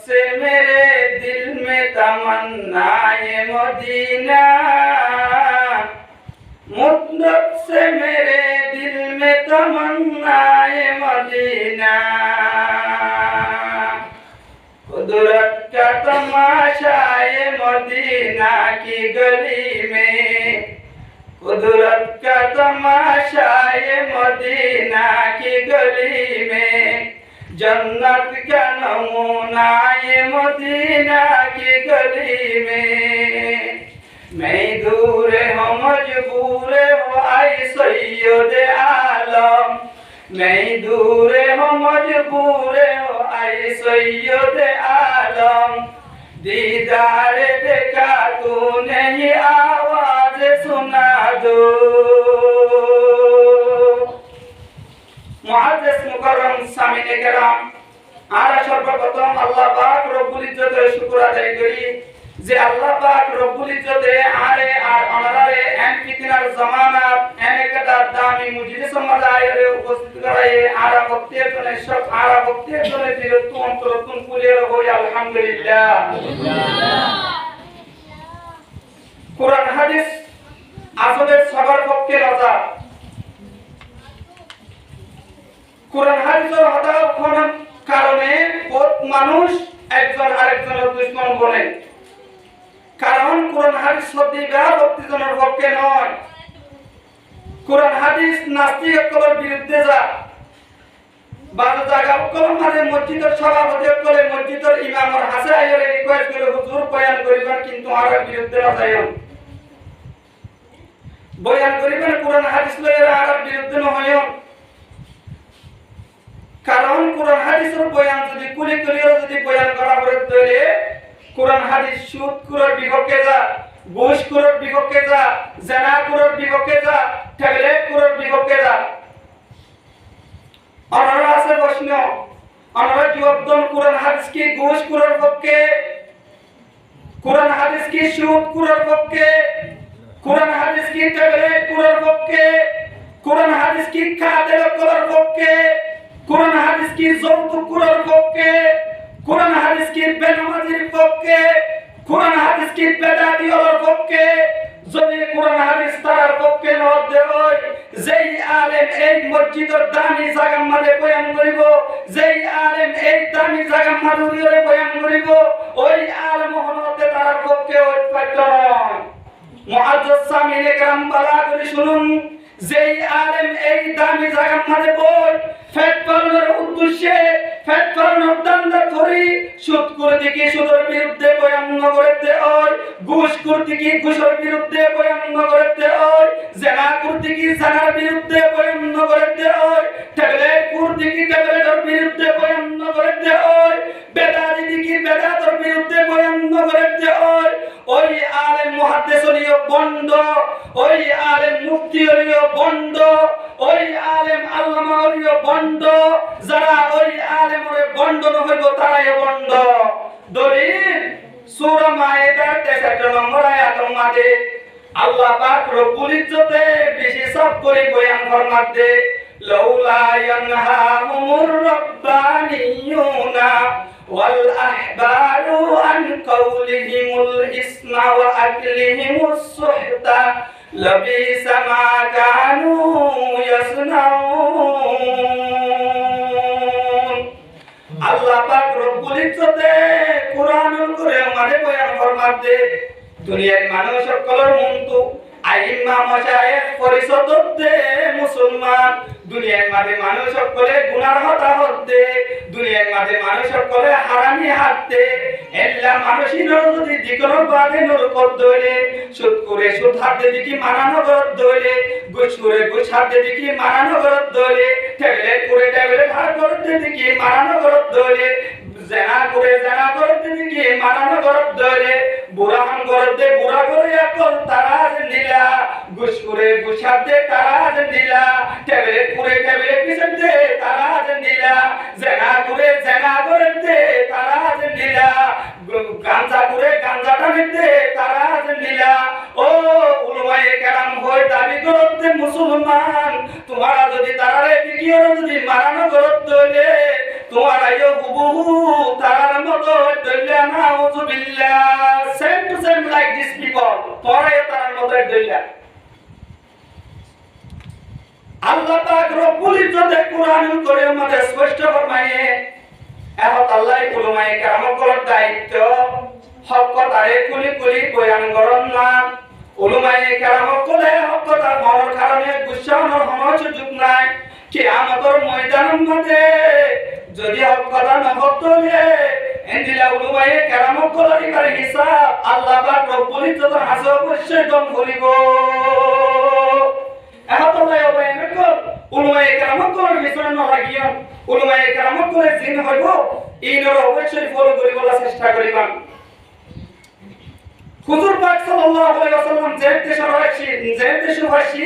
से मेरे दिल में तमन्ना ये मदीना, मुद्दत से मेरे दिल में तमन्ना ये मदीना। कुदरत का तमाशा ये मदीना की गली में, कुदरत का तमाशा ये मदीना की गली में। जन्नत का नमूना ये मदीना की गली में। मैं दूर हूँ मजबूर हो आई सैयद आलम, मैं दूर हूँ मजबूर हो आई सैयद आलम। दीदार देखा तू नहीं आवाज सुना दो। মুআজ্জিজ মুকাররম সামিনে কেরাম, আমরা সর্বপ্রথম আল্লাহ পাক রব্বুল ইজ্জতের শুকর আদায় করি যে আল্লাহ পাক রব্বুল ইজ্জতে আরে আর অনারে এন ফিতনার জামানাত এনে কদার দামি মুজলিস মাদায়ের উপস্থিত করায়ে আরা বক্তের জন্য সব আরা বক্তের জন্য দিলতু অন্তরতুন কুলিয়ে হই আলহামদুলিল্লাহ। কোরআন হাদিস আসলে সবার পক্ষে লজা। কোরআন হাদিসের হঠাৎ কারণে বহুত মানুষ একজন আরেকজনের দুশমন বনে। কারণ কোরআন হাদিস সত্যিকা ভক্তিজনের পক্ষে নয়। কোরআন হাদিস নাস্তিকদের বিরুদ্ধে যা। বারো জায়গা কলম মাঝে মসজিদের সভাপতি করে মসজিদের ইমামর হাসে আইরে রিকোয়েস্ট করে হুজুর বয়ান করিবেন কিন্তু আর বিরুদ্ধে না যাইও। বয়ান করিবেন কোরআন হাদিস লইরা আর বিরুদ্ধে না হইও। কারণ কোরআন হাদিসের বয়ান যদি কুলি কুলিও যদি বয়ান করা পড়ে তাহলে কোরআন হাদিস সুদ কুরর বিপক্ষে যা, ঘুষ কুরর বিপক্ষে যা, জিনা কুরর বিপক্ষে যা, ট্যাবলেট কুরর বিপক্ষে যা। অনারা আছে প্রশ্ন, অনারা জবাব দেন কোরআন হাদিস কি ঘুষ কুরর পক্ষে, কোরআন হাদিস কি সুদ কুরর পক্ষে, কোরআন হাদিস কি ট্যাবলেট কুরর পক্ষে, কোরআন হাদিস কি খাদেল কুরর পক্ষে, কোরআন হাদিস কি যৌতুক কুরর পক্ষে, কোরআন হাদিস কি বেনামাজির পক্ষে, কোরআন হাদিস কি বেদাতিওয়ালার পক্ষে। যদি কোরআন হাদিস তার পক্ষে না হয়, যেই আলেম এই মসজিদের দামি জায়গা মাঝে বয়ান করিব, যেই আলেম এই দামি জায়গা মাঝে বয়ান করিব, ওই আলেম হতে তার পক্ষে ঐক্য নয়। মুআজ্জিজ সামিনে কেরাম বালা করে শুনুন, যেই আলেম এই দামি জায়গা মাঝে বই ফেট পালনের উদ্দেশ্যে ফেট পালনের দান্দা ধরি সুদ করে দেখি সুদের বিরুদ্ধে বয়ান করতে হয়, ঘুষ করতে কি ঘুষের বিরুদ্ধে বয়ান করতে হয়, জিনা করতে কি জিনার বিরুদ্ধে বয়ান করতে হয়, ট্যাবলেট করতে কি ট্যাবলেটের বিরুদ্ধে বয়ান করতে হয়, বেদাতি কি বেদাতের বিরুদ্ধে বয়ান করতে হয়। ওই আলেম মুহাদ্দিসীয় বন্ধ, ওই আলেম মুফতিয়ীয় বন্ধ, ওই আলেম আল্লামাওয়ীয় বন্ধ। যারা ওই আলেমের বন্ধ হইব তারাই বন্ধ। দলিল সূরা মায়েদার 63 নম্বর আয়াতের মধ্যে আল্লাহ পাক রব্বুল ইজ্জতে বিশেষ করে বয়ান ফরমাতে লাউলা ইয়ানহাহুমুর রাব্বানিয়ুনা ওয়াল আহবারু আন কাউলিহিমুল ইসমা ওয়া আকলিহিমুস সুহতা লাবিসা মা কানু ইয়াসনাউন। আল্লাহ পাক রব্বুল ইজ্জতে কুরআনুল কারীম মানে বয়ান ফরমাতে দুনিয়ার মানুষ সকলের মন্তু আইম্মা মাশায়েখ পরিষদতে মুসলমান দুনিয়ার মাঝে মানুষ সকলে গুনার হতা হতে, দুনিয়ার মাঝে মানুষ সকলে হারামি হাতে এল্লা মানুষির যদি দিকর বাদে নর করতে হইলে সুদ করে সুদ হাতে দিকি মানানো করতে হইলে, ঘুষ করে ঘুষ হাতে দিকি মানানো করতে হইলে, ট্যাবলেট করে ট্যাবলেট হাত করতে দিকি মানানো করতে হইলে, জিনা করে জিনা করতে দিকি মানানো করতে হইলে, বুড়াহান করতে বুড়া করে এখন তারাজ দিলা, ঘুষ করে ঘুষ হাতে তারাজ দিলা, ট্যাবলেট করে ট্যাবলেট পিছতে তারাজ দিলা, জিনা করে জিনা করতে তারাজ দিলা, গাঞ্জা করে গাঞ্জাটা নিতে তারাজ দিলা। ও উলামায়ে কেরাম হই দাবি করতে মুসলমান, তোমারা যদি তারারে বিকিও যদি মারানো করতে হইলে তোমারা তাইও হুবহু তার মতো দইলা নাউযুবিল্লাহ same to same like this people তোরাও তার মতো দইলা আল্লাহ পাক রব্বুল ইজ্জতে কুরআনুল কারীমের মধ্যে স্পষ্ট ফরমায়ে এখন আল্লাহ উলামায়ে কেরামকর দায়িত্ব হক কথারে কুলি কুলি বয়ান করন না উলামায়ে কেরামকলে হক কথা বলার কারণে গুসানোর কোনো সুযোগ নাই কিয়ামতের ময়দানের মধ্যে যদি হক কথা না বললে এন্দিলা উলামায়ে কেরামকলের ইবারে হিসাব আল্লাহ পাক রব্বুল ইজ্জতের হাসব অবশ্যই দম করিব এহতলাই হবে এনেকল উলামায়ে কেরামকলের পিছনে না লাগিয়া উলামায়ে কেরামকলের জিন হইব ইনর অবশ্যই ফলো করিবার চেষ্টা করিবান হুজুর পাক সাল্লাল্লাহু আলাইহি ওয়াসাল্লাম যেতে শুভাশী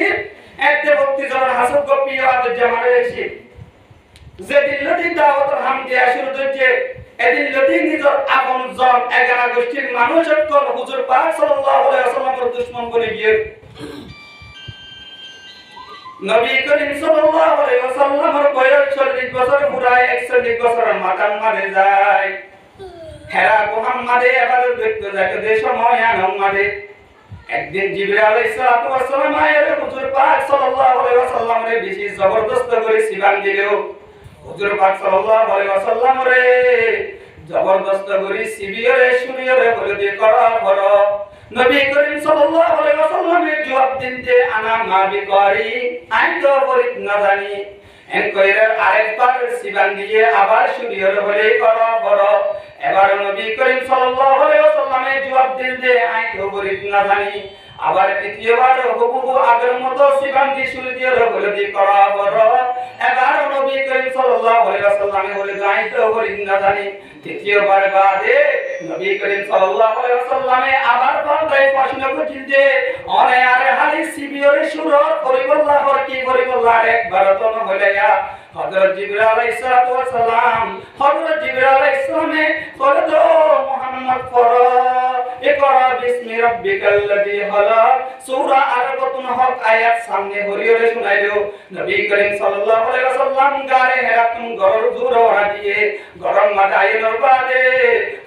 একতে ভক্তি জনের হাসব গপি আদ জামারেছি যেদিন লতি দাওয়াতের হাম দিয়া শুরু হচ্ছে এদিন লতি নিজর আপন জন এগারা গোষ্ঠীর মানুষ সকল হুজুর পাক সাল্লাল্লাহু আলাইহি ওয়াসাল্লামের দুশমন বনে গিয়ে নবী করিম সাল্লাল্লাহু আলাইহি ওয়াসাল্লামের বয়স 40 বছর পুরায় 41 বছরের মাথার মাঝে যায় হেরা মুহাম্মাদে ইবাদত করতে যাতে সময় আনমাদে একদিন জিবরাইল আলাইহিস সালাতু ওয়াস সালাম আয়ের হুজুর পাক সাল্লাল্লাহু আলাইহি ওয়াসাল্লামের বেশি জবরদস্ত করে সিবান দিলেও হুজুর পাক সাল্লাল্লাহু আলাইহি ওয়াসাল্লামের জবরদস্ত করে সিবিয়রে শুনিয়রে বলে দিয়ে করা করো নবী করিম সাল্লাল্লাহু আলাইহি ওয়াসাল্লামের জবাব দিতে আনা মা বিকারি আই তো পরিত না জানি এন কইরা আরেকবার সিবান দিয়ে আবার শুনিয়রে বলে করা করো এবার নবী করিম সাল্লাল্লাহু আলাইহি ওয়াসাল্লামের জবাব দিতে আই তো পরিত না জানি আবার তৃতীয়বার হুবহু আগের মতো সিবান দিয়ে শুনিয়রে বলে দিয়ে করা করো এবার নবী করিম সাল্লাল্লাহু আলাইহি ওয়াসাল্লামে বলে আই তো পরিত না জানি তৃতীয়বার বাদে নবী করিম সাল্লাল্লাহু আলাইহি ওয়াসাল্লামে আবার পাল্টাই প্রশ্ন করছেন যে আরে আরে হাদিস সিবিয়রে শুরু করিবল্লাহর কি করিবল্লাহ একবার তো হইলা হযরত জিবরাইল আলাইহিস সালাতু ওয়াস সালাম হযরত জিবরাইল আলাইহিস সালামে বলে তো মুহাম্মদ পড়ো ইকরা বিসমি রাব্বিকাল্লাযী খালাক সূরা আরাফাতুন হক আয়াত সামনে হরিয়রে শুনাইলো নবী করিম সাল্লাল্লাহু আলাইহি ওয়াসাল্লাম গারে হেরাতুন গরর জোর ওরা দিয়ে গরম মাদাইনের বাদে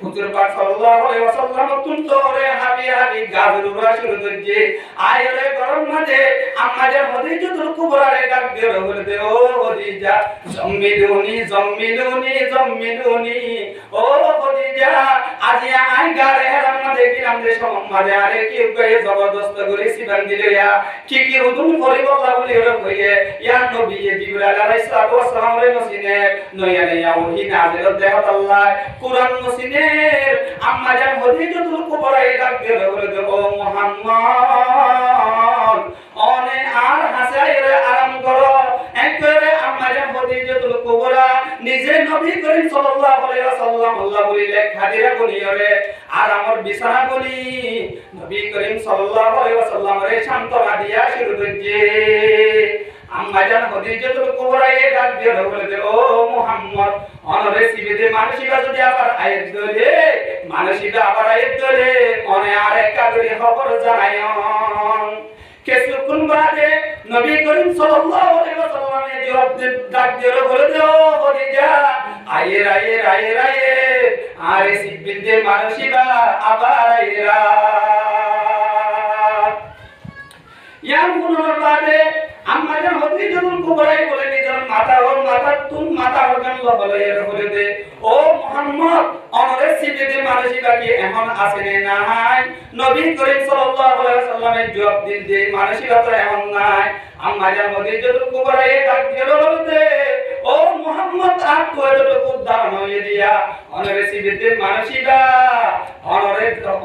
হুজুর পাক সাল্লাল্লাহু আলাইহি ওয়াসাল্লাম তুনতরে হাবি হাবি গাজর উড়া শুরু করছে আয়রে গরম মাঝে আমাদের হদিজুল কুবরা রে ডাক দিয়ে বলে দে ও হদিজা জম্মিলুনি জম্মিলুনি জম্মিলুনি ও হদিজা আজি আই গারে হেরাম না দেখিলাম যে সম্মাদে আরে কি কয়ে জবরদস্ত করে সিবান দিলে কি কি হুদুম করিবল্লাহ বলি ওরে কইয়ে ইয়া নবী জিবরাইল আলাইহিস সালাতু ওয়াস সালাম রে মসিনে নয়ানে ওহি নাজিল দেহত আল্লাহ কুরআন মসিনের আম্মা জান হদিজুল কুবরা এ ডাক দিয়ে বলে দে ও মুহাম্মদ অনে আর হাসাইরে আরাম করো একবারে আম্মা জান হদিজুল কুবরা নিজে নবী করিম সাল্লাল্লাহু আলাইহি ওয়াসাল্লাম আল্লাহ বলি লেখা দিরা বলিরে আর আমার বিছানা বলি নবী করিম সাল্লাল্লাহু আলাইহি ওয়াসাল্লাম রে শান্তনা দিয়া শুরু করছে আম্মা জান হদিজুল কুবরা এ ডাক দিয়ে বলে দে ও মুহাম্মদ অনরে সিবিতে মানসিকা যদি আবার আয়াত ধরে মানসিকা আবার আয়াত ধরে অনে আরেক কাগরি খবর জানায়ন কিছুক্ষণ বাদে নবী করিম সাল্লাল্লাহু আলাইহি ওয়াসাল্লামের জবাব ডাক দিয়ে বলে দে ও খদিজা আয়ের আয়ের আয়ের আয়ের আরে সিবিতে মানসিকা আবার আয়েরা ইয়াম গুণর বাদে আম্মা জান হদিজুল কুবরা বলে নিজের মাথা তুম মাথা হরগান বলে এর বলে দে ও মুহাম্মদ অনরে সিবিতে মানসিকা কি এমন আছে না নাই নবী করিম সাল্লাল্লাহু আলাইহি ওয়াসাল্লামের জবাব দিতে মানসিকা তো এমন নাই আম্মা জান হদিজুল কুবরা এ ডাক দিয়ে বলে দে ও মুহাম্মদ আর তো এতটুকু দান হয়ে দিয়া অনরে সিবিতে মানসিকা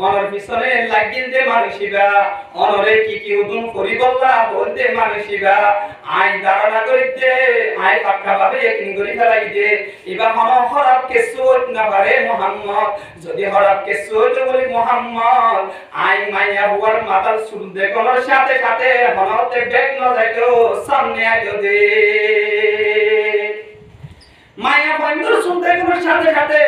অনর পিছনে লাগিন দে মানসিকা অনরে কি কি হুকুম করিবল্লাহ বলতে মানসিকা আই ধারণা করিতে আই পাক্কা ভাবে একদিন করে ফেলাই দে এবা হন হরাব কেসুত না পারে মুহাম্মদ যদি হরাব কেসুত বলি মুহাম্মদ আই মাইয়া হুয়ার মাতাল সুর দেখনোর সাথে সাথে হনতে বেগ ন যাইতো সামনে আইতো দে মাইয়া বন্ধুর সুর দেখনোর সাথে সাথে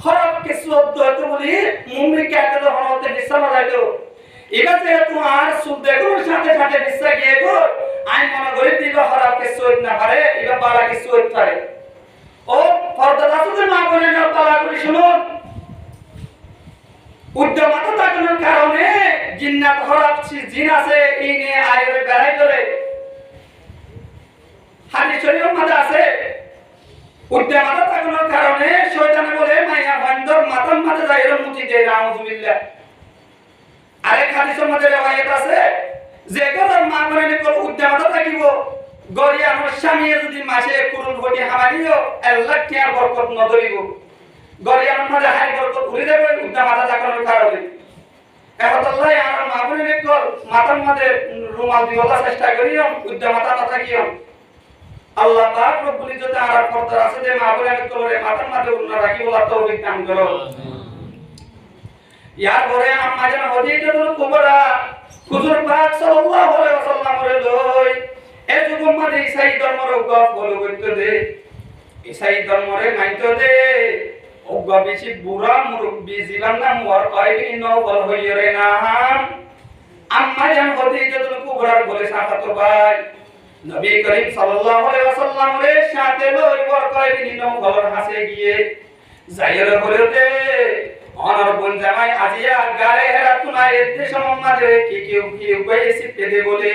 হরাব কেসুত তো বলি মুম্মি কাটে হনতে নিসানা যাইতো এবার যে তোমার সুর দেখনোর সাথে সাথে নিসা গিয়ে গো আই মনে করি দিবা হরাব কেসুত না পারে এবা বালা কেসুত পারে ও পর্দা রাসূলের জিন্নাত হরাপছি জিন আছে এই নিয়ে আয়রে বেড়াই করে হাদিস শরীফের মধ্যে আছে উদ্যামাতা থাকার কারণে শয়তানে বলে মাইয়া ভান্ডর মাথার মাঝে যাইরে মুতি দেয় নাউযুবিল্লাহ। আরেক হাদিসের মধ্যে রওয়ায়াত আছে যে গরর মা করে নিকল উদ্যামাতা থাকিব গরিয়া আমার স্বামী যদি মাসে কুরুল বডি হামালিও আল্লাহ কি আর বরকত নদরিব গরিয়ার মধ্যে হাই বরকত ঘুরে যাবে উদ্যামাতা থাকার কারণে। এখন আল্লাহ আমার মা করে নিকল মাথার মধ্যে রুমাল দিওয়ালা চেষ্টা করিও উদ্যামাতা না থাকিও আল্লাহ পাক রব্বুল ইজ্জত আর পর্দার আছে যে মা বলে নিকলরে মাথার মধ্যে উন্না রাখি বলা তৌফিক দান করো। ইয়ার পরে আম্মা জান হদিজাতুল কুবরা হুজুর পাক সাল্লাল্লাহু আলাইহি ওয়াসাল্লামের লই এ যুগের মধ্যে ঈসাই ধর্মের গপ বলে করতে দে ঈসাই ধর্মরে মানতে দে ওগা বেশি বুড়া মুরব্বি জীবন না মর পাইনি নবল হইরে না আম্মা জান হদিজাতুল কুবরার বলে সাফাতো ভাই নবী করিম সাল্লাল্লাহু আলাইহি ওয়াসাল্লামের সাথে লই মর পাইনি নবল হাসে গিয়ে যাইরে বলতে অনর বন জামাই আজিয়া গারে হেরা তুনাই এতে সম্মাদে কি উপায়সি পেদে বলে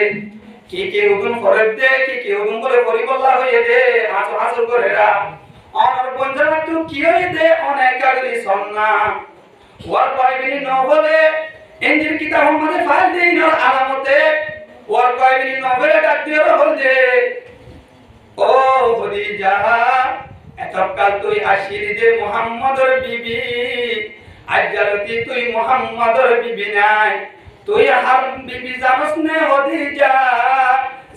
কি হুকুম করে দে কি হুকুম করে পরিবল্লা হয়ে দে হাসু করেরা অনর বন জামাই তো কি হয়ে দে অনেক আগলি সন্না ওয়ার পাইবিনি ন বলে ইনজিল কিতাব মধ্যে ফাইল দেই ন আলামতে ওয়ার পাইবিনি ন বলে ডাক দিও হল যে ও খদিজা এতকাল তুই আশির দে মুহাম্মদর বিবি আজলতি তুই মুহাম্মদর বিবি নাই তুই হার বিবি জানোস নে হদিজা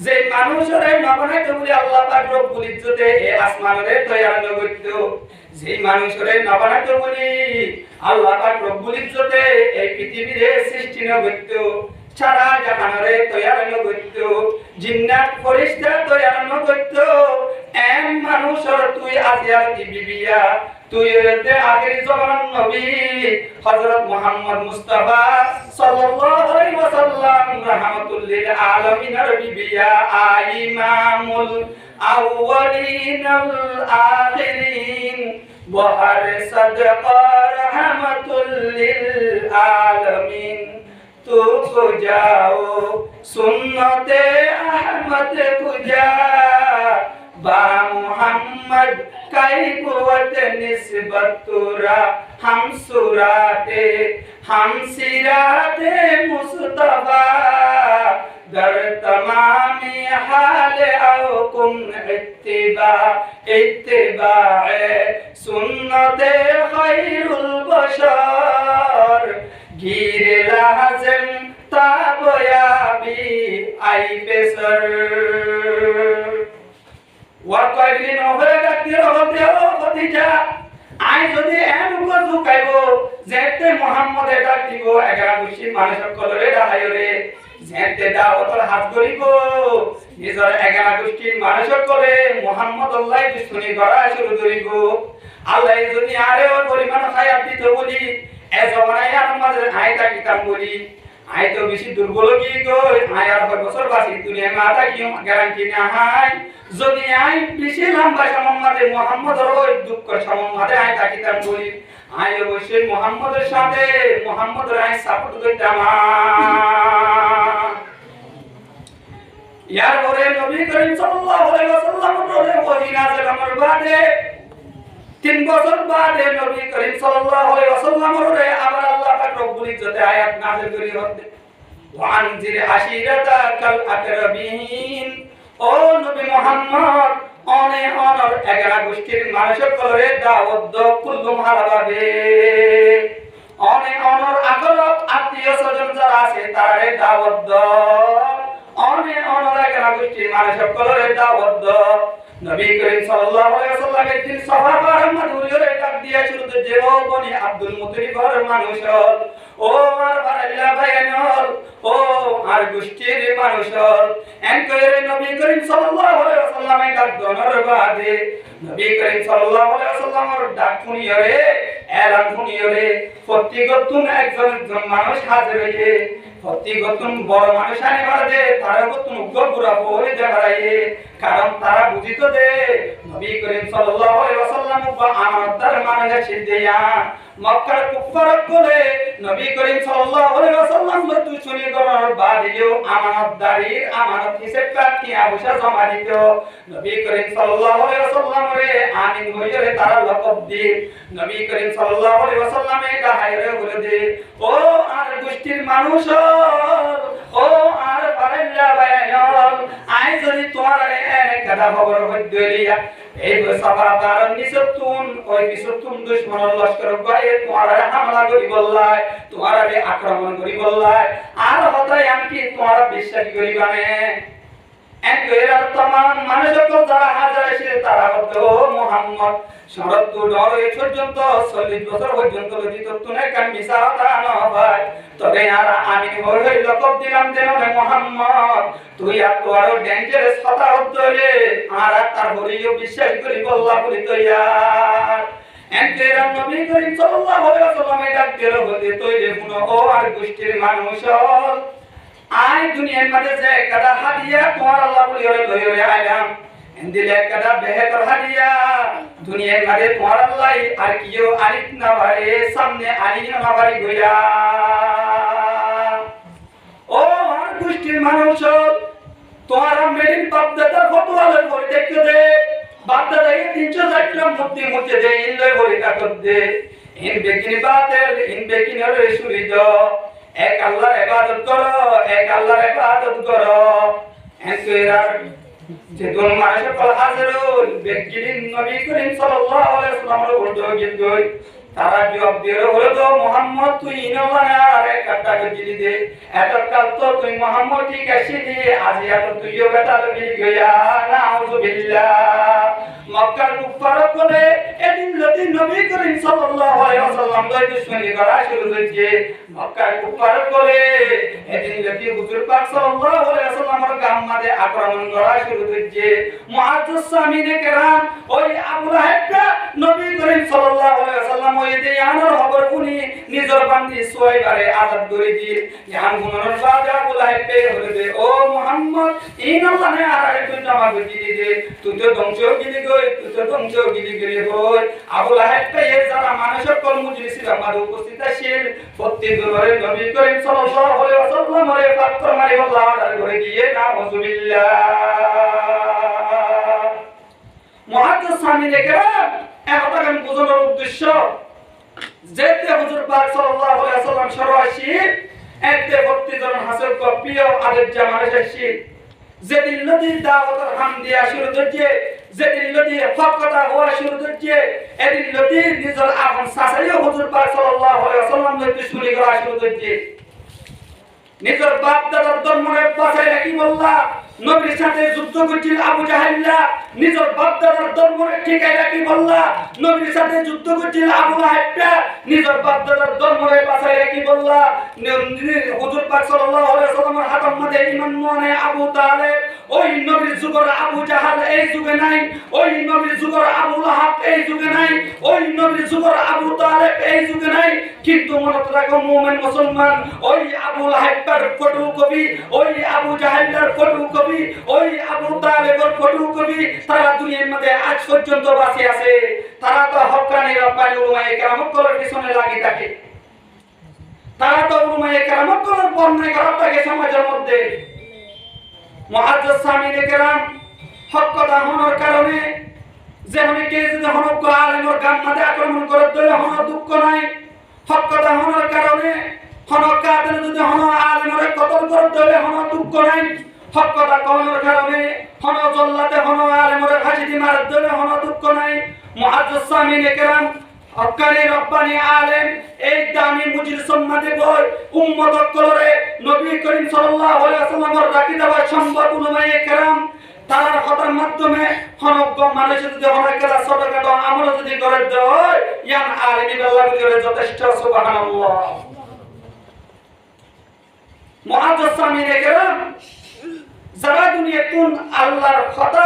যে মানুষরে নবনে বলি আল্লাহ পাক রব্বুল ইজ্জতে এ আসমানরে তৈয়ার নগত্য যে মানুষরে নবনে বলি আল্লাহ পাক রব্বুল ইজ্জতে এই পৃথিবীরে সৃষ্টি নগত্য সারা জাহানরে তৈয়ার নগত্য জিন্নাত ফেরেশতা তৈয়ার নগত্য এম মানুষর তুই আজিয়ার বিবিয়া তুই তে আখিরি জামান নবী হযরত মুহাম্মদ মুস্তাফা সাল্লাল্লাহু আলাইহি ওয়াসাল্লাম রাহমাতুল লিল আলামিনের বিবিয়া ইমামুল আউয়ালিন আল আখিরিন বহর সাদকা রাহমাতুল লিল আলামিন तू को जाओ सुन्नते अहमद कुजा बा मुहम्मद कई कुवत निस्बत तुरा हम सुराते हम सिराते मुस्तफा दर तमामी हाल औकुम इत्तिबा सुन्नते खैरुल बशर गिरे लाजम ताबयाबी आई बेसर ওয়ার কয়দিন নভরে ডাক্তার হতে ও খদিজা আই যদি এন উপর ঝুকাইবো যেতে মুহাম্মদে ডাক দিব 11 খুশি মানুষের কলরে ডাহাইরে যেতে দাওয়াতর হাত ধরিব নিজের 11 গোষ্ঠীর মানুষের কলে মুহাম্মদ আল্লাহ দুশমনি করা শুরু করিব আল্লাহ যদি আরে ওর পরিমাণ খায়াত দিত বলি এ জমানায় আমাদের আইতা কিতাম বলি আই তো বেশি দুর্বল কি কই আই আর বছর বাসি দুনিয়া মাতা কি গ্যারান্টি না হাই যদি আই বেশি লম্বা সম্মাদে মুহাম্মদের ওই দুঃখ সম্মাদে আই তাকিতাম বলি আই অবশ্যই মুহাম্মদের সাথে মুহাম্মদের আই সাপোর্ট করতাম ইয়ার পরে নবী করিম সাল্লাল্লাহু আলাইহি ওয়াসাল্লামের পরে ওহী নাযিল আমার বাদে 3 বছর বাদে নবী করিম সাল্লাল্লাহু আলাইহি ওয়াসাল্লামের আবার আল্লাহ পাক রব্বুল ইজ্জতে আয়াত নাযিল করি হতে ওয়ানজির আশিরাতাকাল আকরাবিন ও নবী মুহাম্মদ অনে অনর 11 গোষ্ঠীর মানুষের কলরে দাওয়াত দ কুল্লুম হারাবে অনে অনর আকরব আত্মীয় স্বজন যারা আছে তারে দাওয়াত দ অনে অনর 11 গোষ্ঠীর মানুষের কলরে দাওয়াত দ নবী করিম সাল্লাল্লাহু আলাইহি ওয়াসাল্লাম একদিন সাহাবার মাদুরিরে ডাক দিয়া শুরুতে যে ও বনি আব্দুল মুতলিবর মানুষ ও আর বারাল্লা ভাইয়ানল ও আর গোষ্ঠীর মানুষ এন কইরে নবী করিম সাল্লাল্লাহু আলাইহি ওয়াসাল্লাম ডাক দনর বাদে নবী করিম সাল্লাল্লাহু আলাইহি ওয়াসাল্লামর ডাক শুনিয়রে এলান শুনিয়রে প্রত্যেকজন একজন মানুষ হাজির হইছে প্রত্যেকজন বড় মানুষ আনি বাড়ে তারা কত গবুরা বলে দেখাইয়ে কারণ তারা বুঝিত দে নবী করিম সাল্লাল্লাহু আলাইহি ওয়াসাল্লাম বা আমাদের মানে সিদ্দিয়া মক্কার কুফার বলে নবী করিম সাল্লাল্লাহু আলাইহি ওয়াসাল্লাম দুশমনী করার বাদেও আমানতদারির আমানত হিসেবে কি আবশা জমা দিত নবী করিম সাল্লাল্লাহু আলাইহি ওয়াসাল্লাম রে আমিন হইরে তারা লকব দি নবী করিম সাল্লাল্লাহু আলাইহি ওয়াসাল্লাম এটা হায়রে বলে দে ও আর গোষ্ঠীর মানুষ ও আর পারেল্লা বায়ান আই যদি তোমার এক কথা খবর হইদলিয়া এই সাহাবার নিসতুন ওই নিসতুন দুশমনের লস্কর গায়ে তোমার হামলা করি বললাই তোমার আক্রমণ করি বললাই আর হতাই আমি তোমার বিশ্বাস করিবানে একের तमाम মানুষকে যারা হাজার এসে তারা বলতো মুহাম্মদ শরত ডর এই পর্যন্ত 40 বছর পর্যন্ত লজিত তুনে কান মিসাতা না ভাই তবে আর আমি হই লকব দিলাম যেন মুহাম্মদ তুই এত বড় ডেঞ্জারাস কথা হতলে আর তার হরিও বিশ্বাস করি বললা বলি তো ইয়ার একের নবী করিম সাল্লাল্লাহু আলাইহি ওয়াসাল্লাম ডাক দিল বলে তুই দেখুন ও আর গোষ্ঠীর মানুষ আই দুনিয়ার মধ্যে যে একটা হাদিয়া তোমার আল্লাহ বলি ওরে লইরে আইলাম এন্দিলে একটা বেহতর হাদিয়া দুনিয়ার মধ্যে তোমার আল্লাহ আর কিও আরিফ না বারে সামনে আরিফ না বারে গইয়া ও আর গোষ্ঠীর মানুষ তোমার মেডিন বাপদাদার ফতোয়া লই বই দেখতে দে বাপদাদা এই 360 মুক্তি মুক্তি দে ইন লই বই কাকত দে ইন বেকিনি বাতেল ইন বেকিনি রে সুরিদ এক আল্লাহর ইবাদত করো এক আল্লাহর ইবাদত করো একেরা যে দুন মানুষ কল হাজিরুল বেকিন নবী করিম সাল্লাল্লাহু আলাইহি ওয়াসাল্লামের বলতো কিন্তু তারা জবাব দিল হলো তো মুহাম্মদ তুই ইনওয়ানা আরে কাটা গিলি দে এত কাল তো তুই মুহাম্মদ ঠিক আসিনি আজ এত তুইও বেটা গিলি গয়া নাউযুবিল্লাহ মক্কার কুফার বলে এদিন লতি নবী করিম সাল্লাল্লাহু আলাইহি ওয়াসাল্লাম দই দুশমনী করা শুরু হয়েছে মক্কার কুফার বলে এদিন লতি হুজুর পাক সাল্লাল্লাহু আলাইহি ওয়াসাল্লামের গাম্মাদে আক্রমণ করা শুরু হয়েছে মুআজ্জিজ সামিনে কেরাম ওই আবু লাহাবটা নবী করিম সাল্লাল্লাহু আলাইহি ওয়াসাল্লাম ওই দেয়ানোর খবর শুনি নিজের বান্দি সুহাইবারে আযাদ করে দি জাহান গুনর বাজা আবু লাহাব পে হলে দে ও মুহাম্মদ ইনাল্লাহ নে আরে তুই নামা গিলি দে তুই তো ধ্বংস গিলি গই তুই তো ধ্বংস গিলি গিলি হই আবু লাহাব পে যারা মানুষের কল মুজলিসের আমাদের উপস্থিত আছেন প্রত্যেক দরবারে নবী করিম সাল্লাল্লাহু আলাইহি ওয়াসাল্লাম রে পাত্র মারি আল্লাহ আদার করে দিয়ে নাউযুবিল্লাহ মুআজ্জিজ সামিনে কেরাম এখন বুঝানোর উদ্দেশ্য যেতে হুজুর পাক সাল্লাল্লাহু আলাইহি ওয়াসাল্লাম সরাসি একতে 32 জন হাসল কপিও আদের জামানে শেষি যেদিন নদী দাওয়াতের হাম দিয়া শুরু হচ্ছে যেদিন নদী ফকতা হওয়া শুরু হচ্ছে এদিন নদী নিজের আপন সাসাইও হুজুর পাক সাল্লাল্লাহু আলাইহি ওয়াসাল্লাম দুশমনী করা শুরু হচ্ছে নিজের বাপ দাদার ধর্মরে বাঁচাই রাখি বললা নবীর সাথে যুদ্ধ করছিল আবু জাহেল্লা নিজের বাপ দাদার ধর্মরে ঠিকাই রাখি বললা নবীর সাথে যুদ্ধ করছিল আবু লাহাবটা নিজের বাপ দাদার ধর্মরে বাঁচাই রাখি বললা হুজুর পাক সাল্লাল্লাহু আলাইহি ওয়াসাল্লামের হাতের মধ্যে ঈমান মনে আবু তালেব ওই নবীর যুগের আবু জাহাল এই যুগে নাই ওই নবীর যুগের আবু লাহাব এই যুগে নাই ওই নবীর যুগের আবু তালেব এই যুগে নাই কিন্তু মনে রাখো মুমিন মুসলমান ওই আবু লাহাবের ফটো কপি ওই আবু জাহেলের ফটো কপি ওই আবু তালেবের ফটো কপি তারা দুনিয়ার মধ্যে আজ পর্যন্ত বাঁচে আছে তারা তো হক্কানি রব্বানি উলামায়ে কেরামত করার পিছনে লাগি থাকে তারা তো উলামায়ে কেরামত করার বর্ণনা করার থাকে সমাজের মধ্যে মুআজ্জিজ সামিনে কেরাম হক কথা হওয়ার কারণে যে অনেকে যদি হক আলেমের গাম্মাদে আক্রমণ করে দিলে হন দুঃখ নাই হক কথা হওয়ার কারণে হন কাদের যদি হন আলেমের কতল করে দিলে হন দুঃখ নাই হক কথা কওয়ার কারণে হন জল্লাতে হন আলেমের ফাঁসি দি মার দিলে হন দুঃখ নাই মুআজ্জিজ সামিনে কেরাম হক্কানি রব্বানি আলেম এই দামি মুজির সম্মানে বই উম্মত কলরে নবী করিম সাল্লাল্লাহু আলাইহি ওয়াসাল্লামের রাখি দেওয়া সম্পদ উলামায়ে কেরাম তার কথার মাধ্যমে হনজ্ঞ মানুষ যদি হনকেলা সদকা দাও আমরা যদি করে দেয় ইয়ান আলিমি আল্লাহ বলে যথেষ্ট সুবহানাল্লাহ মুআজ্জিজ সামিনে কেরাম যারা দুনিয়াতুন আল্লাহর কথা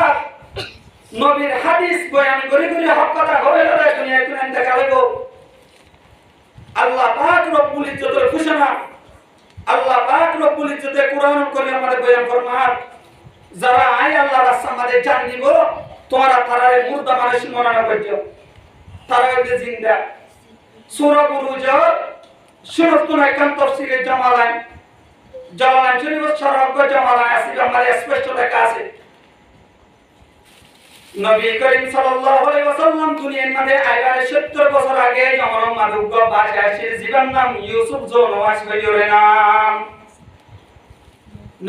নবীর হাদিস বয়ান করে করে হক কথা হবে না দুনিয়াতুন ইন্তেকাল হইব আল্লাহ পাক রব্বুল ইজ্জতের ঘোষণা আল্লাহ পাক রব্বুল ইজ্জতে কুরআন করে আমাদের বয়ান ফরমান যারা আই আল্লাহর রাস্তা আমাদের জান দিব তোমরা তারারে মুর্দা মানুষ মনে না করছো তারা হইছে জিন্দা সূরা বুরুজের 69 কাম তাফসীরে জালালাইন শরীফ শরহ জামালাইন আছে আমার স্পষ্ট লেখা আছে নবী করিম সাল্লাল্লাহু আলাইহি ওয়াসাল্লাম দুনিয়ার মধ্যে আইবার 70 বছর আগে যখন মাদুগ্গ বাদশা ছিল জীবন নাম ইউসুফ জোনওয়াজ হইরে নাম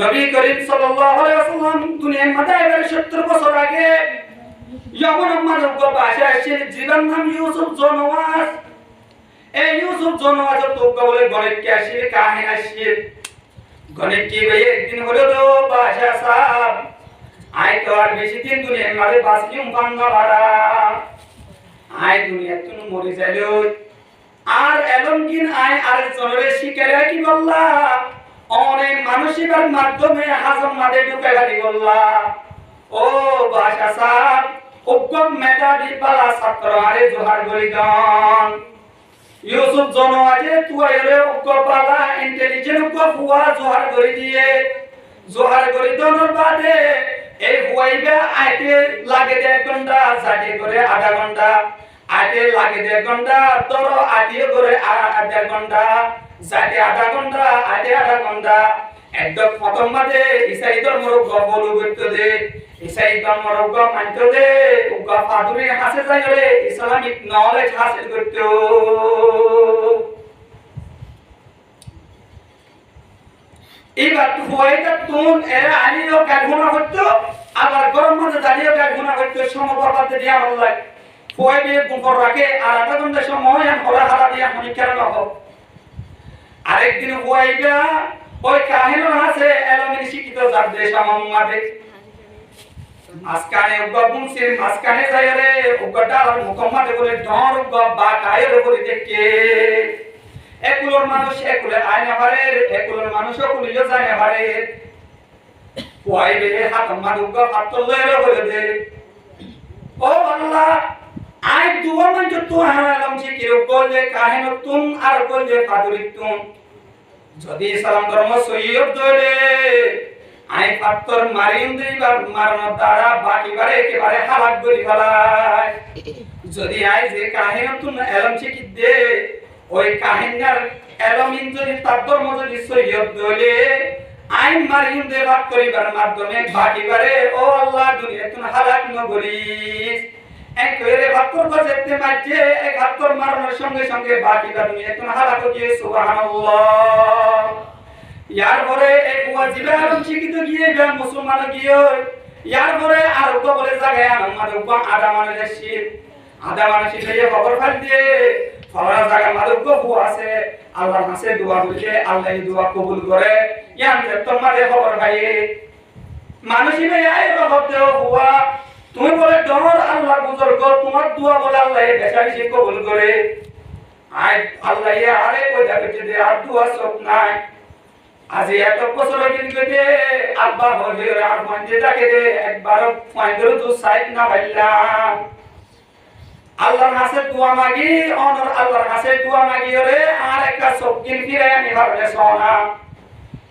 নবী করিম সাল্লাল্লাহু আলাইহি ওয়াসাল্লাম দুনিয়ার মধ্যে আইবার 70 বছর আগে যখন মাদুগ্গ বাদশা ছিল জীবন নাম ইউসুফ জোনওয়াজ এই ইউসুফ জোনওয়াজ তো বলে গণিত কে আসে কাহিনী আসে গণিত কি ভাই একদিন হলো তো বাদশা সাহেব আই তো আর বেশি দিন দুনিয়ার মাঝে বাঁচলিম বান্দা ভাড়া আই দুনিয়া তুমি মরে যাইলো আর এলমকিন আই আরেকজনের শিকারে কি বললা অনেক মানসিকার মাধ্যমে হাজম মাঝে ঢুকে গাড়ি বললা ও বাদশা সাহেব উগ্গম মেধাবী পালা ছাত্র আরে জোহার গরিগণ ইউসুফ জনওয়াজে তুয়াইরে উগ্গম পালা ইন্টেলিজেন্ট উগ্গম ফুয়া জোহার গরি দিয়ে জোহার গরি দনর বাদে এই হুয়াইবা আইতে লাগে 1 ঘন্টা জাতি করে আধা ঘন্টা আইতে লাগে 1 ঘন্টা তোর আইতে করে আধা ঘন্টা জাতি আধা ঘন্টা আইতে আধা ঘন্টা একদম প্রথম মাঝে ইসাই ধর্মর গবল করতে দে ইসাই ধর্মর গব মানতে দে উগা ফাদুরি হাসে যায় রে ইসলামিক নলেজ হাসিল করতে এবার হুয়াইটা তুন এরা আলিও কাগুনা করতো আবার গরম মধ্যে দাঁড়িয়ে কাগুনা করতো সমবাবাতে দিয়া ভালো লাগে হুয়াই দিয়ে গুঙ্কর রাখে আর আধা ঘন্টা সময় হলা হারা দিয়া পরীক্ষা রাখো আরেকদিন হুয়াইবা ওই কাহিনী আছে এলমিনি শিক্ষিত যাবে সামাম্মাদে মাসকানে উগা বুনসির মাসকানে যায় রে উগাটা আর মুকম্মাদে বলে ডর উগা বা কায়রে বলে দেখে একুলোর মানুষ একুলে আয়না পারের একুলোর মানুষ একুলিও যায় না পারের ওয়াই বেলে হাত মাদুগা ফাতলে বলে দে ও আল্লাহ আই দুয়া মান তো হারালাম যে কি বলে কাহিনী তুম আর বলে ফাদুরি তুম যদি ইসলাম ধর্ম সহিয়ত দলে আই ফাতর মারিন দিবার মারন দ্বারা বাকিবারে একেবারে হালাক করি ফেলায় যদি আই যে কাহিনী তুম এলম শিখি দে ওই কাহিনীর এলমিন যদি তার ধর্ম যদি সহিয়ত দলে আইন মারিন দে বাদ করিবার মাধ্যমে বাকিবারে ও আল্লাহ দুনিয়া তুন হালাক নগরিস এক করে ভাতর বাজেতে মাঝে এক হাতর মারনের সঙ্গে সঙ্গে বাকিটা দুনিয়া তুন হালাক গিয়ে সুবহানাল্লাহ ইয়ার পরে এক ওয়াজিবে আলম শিখিত গিয়ে মুসলমান গিয়ে ইয়ার পরে আর উগ্র বলে জায়গায় আমার উগ্র আদা মানে যাচ্ছি আদা মানে শিখে খবর ফাল দিয়ে ফলার জায়গা মাদুগ্য হু আছে আল্লাহর কাছে দোয়া করলে আল্লাহ এই দোয়া কবুল করে ইয়ান যে তোমার খবর ভাই মানুষই ভাই আই রহমত দেও হুয়া তুমি বলে ডর আল্লাহ বুজুর্গ তোমার দোয়া বলে আল্লাহ বেশা বেশি কবুল করে আই আল্লাহ এ আরে কই যাবে যে আর দোয়া সব নাই আজ এত বছর দিন কেটে আব্বা হয়ে আর মঞ্জে ডাকে দে একবার ফাইন্ডর তো সাইড না ভাইলাম আল্লাহর কাছে দোয়া মাগি অনর আল্লাহর কাছে দোয়া মাগি রে আর একটা সবকিন ফিরে আনি ভাবলে সোনা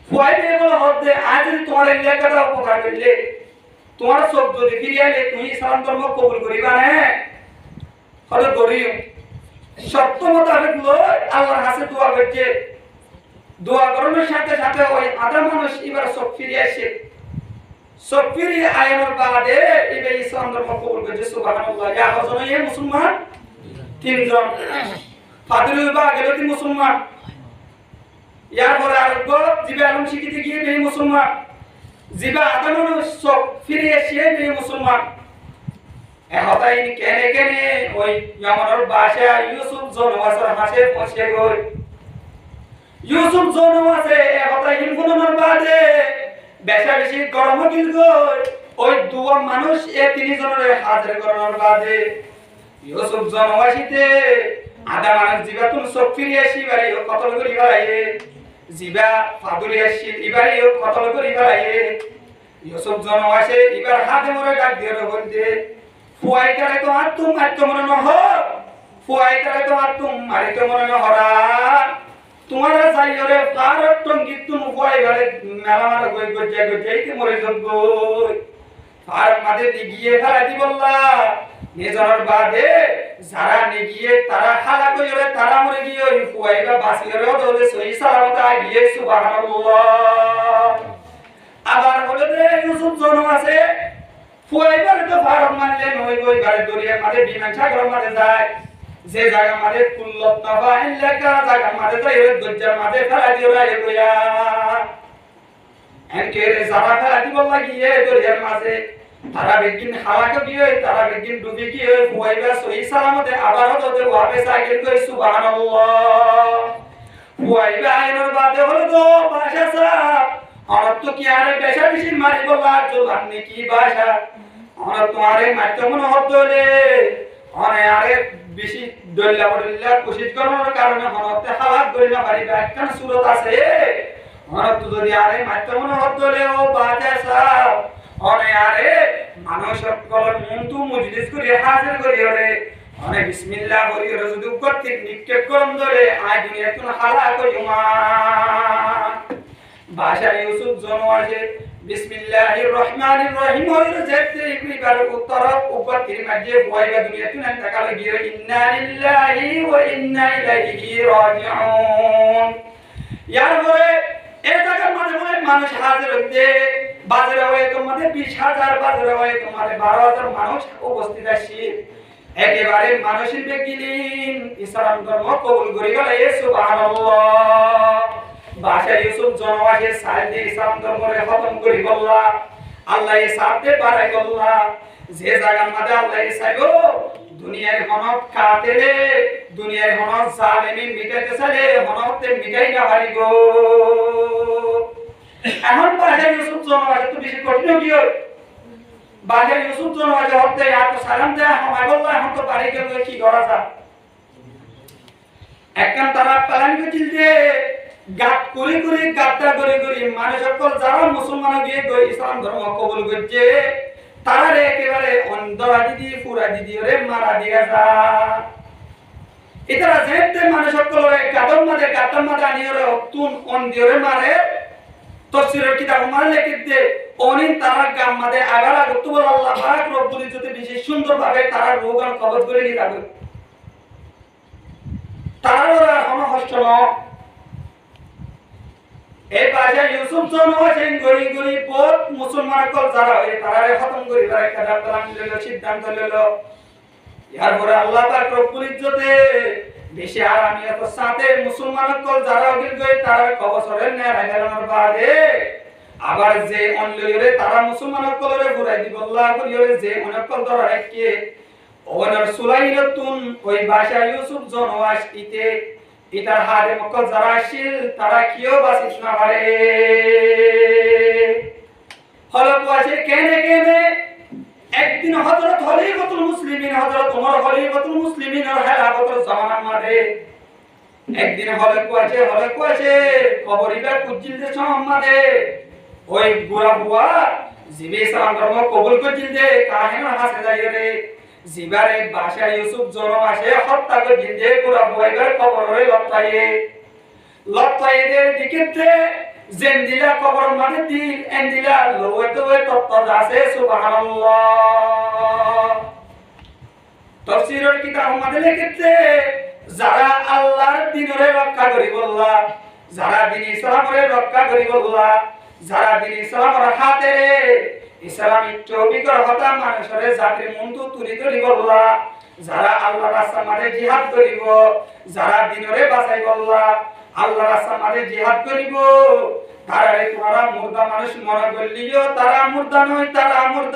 ফুয়াই দিয়ে বলে হদে আজ তোমার লেখাটা উপকার করলে তোমার সব যদি ফিরে আলে তুমি ইসলাম ধর্ম কবুল করিবা না হলে করি সত্য মোতাবেক লই আল্লাহর কাছে দোয়া করছে দোয়া করার সাথে সাথে ওই আধা মানুষ এবার সব ফিরে আসে সব ফিরে আয়ানোর বাদে এবার ইসলাম ধর্ম কবুল করছে সুবহানাল্লাহ ইয়া হজন এ মুসলমান তিনজন ফাদুল বা গেলতি মুসলমান ইয়ার পরে আর জিবা আলম শিখিতে গিয়ে এই মুসলমান জিবা আধা মানুষ সব ফিরে আসে এই মুসলমান এহতাই কেনে কেনে ওই ইয়ামানোর বাসা ইউসুফ জনওয়াসের হাসে পৌঁছে গই ইউসুফ জনওয়াসে এহতাই হিমকুনের বাদে বেশা বেশি গরম গিল গই ওই দুয়া মানুষ এ তিনি জনের হাজির করার বাদে ইউসুফ জনওয়াসিতে আধা মানুষ জিবা তুমি সব ফিরে আসি বারে কতল করি ফেলাইয়ে জিবা ফাদুলি আসি এবারে কতল করি ফেলাইয়ে ইউসুফ জনওয়াসে এবার হাতে মরে ডাক দিয়ে বলতে ফুয়াইটারে তো আর তুম আর তো মনে নহ ফুয়াইটারে তো আর তুম আর তো মনে নহরা তোমারা যাইরে ভারত টঙ্গিত তুম ফুয়াইবারে মেলা মারা গই গই গইতে মরে যাব গই আর মাঝে গিয়ে ফেলা দি বললা নিজের বাদে যারা জানি গিয়ে তারা হালাক হইরে তারা মরে গিয়ে ওই ফুয়াইবা বাসিরে ওদে সহি সালামত আই গিয়ে সুবহানাল্লাহ আবার হলো যে ইউসুফ জন্ম আছে ফুয়াইবার তো ফারম মানলে নই ওই বারে দরিয়ার মাঝে বিমান সাগরের মাঝে যায় যে জায়গা মাঝে কুল্লত নবা ইল্লাকা জায়গা মাঝে যায় ওই দজ্জার মাঝে ফেলা দিওরা এ কইয়া এনকে যারা ফেলা দিব লাগিয়ে দরিয়ার মাঝে তারা বেগিন হালাকে গিয়ে তারা বেগিন ডুবে গিয়ে ফুয়াইবা সহি সালামতে আবার হতে ওয়াবে সাইকেল কই সুবহানাল্লাহ ফুয়াইবা আইনের বাদে হলো তো ভাষা সাহেব আর তো কি আরে বেশা বেশি মারি বলা জোলান কি ভাষা আর তোমারে মারতে মনে হতলে আরে আরে বেশি দল্লা বড়ল্লা কোশিশ করার কারণে হনতে হালাত করিনা পারি একটা সুরত আছে আর তো যদি আরে মারতে মনে হতলে ও ভাষা সাহেব আরে আরে মানুষ সকল মন্তু মজলিস করে হাজির করি রে আরে বিসমিল্লাহ করি রে যদি কর্তৃক নিক্ষেপ করম ধরে আই দুনিয়া তুন হালা কইমা ভাষা ইউসুফ জন্ম আছে বিসমিল্লাহির রহমানির রহিম হইরে যেতে ইবার উত্তর উপর তিন মাঝে বইবা দুনিয়া তুন তাকাল গিয়ে ইন্না লিল্লাহি ওয়া ইন্না ইলাইহি রাজিউন ইয়ার পরে এই জায়গার মধ্যে বলে মানুষ হাজির হইতে বাজারে হয় তোমাদের 20,000 বাজারে হয় তোমাদের 12,000 মানুষ উপস্থিত আছে একেবারে মানুষের বেগিলিন ইসলাম ধর্ম কবুল করে গেল সুবহানাল্লাহ ভাষা ইউসুফ জনওয়াজে সাইদে ইসলাম ধর্মরে খতম করে বললা আল্লাহ এই সাথে বাড়াই বললা যে জায়গার মধ্যে আল্লাহ চাইবো দুনিয়ার হনক কাটেলে দুনিয়ার হনক জালেমি মিটাইতে চাইলে হনকতে মিটাই না পারিব এখন ভাষা ইউসুফ জনওয়াজে তো বেশি কঠিন গিয়ে ভাষা ইউসুফ জনওয়াজে হতে এত সালাম দেয়া হয় বললা এখন তো বাড়ি গেলে কি করা যায় একখান তারা প্ল্যান করছিল যে গাত করে করে গাতটা করে করে মানুষ সকল যারা মুসলমান গিয়ে ইসলাম ধর্ম কবুল করছে তারা একেবারে অন্ধরা দিদি পুরা দিদি রে মারা দিয়া যা এটারা যেতে মানুষ সকল গাতর মাঝে আনিয়ে রে তুন অন্ধিরে মারে তফসিরের কিতাব মারলে কিতে অনিন তারা গাম মাঝে আবার আগত বল আল্লাহ পাক রব্বুল ইজ্জতে বেশি সুন্দরভাবে তারা রোগান কবজ করে নিয়ে যাবে তারা ওরা কোনো কষ্ট না এই ভাষা ইউসুফ জন্মে গরি গরি বহুত মুসলমান কল যারা হয় তারারে খতম করিবার একটা প্ল্যান নিল সিদ্ধান্ত নিল ইয়ার পরে আল্লাহ পাক রব্বুল ইজ্জতে বেশি আরামিয়াত সাথে মুসলমান কল যারা হইল গই তারা কবসরের নে রাগানোর বাদে আবার যে অনলয়রে তারা মুসলমান কলরে ঘুরাই দিব আল্লাহ করিয়রে যে অনকল ধরা রাখকে ওনার সুলাইরাতুন ওই ভাষা ইউসুফ জনওয়াজ ইতে ইতার হাতে মক্কল যারা আসিল তারা কিও বাসিস না পারে হলো আছে কেনে কেনে একদিন হযরত খলিফাতুল মুসলিমিন হযরত ওমর খলিফাতুল মুসলিমিন এর খেলাফতের জামানার মাঝে একদিন হলো আছে কবরিবা কুজিল যে সম্মাদে ওই বুড়া বুয়া জিবে সালাম ধর্ম কবুল করছিল যে কাহিনী হাসে যায় রে জিবারে ভাষা ইউসুফ জন্ম আসে হত্যা করে দিলে পুরা বইবার কবরে লত্তাইদের দিকেতে জেন্দিলা কবর মানে দিল এন্দিলা লোয়েতো তত্ত্ব আছে সুবহানাল্লাহ তাফসীরের কিতাব মধ্যে লিখেছে যারা আল্লাহর দ্বীনরে রক্ষা করি বললা যারা দ্বীন ইসলামের রক্ষা করি বললা যারা দ্বীন ইসলামের হাতে ইসলামিক চৌবিকর হতা মানুষের জাতির মন্তু তুলি তুলি বললা যারা আল্লাহর রাস্তার মাঝে জিহাদ করিব যারা দ্বীনরে বাঁচাই বললা আল্লাহর রাস্তার মাঝে জিহাদ করিব তারারে তোমরা মুর্দা মানুষ মনে করলিও তারা মুর্দা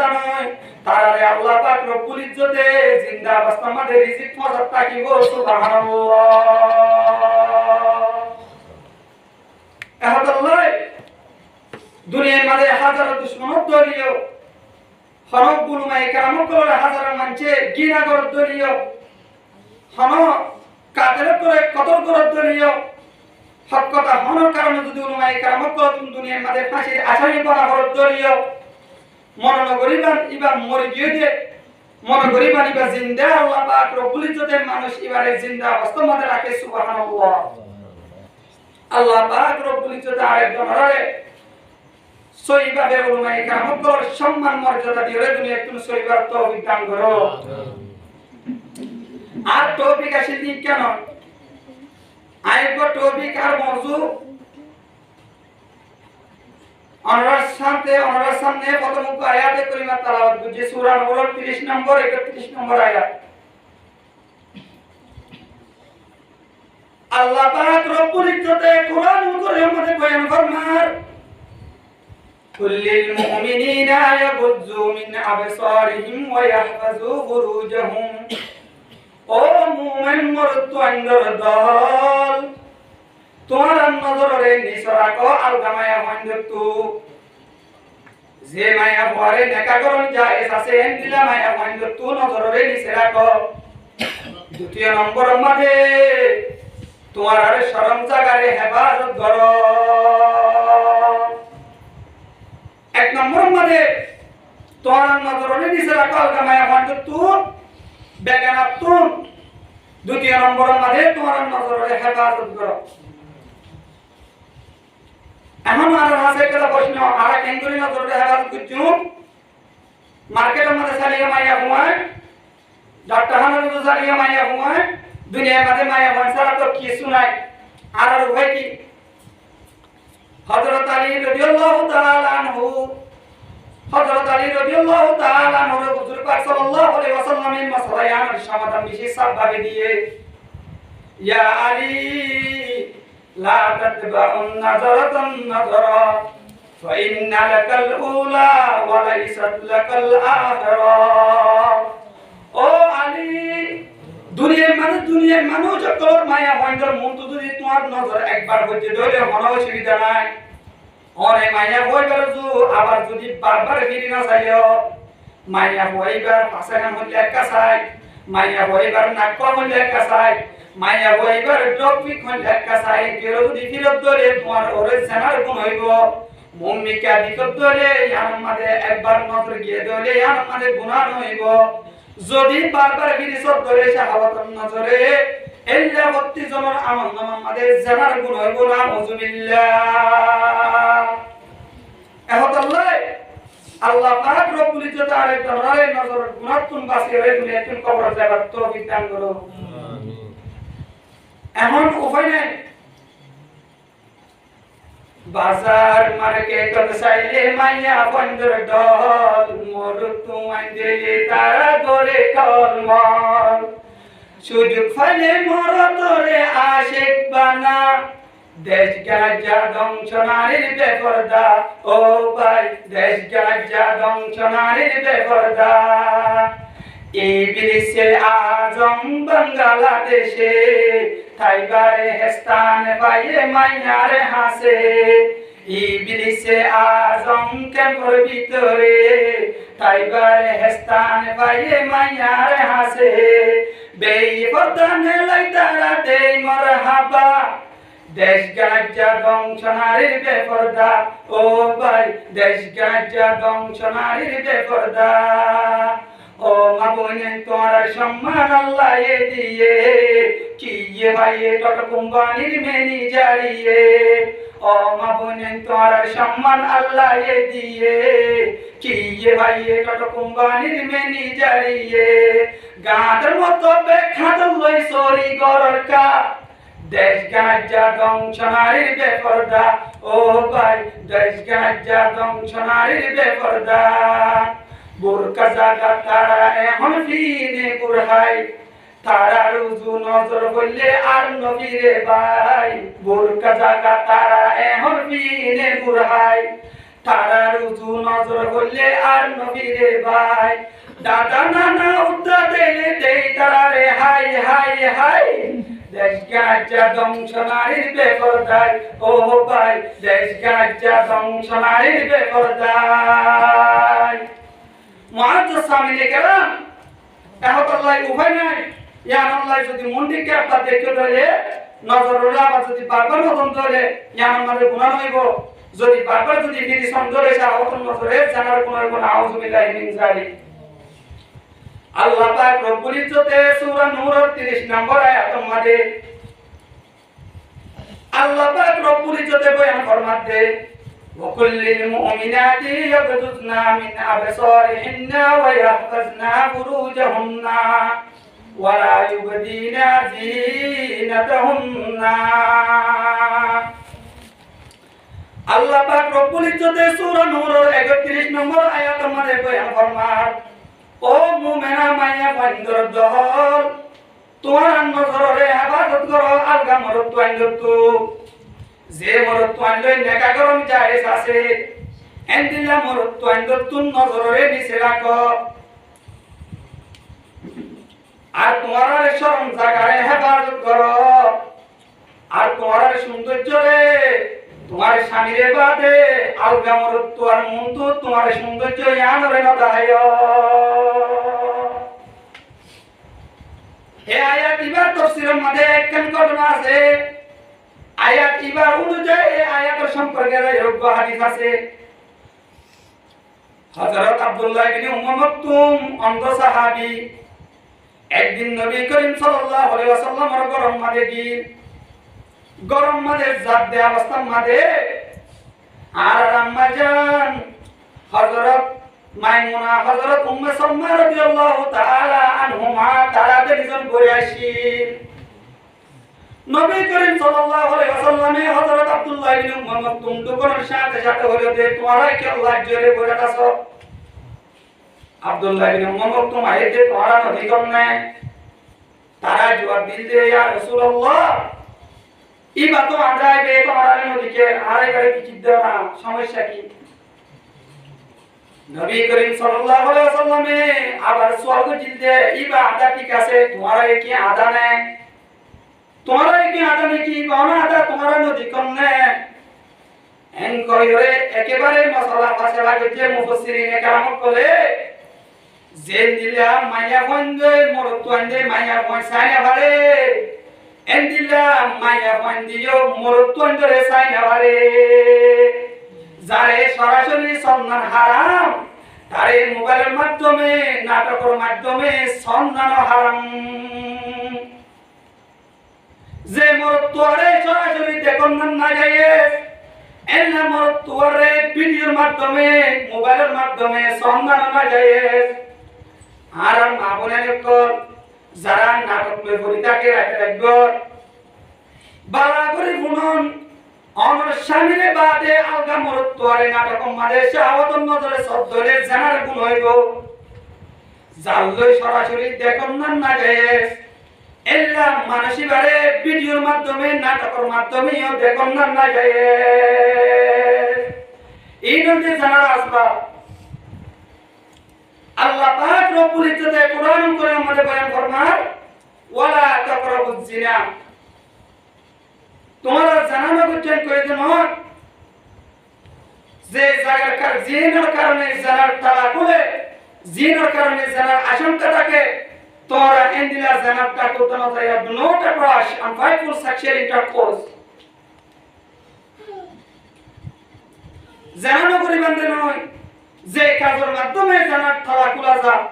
নয় তারারে আল্লাহ পাক রব্বুল ইজ্জতে জিন্দা অবস্থার মাঝে রিজিক মজা থাকিব সুবহানাল্লাহ আহাদাল্লাহ দুনিয়ার মাঝে হাজার দুশমন দলিও হনক গুলমাই কারাম করে হাজার মানছে গিনা করে দলিও হন কাদের করে কতল করে দলিও হক কথা হনর কারণে যদি গুলমাই কারাম করে দুনিয়ার মাঝে ফাঁসির আসামি বলা করে দলিও মনন গরিবান ইবা মরে গিয়ে দে মন গরিবান ইবা জিন্দা আল্লাহ পাক রব্বুল ইজ্জতের মানুষ ইবারে জিন্দা অবস্থার মধ্যে রাখে সুবহানাল্লাহ আল্লাহ পাক রব্বুল ইজ্জত আয়াত দনরে সহিভাবে উলামায়ে কেরামর সম্মান মর্যাদা দিয়ে দুনিয়া তুমি সহিবার তৌফিক দান করো আর টপিক আসিল নি কেন আইব টপিক আর মওজু অনরার সামনে প্রথম আয়াতে করিমা তেলাওয়াত করছি সূরা নূর 30 নম্বর 31 নম্বর আয়াত আল্লাহ পাক রব্বুল ইজ্জতে কোরআনুল কারীমের মধ্যে বয়ান ফরমার কুল্লিল মুমিনিনা ইয়াগুযু মিন আবসারিহিম ওয়া ইয়াহফাযু ফুরুজাহুম ও মুমিন মরদ আন্দর দল তোমার নজরে নিসরা কো আলগামায়া হন্দতু যে মায়া পরে নেকা করন যায় আছে দিলা মায়া হন্দতু নজরে নিসরা কো দ্বিতীয় নম্বর মধ্যে তোমার আর শরম জাগারে হেফাজত করো এক নম্বর মধ্যে তোমার নজরে নিসরা কো আলগামায়া হন্দতু বেগানাতু দ্বিতীয় নম্বর মধ্যে তোমার নজরে হেফাজত করো এখন আর আছে একটা প্রশ্ন আর কেঙ্গুরি না ধরে হেফাজত করছু মার্কেটের মধ্যে চালিয়ে মাইয়া ঘুমায় ডাক্তার হানার মধ্যে চালিয়ে মাইয়া ঘুমায় দুনিয়ার মধ্যে মাইয়া ঘুমায় তো কিছু নাই আর উপায় কি হযরত আলী রাদিয়াল্লাহু তাআলা আনহু হুজুর পাক সাল্লাল্লাহু আলাইহি ওয়াসাল্লামের মাসলায়ানের সমাধান বিশেষ ভাবে দিয়ে ইয়া আলী لا تتبع النظرة النظرة فإن لك الأولى وليست لك الآخرة ও আলী দুনিয়ার মানুষ তোর মায়া হইন্দর মন তো যদি তোমার নজর একবার হইতে ধরে কোনো অসুবিধা নাই অনে মায়া হইবার আবার যদি বারবার ফিরি না চাইও মায়া হইবার পাশে না হইলে একা চাই মায়া হইবার নাক হইলে একা চাই মায়া হইবার টপিক হইলে একা চাই কেউ যদি ফিরত ধরে তোমার ওরে জানার গুণ হইব মুমিকা দিকত ধরে আমাদের একবার নজর গিয়ে ধরে আমাদের গুনাহ হইব যদি বারবার ফিরিসত ধরে শাহাওয়াতের নজরে এল্লা 32 জনের আমল নামা আমাদের জানার গুণ হইব না আউযুবিল্লাহ এহতাল্লাহ আল্লাহ পাক রব্বুল ইজ্জত আরে দরারে নজর গুনাহতুন বাসিয়ে রে দুনিয়াতুন কবর যাবার তৌফিক দান করো আমিন এখন উপায় নাই বাজার মার্কেট চাইলে মাইয়া বন্দর দল মোর তোমায় দিলে তারা করে টলমল সুযোগ ফলে মোর তোরে আশিক বানা দেশ গাজা ধ্বংস নারীর বেপরদা ও ভাই দেশ গাজা ধ্বংস নারীর বেপরদা ইবলিসে আজম বাংলাদেশে থাইবারে হেস্তান পাইয়ে মাইয়ারে হাসে ইবলিসে আজম কেম্পর ভিতরে থাইবারে হেস্তান পাইয়ে মাইয়ারে হাসে বেপরদানে লাইতারা দেই মারহাবা দেশ গাজা ধ্বংস নারীর বেপরদা ও ভাই দেশ গাজা ধ্বংস নারীর বেপরদা ও মাবনে তোরা সম্মান আল্লাহ দিয়ে কি ভাই টট কোম্পানির ম্যানেজারিয়ে ও মাবনে তোরা সম্মান আল্লাহ দিয়ে কি ভাই টট কোম্পানির ম্যানেজারিয়ে গাঁদের মতো বেখাত লই সরি গরকা দেশ গাজা ধ্বংস নারীর বেপরদা ও ভাই দেশ গাজা ধ্বংস নারীর বেপরদা বোরকা জাগা তারা এখন ফিনে বুড়াই তারা রুজু নজর বললে আর নবীরে ভাই বোরকা জাগা তারা এখন ফিনে বুড়াই তারা রুজু নজর বললে আর নবীরে ভাই দাদা নানা উদ্দা দেলে দেই তারা রে হাই হাই হাই দেশ গাজা ধ্বংস নারীর বেপরদাই ও ভাই দেশ গাজা ধ্বংস নারীর বেপরদাই মুআজ্জাজ সামিনে কেরাম এহতাল্লাহ উভয় নাই ইয়ান আল্লাহ যদি মন্দিরকে আপনার দেখতে ধরে নজর হলে আবার যদি বারবার নজর ধরে ইয়ান আমাদের গুনাহ হইব যদি বারবার যদি ফিরি সন্দেহে শাহাওয়াতুন নজরে জানার কোনো আউযুবিল্লাহি মিন যালিক আল্লাহ পাক রব্বুল ইজ্জতে সূরা নূর 30 নম্বর আয়াতের মধ্যে আল্লাহ পাক রব্বুল ইজ্জতে বয়ান ফরমাতে وَقُلْ لِلْمُؤْمِنَاتِ يَغْضُضْنَ مِنْ أَبْصَارِهِنَّ وَيَحْفَظْنَ فُرُوجَهُنَّ ولا يبدين زينتهن আল্লাহ পাক রব্বুল ইজ্জতে সূরা নূরের 31 নম্বর আয়াতের মধ্যে বয়ান ফরমান ও মুমিনা মাইয়া বন্দর দল তোমার নজরে হেফাজত করো আলগা মরদ তোয়াইন্দু যে মরদ তোয়াইলে নেকা গরম জায়েজ আছে এন্দিলা মরদ তোয়াইন্দু তুন নজরে নিচে রাখো আর তোমার শরম জাগারে হেফাজত করো আর তোমার সৌন্দর্যরে তোমার স্বামীরে বাদে আলগা মরদ তোয়ার মন তো তোমার সৌন্দর্য ইয়ানরে নদায় হে আয়াত ইবার তাফসীরের মধ্যে একখান ঘটনা আছে আয়াত ইবার অনুযায়ী এই আয়াতের সম্পর্কে যোগ্য হাদিস আছে হযরত আব্দুল্লাহ ইবনে উম্মে মাকতুম অন্ধ সাহাবী একদিন নবী করিম সাল্লাল্লাহু আলাইহি ওয়াসাল্লামের গরম মাঝে জাত দেয়া অবস্থার মাঝে আর আম্মা জান হযরত মাইমুনা হযরত উম্মে সালমা রাদিয়াল্লাহু তাআলা আনহুমা তারা দুজন ঘুরে আসি নবী করিম সাল্লাল্লাহু আলাইহি ওয়াসাল্লামে হযরত আব্দুল্লাহ ইবনে উম্মে মাকতুম দুজনের সাথে সাথে হলো যে তোমরা কি আল্লাহ জোরে বলে আছো আব্দুল্লাহ ইবনে উম্মে মাকতুম আইতে তোমরা নবী কন্যা তারা জবাব দিলে ইয়া রাসূলুল্লাহ ইবা তো আদাইবে তোমরা নদীকে আড়াই করে কি দাও না সমস্যা কি নবী করিম সাল্লাল্লাহু আলাইহি ওয়াসাল্লামে আবার স্বর্গ জিলদে ইবা আদা ঠিক আছে তোমারা কি আদা নেই তোমারা কি আদা নাকি কোন আদা তোমরা নদী কন্যা এন কইরে একেবারে মশলা ফাসলা গেছে মুফাসসিরিনে কেরাম বলে জেন দিলা মাইয়া বন্ধে মরত আন্দে মাইয়া পয়সায় ভারে এন দিলা মাইয়া বন্দিও মরত আন্দরে সাইনা ভারে যারে সরাসরি সন্ধান হারাম তারে মোবাইলের মাধ্যমে নাটকের মাধ্যমে সন্ধান হারাম যে মরতুয়ারে সরাসরি দেখুন না যায় এলা মরতুয়ারে ভিডিওর মাধ্যমে মোবাইলের মাধ্যমে সন্ধান না যায় আর মা বোনের যারা নাটক পরিতাকে রাখতে রাখবে বালা করে বুনন অনর স্বামীরে বাদে আলগা মরতুয়ারে নাটক মাঝে শাহাওয়াতন নজরে সদ্দরে জানার গুণ হইব জাল্লই সরাসরি দেখুন না যায় এলা মানসিবারে ভিডিওর মাধ্যমে নাটকের মাধ্যমেও দেখুন না যায় এই নদী জানার আসবাব আল্লাহ পাক রব্বুল ইজ্জতে কোরআন করে আমাদের বয়ান ফরমান ওয়ালা তাকরাবুজ জিনা তোমরা জানানো করছেন কই দেন যে জায়গার জিনের কারণে জানার তালা খুলে জিনের কারণে জানার আশঙ্কা থাকে তোমরা এন্দিলা জানারটা করতে না যায় do not approach unfaithful sexual intercourse জানানো করিবেন নয় যে কাজের মাধ্যমে জানার তালা খোলা যায়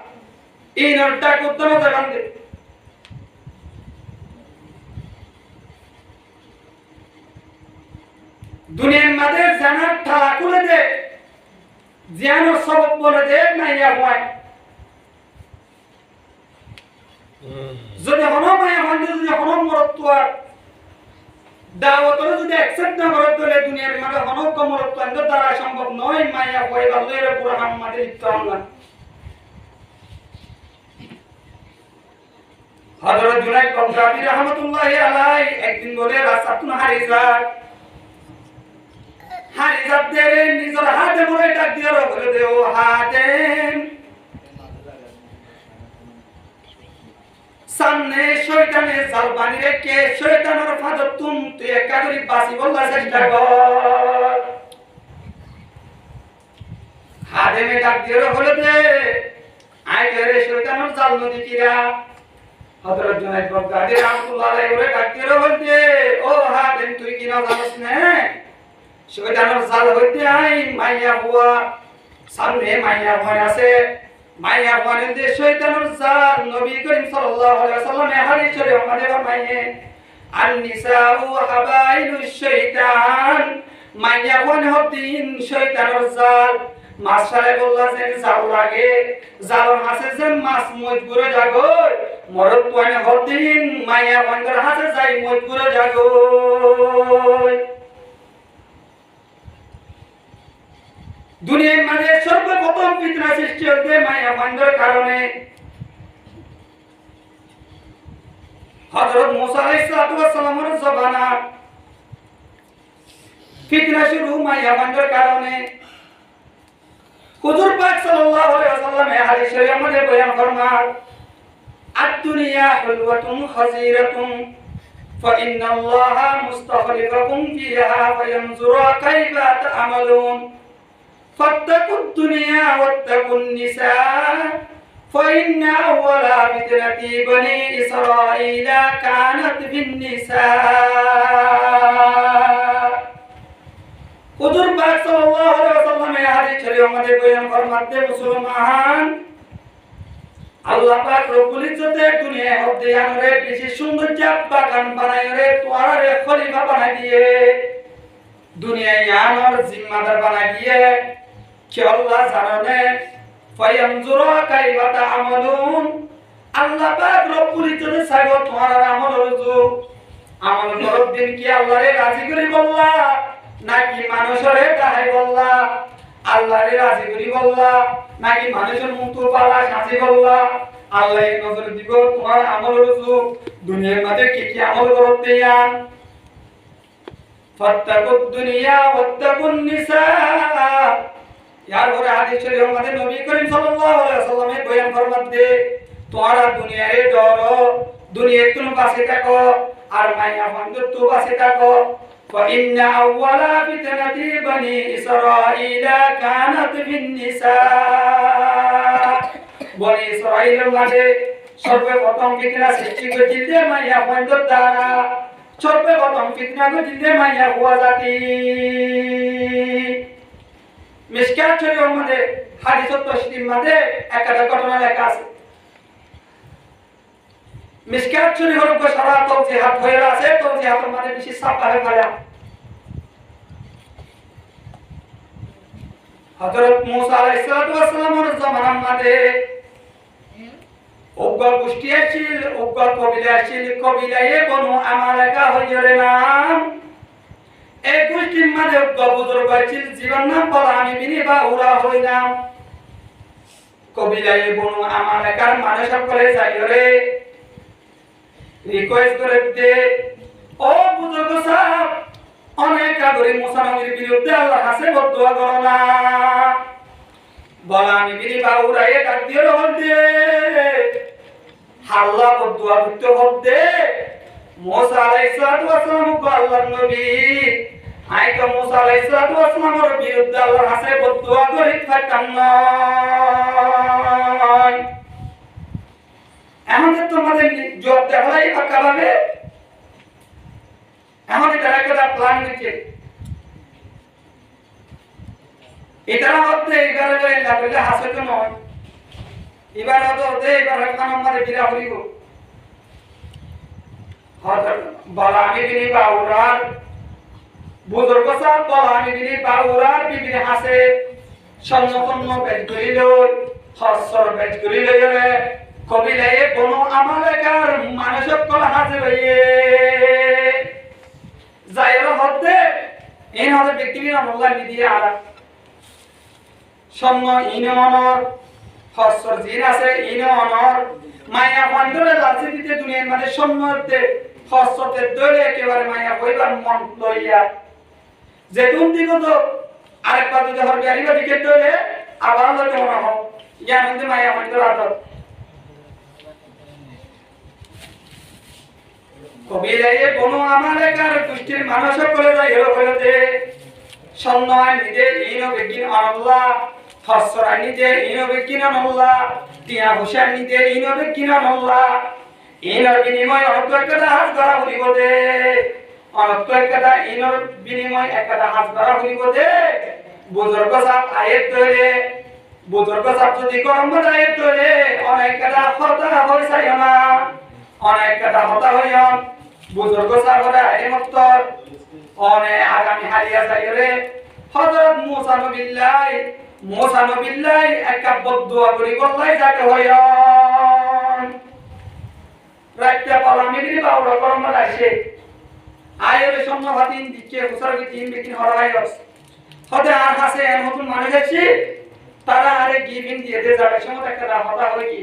এই নটা করতে না যায় বান্দে দুনিয়ার মাঝে জানার তালা খুলে দে জ্ঞানের সবক বলে দে মাইয়া হয় যদি হনো মায়া ভান্ডে যদি হনো মরতুয়ার দাওয়াতরে যদি অ্যাকসেপ্ট না করে তাহলে দুনিয়ার মাঝে হনো কমরত্ব এর দ্বারা সম্ভব নয় মায়া হয় আল্লাহর পুরো হাম্মাদে লিপ্ত হন হযরত জুনাইদ বাগদাদি রাহমাতুল্লাহি আলাইহি একদিন বলে রাসাতুন হারিজাত দেরে নিজের হাতে বলে ডাক দিয়ে বলে দে ও হাতেম সামনে শয়তানের জাল বানি রেখে শয়তানের ফাঁদত তুই একা করে বাঁচি বলার চেষ্টা কর হাদেমে ডাক দিয়ে বলে দে আয় করে শয়তানের জাল নদী কিরা হযরত জুনাইদ বাগদাদি রাহমাতুল্লাহ আলাইহি ওরে ডাক দিয়ে বলে দে ও হাদেম তুই কি না জানিস না শয়তানের জাল হইতে আই মাইয়া হুয়া সামনে মাইয়া ভয় আছে মাইয়া বলেন যে শয়তানের জাল নবী করিম সাল্লাল্লাহু আলাইহি ওয়াসাল্লামের হাদিসে আমাদের ফরমায়ে আন-নিসাউ হাবাইলুশ শাইতান মাইয়া বলেন হদিন শয়তানের জাল মাছারে বললা যে জাল লাগে জালর হাসে যে মাছ মই ঘুরে যাগো মরদ তোয়ানে হদিন মায়া বন্দর হাসে যাই মই ঘুরে যাগো দুনিয়ার মাঝে সর্বপ্রথম ফিতনা সৃষ্টি হতে মায়া বন্দর কারণে হযরত মুসা আলাইহিস সালামের জবানা ফিতনা শুরু মায়া বন্দর কারণে হুজুর পাক সাল্লাল্লাহু আলাইহি ওয়াসাল্লাম এই হাদিস শরীফের মধ্যে বয়ান ফরমান আদ-দুনিয়া হুলওয়াতুন খাজিরাতুন ফাইন্নাল্লাহা মুস্তাখলিফাকুম ফিহা ফায়ানজুরা কাইফা তা'মালুন ফাত্তাকুদ দুনিয়া ওয়াত্তাকুন নিসা ফাইন্না আউওয়ালা ফিতনাতি বনি ইসরাঈলা কানাত ফিন নিসা হুজুর পাক সাল্লাল্লাহু আলাইহি ওয়াসাল্লাম এই হাদিস শরীফের মধ্যে বয়ান ফরমাতে মুসলমান আল্লাহ পাক রব্বুল ইজ্জতে দুনিয়ায় হতে আনরে বেশি সৌন্দর্য বাগান বানায় রে তোয়ারে খলিফা বানায় দিয়ে দুনিয়ায় আনর জিম্মাদার বানায় দিয়ে কি আল্লাহ জানে ফায়ানজুরা কাইফা তা'মালুন আল্লাহ পাক রব্বুল ইজ্জতে সাগো তোমার আমল রজু আমল করব দিন কি আল্লাহরে রাজি করি বললা নাকি মানুষরে তাহাই বললা আল্লাহরে রাজি করি বললা নাকি মানুষের মুখ পালা সাজি বললা আল্লাহ নজর দিব তোমার আমল রজু দুনিয়ার মধ্যে কি কি আমল করতে আন ফাত্তাকুদ দুনিয়া ওয়াত্তাকুন নিসা ইয়ার পরে হাদিস শরীফের মধ্যে নবী করিম সাল্লাল্লাহু আলাইহি ওয়াসাল্লামের বয়ান ফরমাতে তোমরা দুনিয়ারে ডরো দুনিয়ার তুমি বাঁচে থাকো আর মায়া বন্ধু তো বাঁচে থাকো فإن أول فتنة بني إسرائيل كانت في النساء بني إسرائيل মাঝে সর্বপ্রথম ফিতনা সৃষ্টি করেছিল মাইয়া বন্ধুর দ্বারা সর্বপ্রথম ফিতনা করেছিল মাইয়া হুয়া জাতি মিশকাত শরীফের মধ্যে হাদিস তশরিফের মধ্যে একটা ঘটনা লেখা আছে মিশকাত শরীফের উপর সারা তাওজিহাত হয়ে আছে তাওজিহাতের মধ্যে বেশি ছাপা হয়ে গেল হযরত মুসা আলাইহিস সালামের জামানার মধ্যে ওগা গোষ্ঠী ছিল ওগা কবিলা ছিল কবিলায়ে বনু আমালাকা হইরে নাম এই গোষ্ঠীর মধ্যে ওগা বুজুর্গ ছিল জীবন নাম বলানি বিনি বা উরা হই নাম কবিলায়ে বনু আমালাকার মানুষ সকলে যাইরে রিকোয়েস্ট করে দে ও বুজুর্গ সাহেব অনেক আগরে মুসা নবীর বিরুদ্ধে আল্লাহর কাছে বদদুয়া করো না বলানি বিনি বাউরায়ে ডাক দিয়ে দে হাল্লা বদদুয়া করতে হবে মুসা আলাইহিস সালাম কো আল্লাহর নবী আইকা মুসা আলাইহিস সালামের বিরুদ্ধে আল্লাহর কাছে বদদুয়া করি থাকতাম না আমাদের তোমাদের জবাব দেওয়াই আকালাবে আমাদের তারা একটা প্ল্যান নিচ্ছে এটা হচ্ছে এবারে যে লাগলে হাসে তো নয় এবার হতে এবার খান আমাদের বিরা হইব হযরত বলানি বিনি বাউরার বুজুর্গ সাহেব বলানি বিনি বাউরার বিবি হাসে সম্মতন্ন বেজ করিল হসর বেজ করিল রে কবিলায়ে বনু আমালাকার মানুষ সকল হাজির হইয়ে যাইরো হতে এই হতে ব্যক্তির আল্লাহ নিদিয়ে আর সম্ম ইনমনর হসর জিন আছে ইনমনর মায়া বন্ধরে লাচি দিতে দুনিয়ার মানে সম্মতে হসতে দলে একেবারে মায়া হইবার মন লইয়া যে দুন দিগত আরেকবার যদি হরবে আরিবা দিকে দলে আবার লইতে মনে হয় জ্ঞানন্দে মায়া বন্ধর আদর কবিলায়ে বনু আমালাকার গোষ্ঠীর মানুষ সকলে যাইরো হইতে সন্নয় নিজে ইনো বেকিন আল্লাহ হসরা নিজে ইনো বেকিন আল্লাহ টিয়া হুসাইন নিজে ইনো বেকিন আল্লাহ ইনোর বিনিময় অনন্ত একটা হাত ধরা হইব দে অনন্ত একটা ইনোর বিনিময় একটা হাত ধরা হইব দে বুজুর্গ সাহেব আয়াত ধরে বুজুর্গ সাহেব যদি গরম আয়াত ধরে অনেক একটা কথা হইছে না অনেক কথা হতা হইয়ন বুজুর্গ সাহেবরা আইমত্তর অনে আগামী হারিয়া যাইরে হযরত মুসা নবিল্লাহ মুসা নবিল্লাই একটা বদদুয়া করি বললাই যাকে হয় রাইতে পালামি গরি বাউরা করম আসে আয়ের সন্ন হাতিন দিকে হুসার কি তিন বিকিন হরাইস হতে আর হাসে এন নতুন মানুষ আছে তারা আরে গিভিং দিয়ে দে যাবে সময় একটা হতা হয়ে কি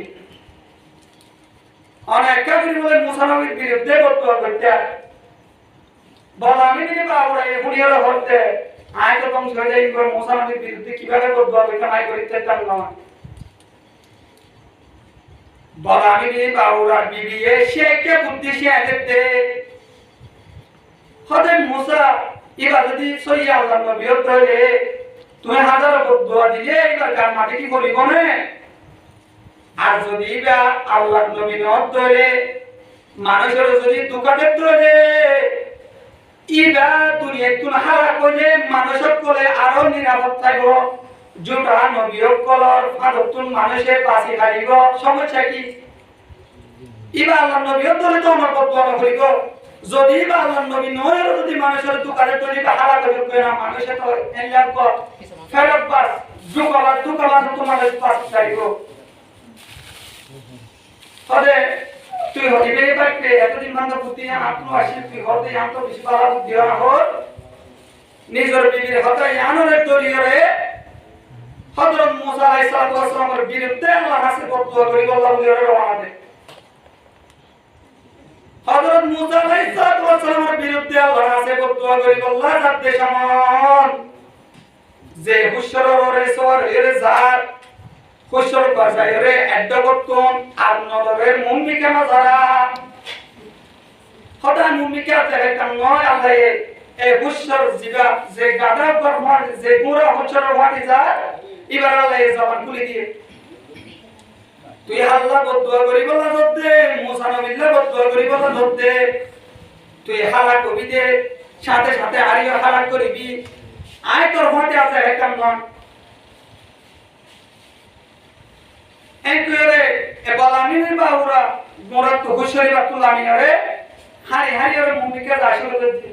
অনেক কবি বলে মুসা নবীর বিরুদ্ধে বদদুয়া করতে বলা আমি গরি বাউরা এখনিয়ার হতে আয় তো তুমি হয়ে যাই করে মুসা নবীর বিরুদ্ধে কিভাবে বদদুয়া করতে নাই করিতে চান না বলা আমি গরি বাউরা বিবি এসে কে বুদ্ধি সে আদেতে হতে মুসা এবার যদি সই আল্লাহ নবী হতে তুমি হাজার বদদুয়া দিলে এবার কার মাটি কি করিব না আর যদি বা আল্লাহ নবী নদ ধরে মানুষের যদি দুকাতে ধরে ইবা দুনিয়া তুন হারা কইলে মানুষক কোলে আরো নিরাপদ থাকব জুটা নবীর কলর ফাদতুন মানুষে বাঁচি হারিব সমস্যা কি ইবা আল্লাহ নবী ধরে তো আমরা বদদুয়া করিব যদি বা আল্লাহ নবী নয় যদি মানুষের দুকাতে ধরে বা হারা করে না মানুষে তো এলাম কর ফেরত বাস দুকাবার তোমার পাস চাইব তবে তুই হইবে পারতে এতদিন বন্ধ বুদ্ধি আপনো আসি তুই হতে আম তো বেশি বালা বুদ্ধি না হল নিজের বিবির হতে আনরে দরিয়রে হযরত মুসা আলাইহিস সালামের বিরুদ্ধে আল্লাহ হাসে বদদুয়া করি আল্লাহ বলে রওনা দে হযরত মুসা আলাইহিস সালামের বিরুদ্ধে আল্লাহ হাসে বদদুয়া করি আল্লাহ যাতে সমান যে হুশররে সর এর জাত খুশর বাজারে এডগতন আর নলরের মুমিকে মাজারা হদা মুমিকে আছে কাম নয় আল্লাহ এই হুশর জিবা যে গাদা বর্মান যে গুরা হুশর ওয়াটি যায় এবার আল্লাহ এই জবান খুলে দিয়ে তুই আল্লাহ বদদুয়া করি বলা দতে মুসা নবিল্লাহ বদদুয়া করি বলা দতে তুই হালাক কবি দে সাথে সাথে আরিও হালাক করিবি আয় তোর ওয়াটি আছে কাম নয় একুরে এবালামিনি বাউরা মোরা তো হুশরি বাতুলামিনারে হারি হারি ওর মুমিকে আসলে দিতে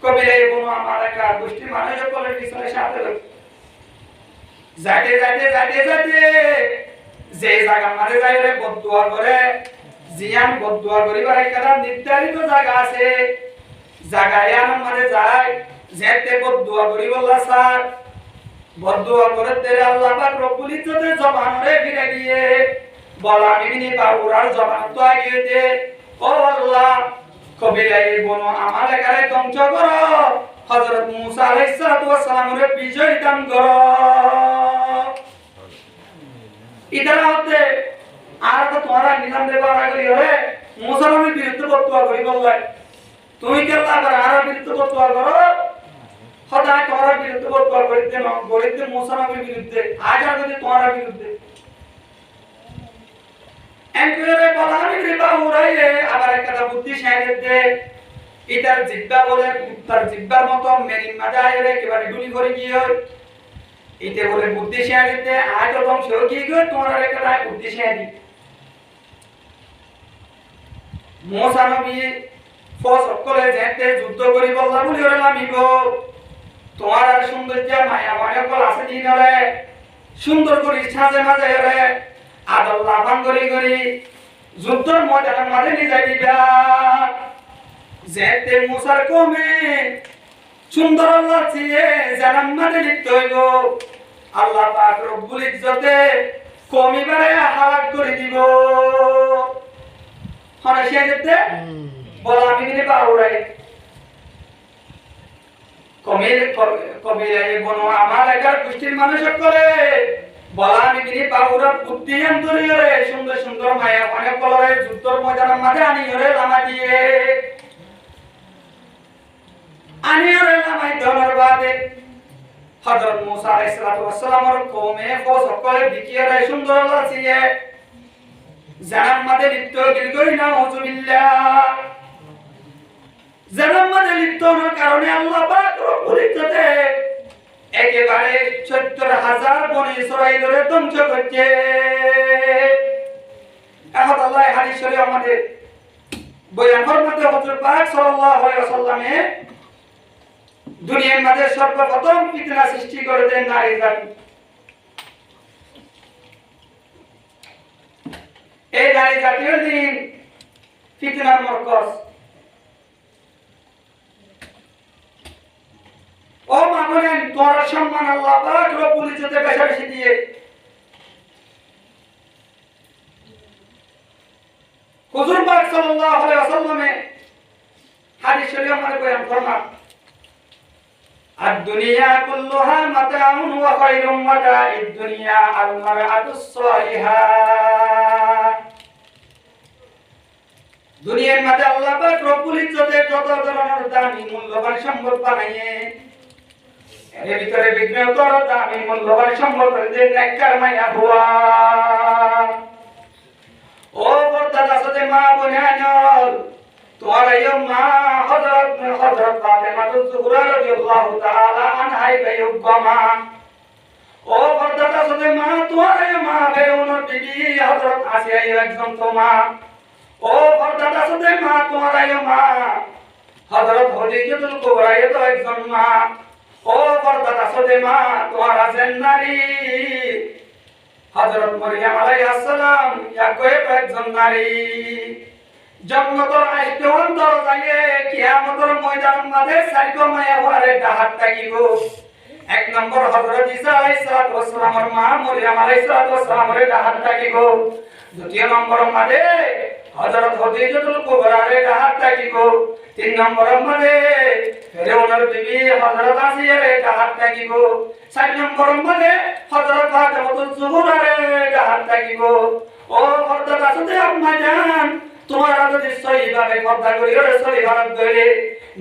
কবিরা এই বনো আমার একটা গোষ্ঠী মানুষ সকলের পিছনে সাথে যাতে যে জায়গা মারে যায় রে বদদুয়া করে জিয়ান বদদুয়া করিবার একটা নির্ধারিত জায়গা আছে জায়গায় আনম মারে যায় যেতে বদদুয়া করি বললা স্যার বদদুয়া করে তেরে আল্লাহ পাক রব্বুল ইজ্জতের জবানরে ফিরে দিয়ে বলা নিবিনি বাউরার জবান তো আগিয়ে দে ও আল্লাহ কবিলাই বনো আমার একারে ধ্বংস করো হযরত মুসা আলাইহিস সালামের বিজয় দান করো ইদারা হতে আর তো তোমারা নিলাম দেবার আগে রে মুসা নবীর বিরুদ্ধে বদদুয়া করি বললাই তুমি কেলা আবার আর বিরুদ্ধে বদদুয়া করো খোদা তোমার বিরুদ্ধে বদদুয়া করিতে না বলিতে মুসা নবীর বিরুদ্ধে আজ আর যদি তোমার বিরুদ্ধে এনকরে বলা আমি রিবা উড়াইলে আবার একটা বুদ্ধি শায়রে দে ইতার জিব্বা বলে তার জিব্বার মতো মেরিন মাজায় রে কিবারে গুলি করে গিয়ে ইতে বলে বুদ্ধি শায়রে দে আজ তো তুমি সে কি গো তোমার একটা বুদ্ধি শায়রি মুসা নবী ফস সকলে যেতে যুদ্ধ করি বললা বলি ওরে নামিব তোমার আর সৌন্দর্য মায়া মায়া কল আছে দিন রে সুন্দর করে সাজে মাঝে রে আদাল্লাহ ভাঙ্গরি করি যুদ্ধর ময়দানের মাঝে নিয়ে যাই দিবা যেতে মুসার কমে সুন্দর আল্লাহ চিয়ে জানাম মাঝে লিখতে হইব আল্লাহ পাক রব্বুল ইজ্জতে কমিবারে হালাক করে দিব হনে সে যেতে বলা আমি নিয়ে বাউরাই কবিরাই বনো আমার একার গোষ্ঠীর মানুষ করে বলা আমি নিয়ে বাউরা বুদ্ধি অন্তরিয়রে সুন্দর সুন্দর মায়া অনেক কলরে যুদ্ধর ময়দানের মাঝে আনিয়রে লামা দিয়ে আনিয়রে লামাই ধনের বাদে হযরত মুসা আলাইহিস সালামের কওমে ফস সকলে দিকিয়রে সুন্দর লাচিয়ে জানাম মাঝে লিপ্ত গিল করি না হুজুবিল্লাহ জানাম মাঝে লিপ্ত হওয়ার কারণে আল্লাহ পাক রব্বুল ইজ্জতে একেবারে ৭০,০০০ বনি ইসরাঈলের ধ্বংস করছে এখন আল্লাহ হাদিস শরীফ আমাদের বয়ান ফরমাতে হযরত পাক সাল্লাল্লাহু আলাইহি ওয়াসাল্লামে দুনিয়ার মধ্যে সর্বপ্রথম ফিতনা সৃষ্টি করে দেন নারী জাতি এই নারী জাতীয় দিন ফিতনার মরকজ। ও মা বলেন, তোমার সম্মান আল্লাহ পাক রব্বুল ইজ্জতে বেশি দিয়ে হুজুর পাক সাল্লাল্লাহু আলাইহি ওয়াসাল্লামে হাদিস শরীফ আমাদের বয়ান ফরমান, আদ-দুনিয়া কুল্লুহা মাতাউন ওয়া খায়রুম মাতা'id দুনিয়া আল-মারআতুস সালিহা। দুনিয়ার মধ্যে আল্লাহ পাক রব্বুল ইজ্জতে যত ধরনের দামি মূল্যবান সম্পদ বানাইয়ে, এর ভিতরে বিক্রয়তর দামি মূল্যবান সম্পদ হচ্ছে নেককার মায়া হুয়া। ও পর্দার সাথে মা বোনেরা, তোমার এই মা হযরত ফাতেমা যুহরা রাদিয়াল্লাহু তাআলা আনহা বেয়ুগমা। ও পর্দার সাথে মা, তোমার এই মা বেউনর বিবি হযরত আসিয়া একজন তোমা। ও পর্দার সাথে মা, তোমার এই মা হযরত খদিজাতুল কুবরা তো একজন মা। ও পর্দার সাথে মা, তোমার আছেন নারী হযরত মারইয়াম আলাইহিস সালাম, একজন নারী। জন্নতর আইতন দরজায়ে কিয়ামতের ময়দানের মাঝে সাইকো মায়া ওয়ারে ডাহাত থাকিব। এক নম্বর হযরত ঈসা আলাইহিস সালামের মা মারইয়াম আলাইহিস সালামের ডাহাত থাকিব। দ্বিতীয় নম্বর মাঝে হযরত খদিজাতুল কুবরার ডাহাত থাকিব। তিন নম্বর মাঝে ফেরাউনের বিবি হযরত আসিয়ার ডাহাত থাকিব। চার নম্বর মাঝে হযরত ফাতেমা যুহরার ডাহাত থাকিব। ও পর্দার সাথে আম্মা জান, তোমার যদি সহিভাবে পর্দা করি সহিভাবে ধরে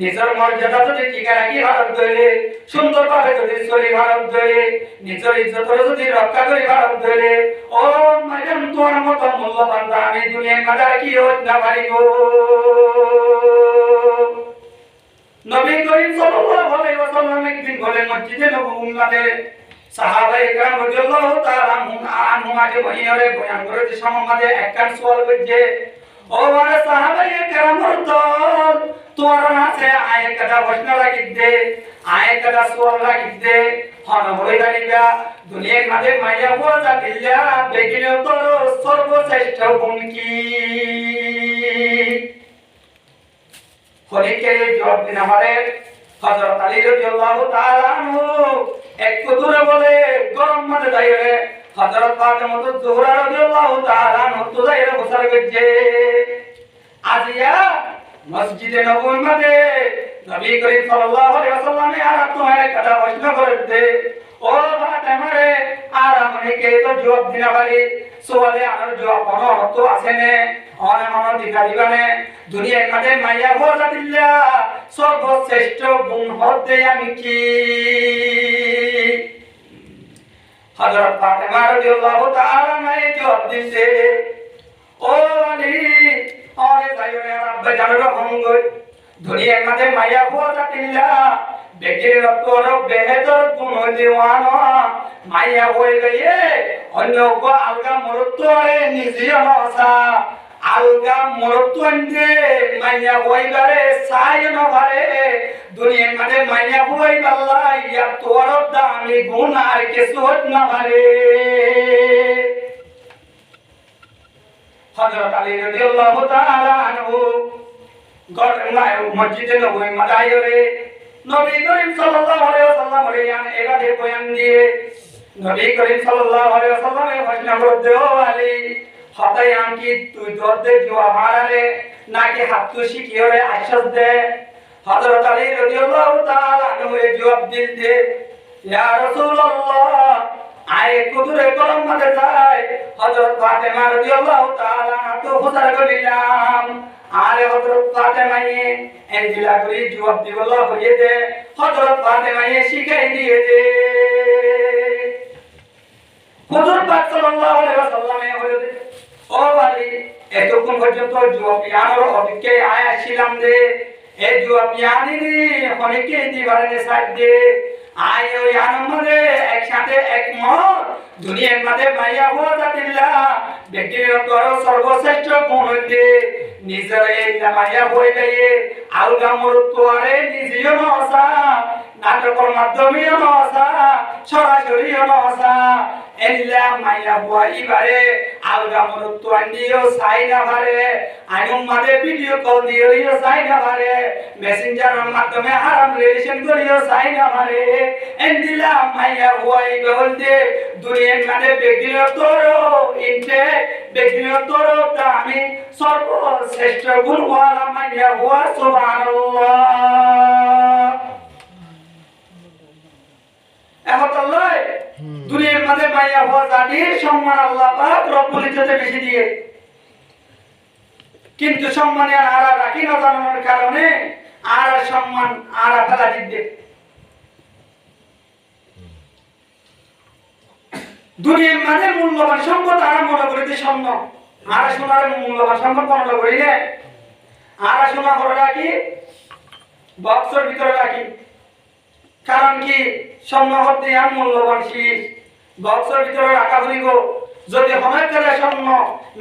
নিজের মর্যাদা যদি টিকে রাখি ভারত ধরে, সুন্দরভাবে যদি চলি ভারত ধরে, নিজের ইজ্জত যদি রক্ষা করি ভারত ধরে, ও ম্যাডাম তোমার মতো মূল্যবান আমি দুনিয়ার মাঝে কি হতে না পারিব। নবী করিম সাল্লাল্লাহু আলাইহি ওয়াসাল্লাম একদিন বলেন মসজিদে নববীতে সাহাবায়ে কেরাম রাদিয়াল্লাহু তাআলা আনহুম আগে বয়ান করে যে সমাজে একখান সওয়াল করছে, ও মানে সাহাবায়ে কেরামের দল তোমার আছে আয় কথা প্রশ্ন রাখিত দে, আয় কথা সওয়াল রাখিত দে, হন হই গালিবা দুনিয়ার মাঝে মাইয়া বোঝা দিল্লা বেগিনে তোর সর্বশ্রেষ্ঠ গুণ কি? হরিকে জবাব দিন আমাদের হযরত আলী রাদিয়াল্লাহু তাআলা আনহু একটু দূরে বলে গরম মাঝে দাঁড়িয়ে হযরত ফাতেমা যুহরা রাদিয়াল্লাহু তাআলা আনহু তো দাঁড়িয়ে বসার গেছে। আজিয়া মসজিদে নববীর মাঝে নবী করিম সাল্লাল্লাহু আলাইহি ওয়াসাল্লামে আর তোমার কথা প্রশ্ন করতে, ও ফাতেমা রে আর আমাকে তো জবাব দিনা পারি, সওয়ালে আর জবাব কোনো অর্থ আছে না, অনে মন দিবা দিবানে দুনিয়ার মাঝে মাইয়া বোঝা দিল্লা সর্বশ্রেষ্ঠ গুণ হতে আমি কি? হযরত ফাতেমা রাদিয়াল্লাহু তাআলা নাই জবাব দিতে, ও আলী আরে যাইরে আব্বা জানো হঙ্গ দুনিয়ার মাঝে মাইয়া বোঝা দিল্লা বেকের তোর বেহেদর গুণ দিওয়ানো মাইয়া হয়ে গিয়ে অন্য গো আলগা মরতরে নিজে নসা আলগা মরতন্দে মাইয়া হইবারে সাইন ভারে দুনিয়ার মাঝে মাইয়া হইবাল্লা ইয়া তোর দামি গুণ আর কিছু না ভারে। হযরত আলী রাদিয়াল্লাহু তাআলা আনহু মসজিদে নববী মাদায়রে নবী করিম সাল্লাল্লাহু আলাইহি ওয়াসাল্লাম এবারে বয়ান দিয়ে নবী করিম সাল্লাল্লাহু আলাইহি ওয়াসাল্লামের ভাষণ করতে, ও আলী হতাই আনকি তুই দরদে জোয়া মারারে নাকি হাত তো শিখিয়ে আশ্বাস দে। হযরত আলী রাদিয়াল্লাহু তাআলা আনহু জবাব দিতে, ইয়া রাসূলুল্লাহ আয় কুদরে গরম মাঝে যায় হযরত ফাতেমা রাদিয়াল্লাহু তাআলা তো হুজার করিলাম আরে হযরত ফাতেমায়ে এন্দিলা করি জবাব দিবল হয়ে দে, হযরত ফাতেমায়ে শিখাই দিয়ে দে। হুজুর পাক সাল্লাল্লাহু আলাইহি ওয়াসাল্লামে বলে, ও আলী এতক্ষণ পর্যন্ত জবাব ইয়ানোর অপেক্ষায় আয়াছিলাম দে, এই জবাব ইয়ানিনি অনেকে দিবারে সাথ দে আয় ওই আনন্দে একসাথে একমত দুনিয়ার মাঝে মাইয়া বোঝা দিল্লা ব্যক্তিগত সর্বশ্রেষ্ঠ গুণ দে নিজের এই মাইয়া হয়ে গিয়ে আলগা মরুত্ব আরে নিজেও নসা নাটকের মাধ্যমেও নসা সরাসরিও নসা এল্লা মাইয়া বুয়া ইবারে আলগা মরুত্ব আন্ডিও সাইনা ভারে আইনুম মাদে ভিডিও কল দিও সাইনা ভারে মেসেঞ্জারের মাধ্যমে হারাম রিলেশন করিও সাইনা ভারে এন্দিলা মাইয়া বুয়া ইবে বলতে দুনিয়ার মাঝে ব্যক্তিগতর ইনতে ব্যক্তিগতর আমি সর্বশ্রেষ্ঠ গুণওয়ালা মাইয়া বুয়া সুবহানাল্লাহ এহতাল্লাহ দুনিয়ার মাঝে মাইয়া হওয়া জাতির সম্মান আল্লাহ পাক রব্বুল ইজ্জতে বেশি দিয়ে কিন্তু সম্মানে আর রাখি না জানানোর কারণে আর সম্মান আর ফেলা দিতে দুনিয়ার মাঝে মূল্যবান সম্পদ আর মনে করিতে স্বর্ণ আর সোনার মূল্যবান সম্পদ মনে করি না আর সোনা করে রাখি বক্সের ভিতরে রাখি কারণ কি স্বর্ণ হতে আর মূল্যবান শীষ বক্সের ভিতরে রাখা হইব যদি অনেক করে স্বর্ণ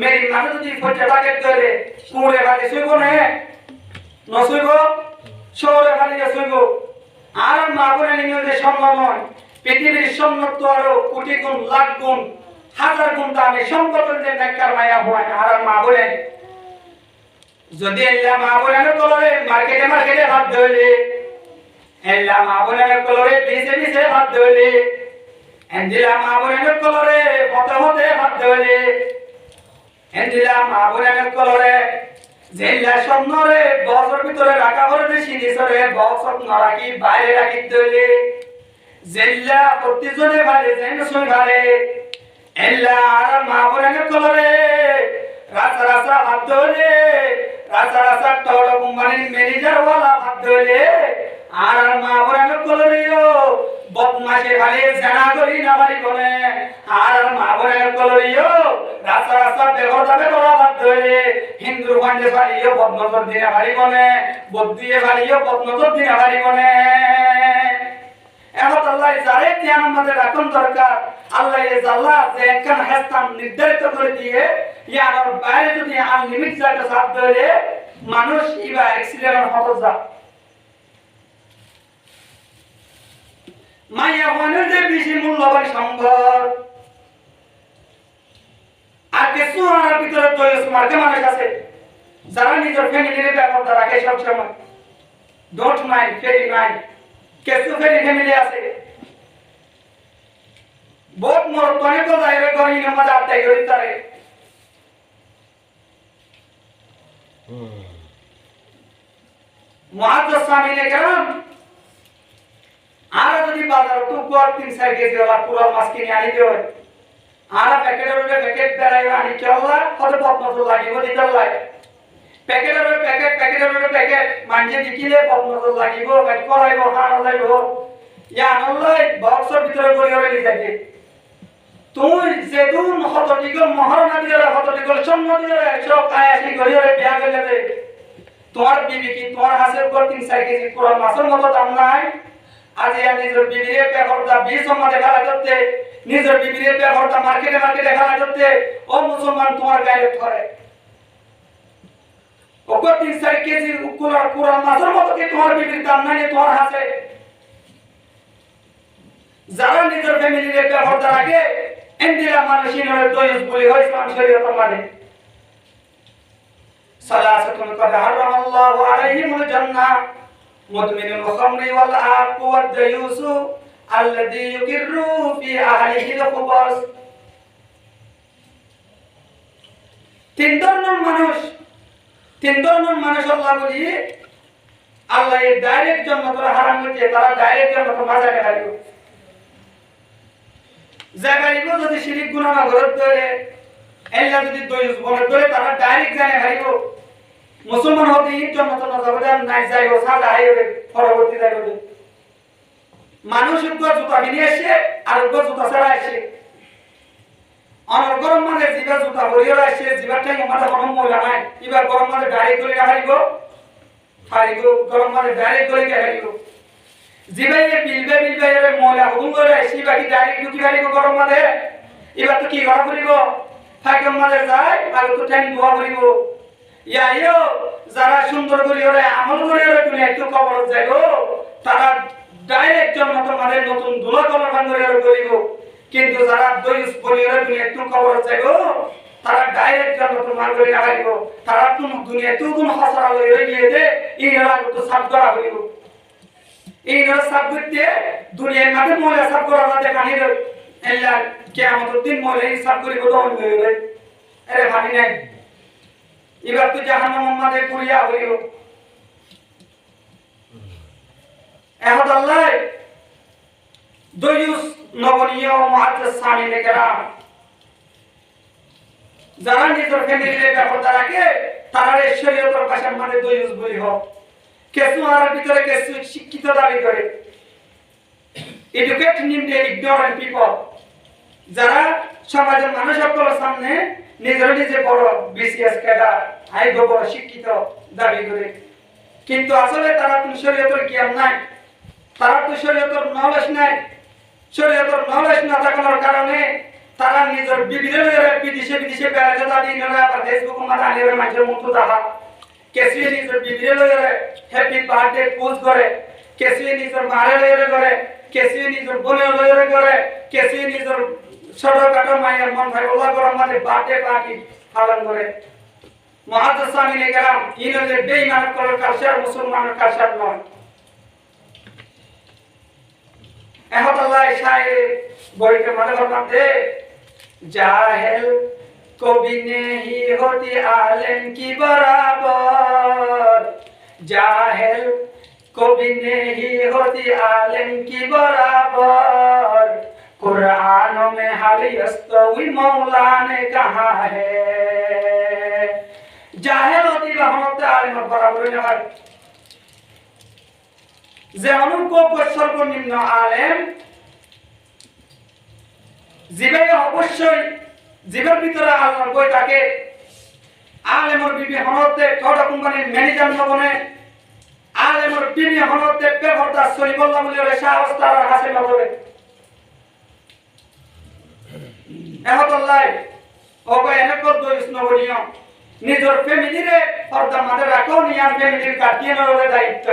মেরি মানে যদি ফটে থাকে করে কুড়ে খালি শুইব না নশুইব শহরে খালি শুইব আর মা বোনের নিয়ে স্বর্ণ নয় পৃথিবীর স্বর্ণ তো আরো কোটি গুণ লাখ গুণ হাজার গুণ দামে সম্পদ যে নেককার মায়া হয় আর মা বোনের যদি এল্লা মা বোনের কলরে মার্কেটে হাত ধরে এল্লা মা বোনের কলরে পিছে হাত ধরে এন্দিলা মা বোনের কলরে হতে হাত ধরে এন্দিলা মা বোনের কলরে জেলা স্বর্ণরে বক্সের ভিতরে রাখা করে দেশি নিচরে বক্স নরাকি বাইরে রাখি ধরে জেলা প্রতিজনে ভালে যেন সই ভালে এল্লা আর মা বোনের কলরে রাসা হাত ধরে রাসা টড় কোম্পানির ম্যানেজার ওয়ালা হাত ধরে আর মা বোনের কলরিও বদমাশে ভালে জানা করি না ভারি কোনে আর মা বোনের কলরিও রাসা বেগরদাবে করা হাত ধরে হিন্দু পান্ডে ভারিও বদনজর দিনা ভারি কোনে বদ্দিয়ে ভারিও বদনজর দিনা ভারি কোনে এখন আল্লাহ যারে জ্ঞান আমাদের রাখুন দরকার আল্লাহ জাল্লা যে একখান হাস্তান নির্ধারিত করে দিয়ে ইয়ার বাইরে যদি আনলিমিট জায়গা সাথ ধরে মানুষ ইবা অ্যাক্সিডেন্ট হতে যা মাইয়া বোনের যে বেশি মূল্যবান সম্পদ আর কিছু আমার ভিতরে তৈরি মার্কে মানুষ আছে যারা নিজের ফ্যামিলির ব্যাপারটা রাখে সবসময় ডোন্ট মাইন্ড ফেরি মাইন্ড কিছু ফ্যামিলি আছে বহুত মোর তনে তো যাইবে গনি নামাজ আদায় করি তারে মুআজ্জাজ সামিনে کرام আর যদি বাজার তো কোর 3-4 কেজি ওলা পুরো মাছ কিনে আনি দেয় আর প্যাকেট বেড়াই আনি চলা কত বদনজর লাগিব দিতে লাগে প্যাকেট মানজে দিকিলে বদনজর লাগিব পেট করাইব হানা যাইব ইয়া নলাই বক্সের ভিতরে গড়িয়ে নি যাবে তুই যেদুন হতটিগল মহারণা দিলে হতটিগল সম্ম দিলে সব কায়াসি গড়িয়ে বিয়া গলে তোমার বিবি কি তোমার হাসের উপর 3-4 কেজি পুরো মাছের মতো দাম নাই আজ ইয়া নিজের বিবিরে পেহরদা 20 সম্মানে খেলা করতে নিজের বিবিরে পেহরদা মার্কেটে খেলা করতে ও মুসলমান তোমার গায়ে ধরে ওকে 3-4 কেজি পুরো মাছের মতো কি তোমার বিবির দাম নাই তোমার হাসে যারা নিজের ফ্যামিলির পেহরদা রাখে এন্দিরা মানুষিনের দয়স বলি হয় ইসলাম শরীয়ত মানে সালাসাতুন কদ হারামাল্লাহু আলাইহিমুল জান্নাহ মুদমিনুল খামরি ওয়াল আক ওয়াদ দায়ুসু আল্লাযী ইউকিরু ফি আহলিহিল খুবাস তিন ধরনের মানুষ আল্লাহ বলি আল্লাহ এর ডাইরেক্ট জন্নত হারাম করছে তারা ডাইরেক্ট জন্নত মজা নেবে জায়গাইব যদি শিরিক গুনাহ না করত ধরে এল্লা যদি দয়ুস বলে ধরে তারা ডাইরেক্ট জানে হারিব মুসলমান হতে এই জন্নত না যাবে নাই যাইব সাজা আইবে পরবর্তী যাইব মানুষ জুতা নিয়ে আসে আর জুতা ছাড়া আসে অনর গরম মানে জিবা জুতা ভরিয়ে আসে জিবার ঠ্যাং মাথা কোনো ময়লা নাই এবার গরম মানে ডাইরেক্ট করে হারিব গরম মানে ডাইরেক্ট করে হারিব জিবাইয়ে বিলবে এর ময়লা হুকুম করে আসি বাকি ডাইরেক্ট ঢুকি হারিব গরম মানে এবার তো কি করা করিব ফাইকম মানে যায় আর তো ঠ্যাং ধোয়া করিব ইয়াইও যারা সুন্দর করে ওরে আমল করে ওরে তুমি একটু কবর যাইবো তারা ডাইরেক্ট জন্ম তোমাদের নতুন দুলা কলর ভাঙ্গরে করিব কিন্তু যারা দইস বলিরে তুমি একটু খবর চাইবো তারা ডাইরেক্ট জন্ম তোমার করে লাগাইব তারা তুমি দুনিয়া তুগুন হাসারা লইরে গিয়ে দে ইনরা তো সাব করা হইব ইনরা সাব করতে দুনিয়ার মাঝে মহিলা সাব করা না দেখানি রে এল্লা কিয়ামতের দিন মহিলা হিসাব করিব দন হইবে আরে ভাবি নাই এবার তো জাহান্নামের মাঝে পুরিয়া হইব এখন আল্লাহ দয়ুস নবনীয় মুহাদ্দিস সামিনে কেরাম যারা নিজের ফ্যামিলির ব্যাপারটা রাখে তারা শরীয়তের ভাষার মানে দয়ুস বলি হোক কিছু আর ভিতরে কিছু শিক্ষিত দাবি করে এডুকেট নিমডে ইগনোরেন্ট পিপল যারা সমাজের মানুষ সকলের সামনে নিজে বড় বিসিএস ক্যাডার হাই বড় শিক্ষিত দাবি করে কিন্তু আসলে তারা কোন শরীয়তের জ্ঞান নাই তারা তো শরীয়তের নলেজ নাই শরীয়তের নলেজ না থাকার কারণে তারা নিজের বিদেশে বেড়াতে দাদি না আবার ফেসবুক মাথা আনিয়ে মানুষের মুখ দেখা কেসিয়ে নিজের বিবিরে লইরে হ্যাপি বার্থডে পোস্ট করে কেসিয়ে নিজের মারে লইরে করে কেসিয়ে নিজের বোনে লইরে করে কেসিয়ে নিজের ছোটখাটো মায়ের মন ভাই ওলা গরম মানে বার্থডে পার্টি পালন করে মুহাদ্দিস সামিনে কেরাম ইনলে বেঈমান করার কালচার মুসলমানের কালচার নয় এখন আল্লাহ শায়ে বইতে মানে ফরমাতে জাহেল कभी नहीं होती आलिम की बराबर जाहिल कभी नहीं होती आलिम की बराबर कुरान में हल यस्तवी मौला ने कहा है जाहिल होती रहमत आलिम बराबर नहीं যেমন সর্বনিম্ন আলেম জিবে অবশ্যই জীবের ভিতরে আল্লাহর বই থাকে আলেমর বিবি হনতে টোটা কোম্পানির ম্যানেজার নবনে আলেমর বিবি হনতে পেপরদার সলিবল্লাহ বলে শাহস্তার হাসে নবনে ehotallai oba enako dois noboniyo নিজের ফ্যামিলিরে পর্দা মাঝে রাখো নিয়ার ফ্যামিলির কাটিয়ে নেওয়ার দায়িত্ব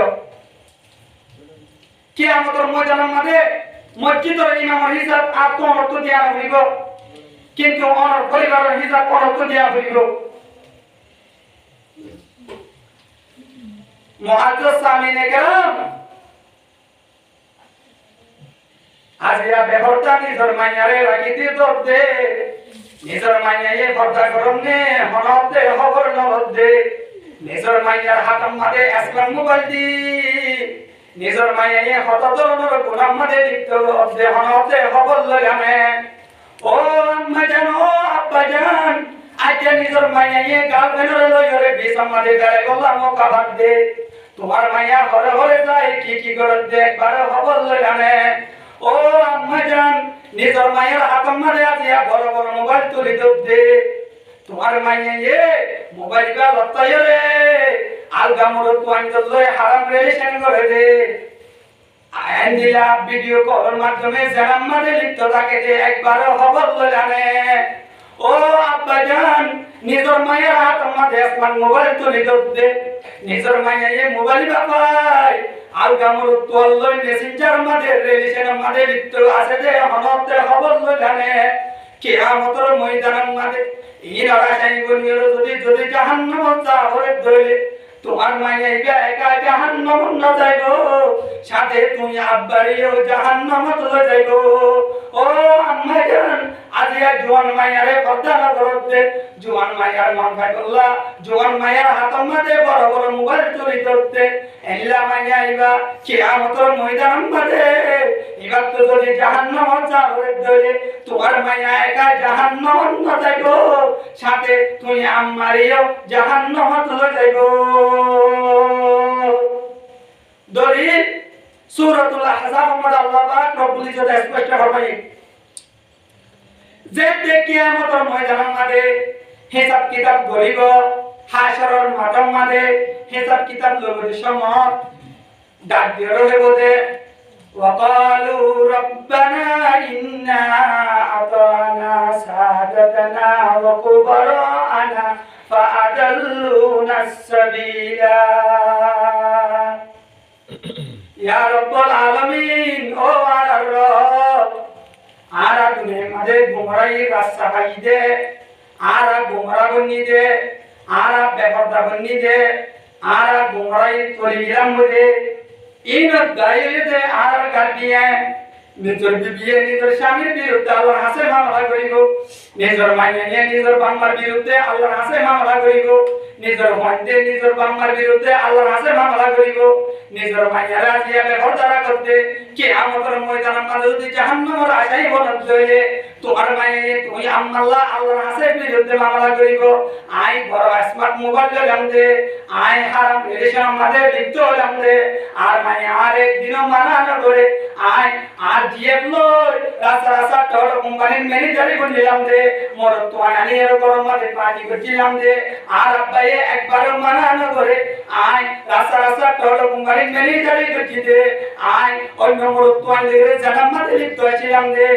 কিয়ামতের ময়দানের মাঝে মসজিদের ইমামের হিসাব আর কোন অর্থ দেওয়া হইব কিন্তু অনর পরিবারের হিসাব কোন অর্থ দেওয়া হইব মুহাদ্দিস সামিনে কেরাম আজিয়া বেহরটা নিজের মাইয়ারে রাখিতে দে নিজের মাইয়ায়ে পর্দা করনে হনতে খবর নদে নিজের মাইয়ার হাতম মাঝে আসমান মোবাইল দি নিজের মাইয়ায়ে হত ধরনের গুনাহ মাঝে লিপ্ত দে হনতে খবর লাগামে ও আম্মা জানো আব্বা জান আজকে নিজের মাইয়ায়ে গার্লফ্রেন্ডের লইরে বিছাম মাঝে গালে গলা মোকা ভাত দে তোমার মাইয়া ঘরে ঘরে যায় কি করে দে একবার খবর লাগামে ও আম্মা জান নিজের মায়ের হাতম মারে আজিয়া বড় বড় মোবাইল তুলি দে তোমার মাইয়ে মোবাইল কা লত্তায় রে আলগা মোর তো আনলে হারাম রিলেশন করে দে আইন্দিলা ভিডিও কলের মাধ্যমে জানাম মারে লিপ্ত থাকে যে একবার খবর লইলানে ও আব্বা জান নিজের মায়ের হাতম মারে আসমান মোবাইল তুলি দে নিজের মাইয়ে মোবাইল বাপাই আলগা মোর তো আনলে মেসেঞ্জার মারে রিলেশন মারে লিপ্ত আছে যে হনতে খবর লইলানে কিয়ামতের ময়দানের মাঝে ইনারা চাই বলিও যদি জাহান্নাম চাহরে ধরে তোমার মাইয়া একা জাহান্নাম না যাইবো সাথে তুমি আব্বারিও জাহান্নাম চলে যাইবো ও আম্মা জান আজিয়া জোয়ান মাইয়ারে পর্দা না করতে জোয়ান মাইয়ার মন ফাইল্লা জোয়ান মাইয়ার হাতের মাঝে বড় বড় মোবাইল চুরি করতে এল্লা মাইয়া আইবা কিয়ামতের ময়দানের মাঝে এবার তো যদি জাহান্নাম চাহরে ধরে তোমার মাইয়া একা জাহান্নাম না যাইবো সাথে তুমি আম্মারিও জাহান্নাম চলে যাইবো দলিল সূরাতুল আহজাব মধ্যে আল্লাহ পাক রব্বুল ইজ্জত স্পষ্ট ফরমায় যে কিয়ামতের ময়দানের মাঝে হিসাব কিতাব করিব হাশরের মাঠের মাঝে হিসাব কিতাব লইবার সময় ডাক দিয়ে রহিব যে وقالوا ربنا إنا أطعنا سادتنا وكبراءنا فأضلونا السبيلا ইয়া রাব্বুল আলামিন ও আর রব আর দুনিয়ার মাঝে গুমরাই রাস্তা পাই দে আর গুমরা বন্নি দে আর বেপরদা বন্নি দে আর গুমরাই তলিরাম দে ইন দাইলে দে আর গাদিয়ে নিজের বিবিয়ে নিজের স্বামীর বিরুদ্ধে আল্লাহর হাসে মামলা করিব নিজের মাইয়া নিয়ে নিজের বাম্মার বিরুদ্ধে আল্লাহর হাসে মামলা করিব নিজের হন্ডে নিজের বাম্মার বিরুদ্ধে আল্লাহর হাসে মামলা করিব নিজের মাইয়ারা দিয়া বেঘরদারা করতে কিয়ামতের ময়দানে মাঝে যদি জাহান্নামের আশাই বনত লইলে তোমার মাইয়া তুমি আল্লাহ আল্লাহর হাসে বিরুদ্ধে মামলা করিব আই বড় স্মার্ট মোবাইল লইলাম দে আই হারাম রিলেশন মাঝে লিপ্ত হলাম দে আর মাইয়া আর একদিনও মানা না করে আই আর জিএফ লই রাস্তা রাস্তা টটো কোম্পানির ম্যানেজারই বললাম দে মোর তো আনি এর গরম মাঝে পার্টি করছিলাম দে আর আব্বাই একবারও মানা না করে আই রাস্তা রাস্তা টটো কোম্পানির ম্যানেজারই করছি দে আই অন্য মোর তো আনি জানাম মাঝে লিপ্ত হয়েছিলাম দে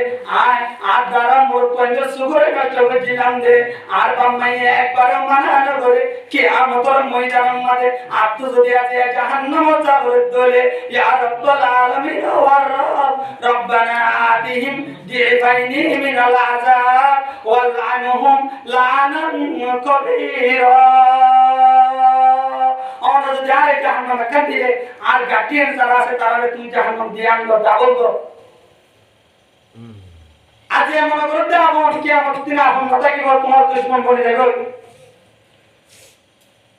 আই আর দ্বারা মোর তো আনি সুগরে নষ্ট করছিলাম দে আর বাম্মাই একবারও মানা না করে কিয়ামতের ময়দানের মাঝে আপনি যদি আছে জাহান্নামে যাবে দলে ইয়া রাব্বুল আলামিন ওয়া রাব রব্বানা আতিহিম দিফাইনি মিনাল আযাব ওয়ালআনহুম লানান কাবীরা অন্য যারে জাহান্নামে কাটিয়ে আর গাটিয়ে যারা আছে তারা তুমি জাহান্নাম দিয়ে আনলো ডাবল তো আজ এমন করে দাও কিয়ামত দিন আপন কথা কি তোমার দুশমন বনে যাবে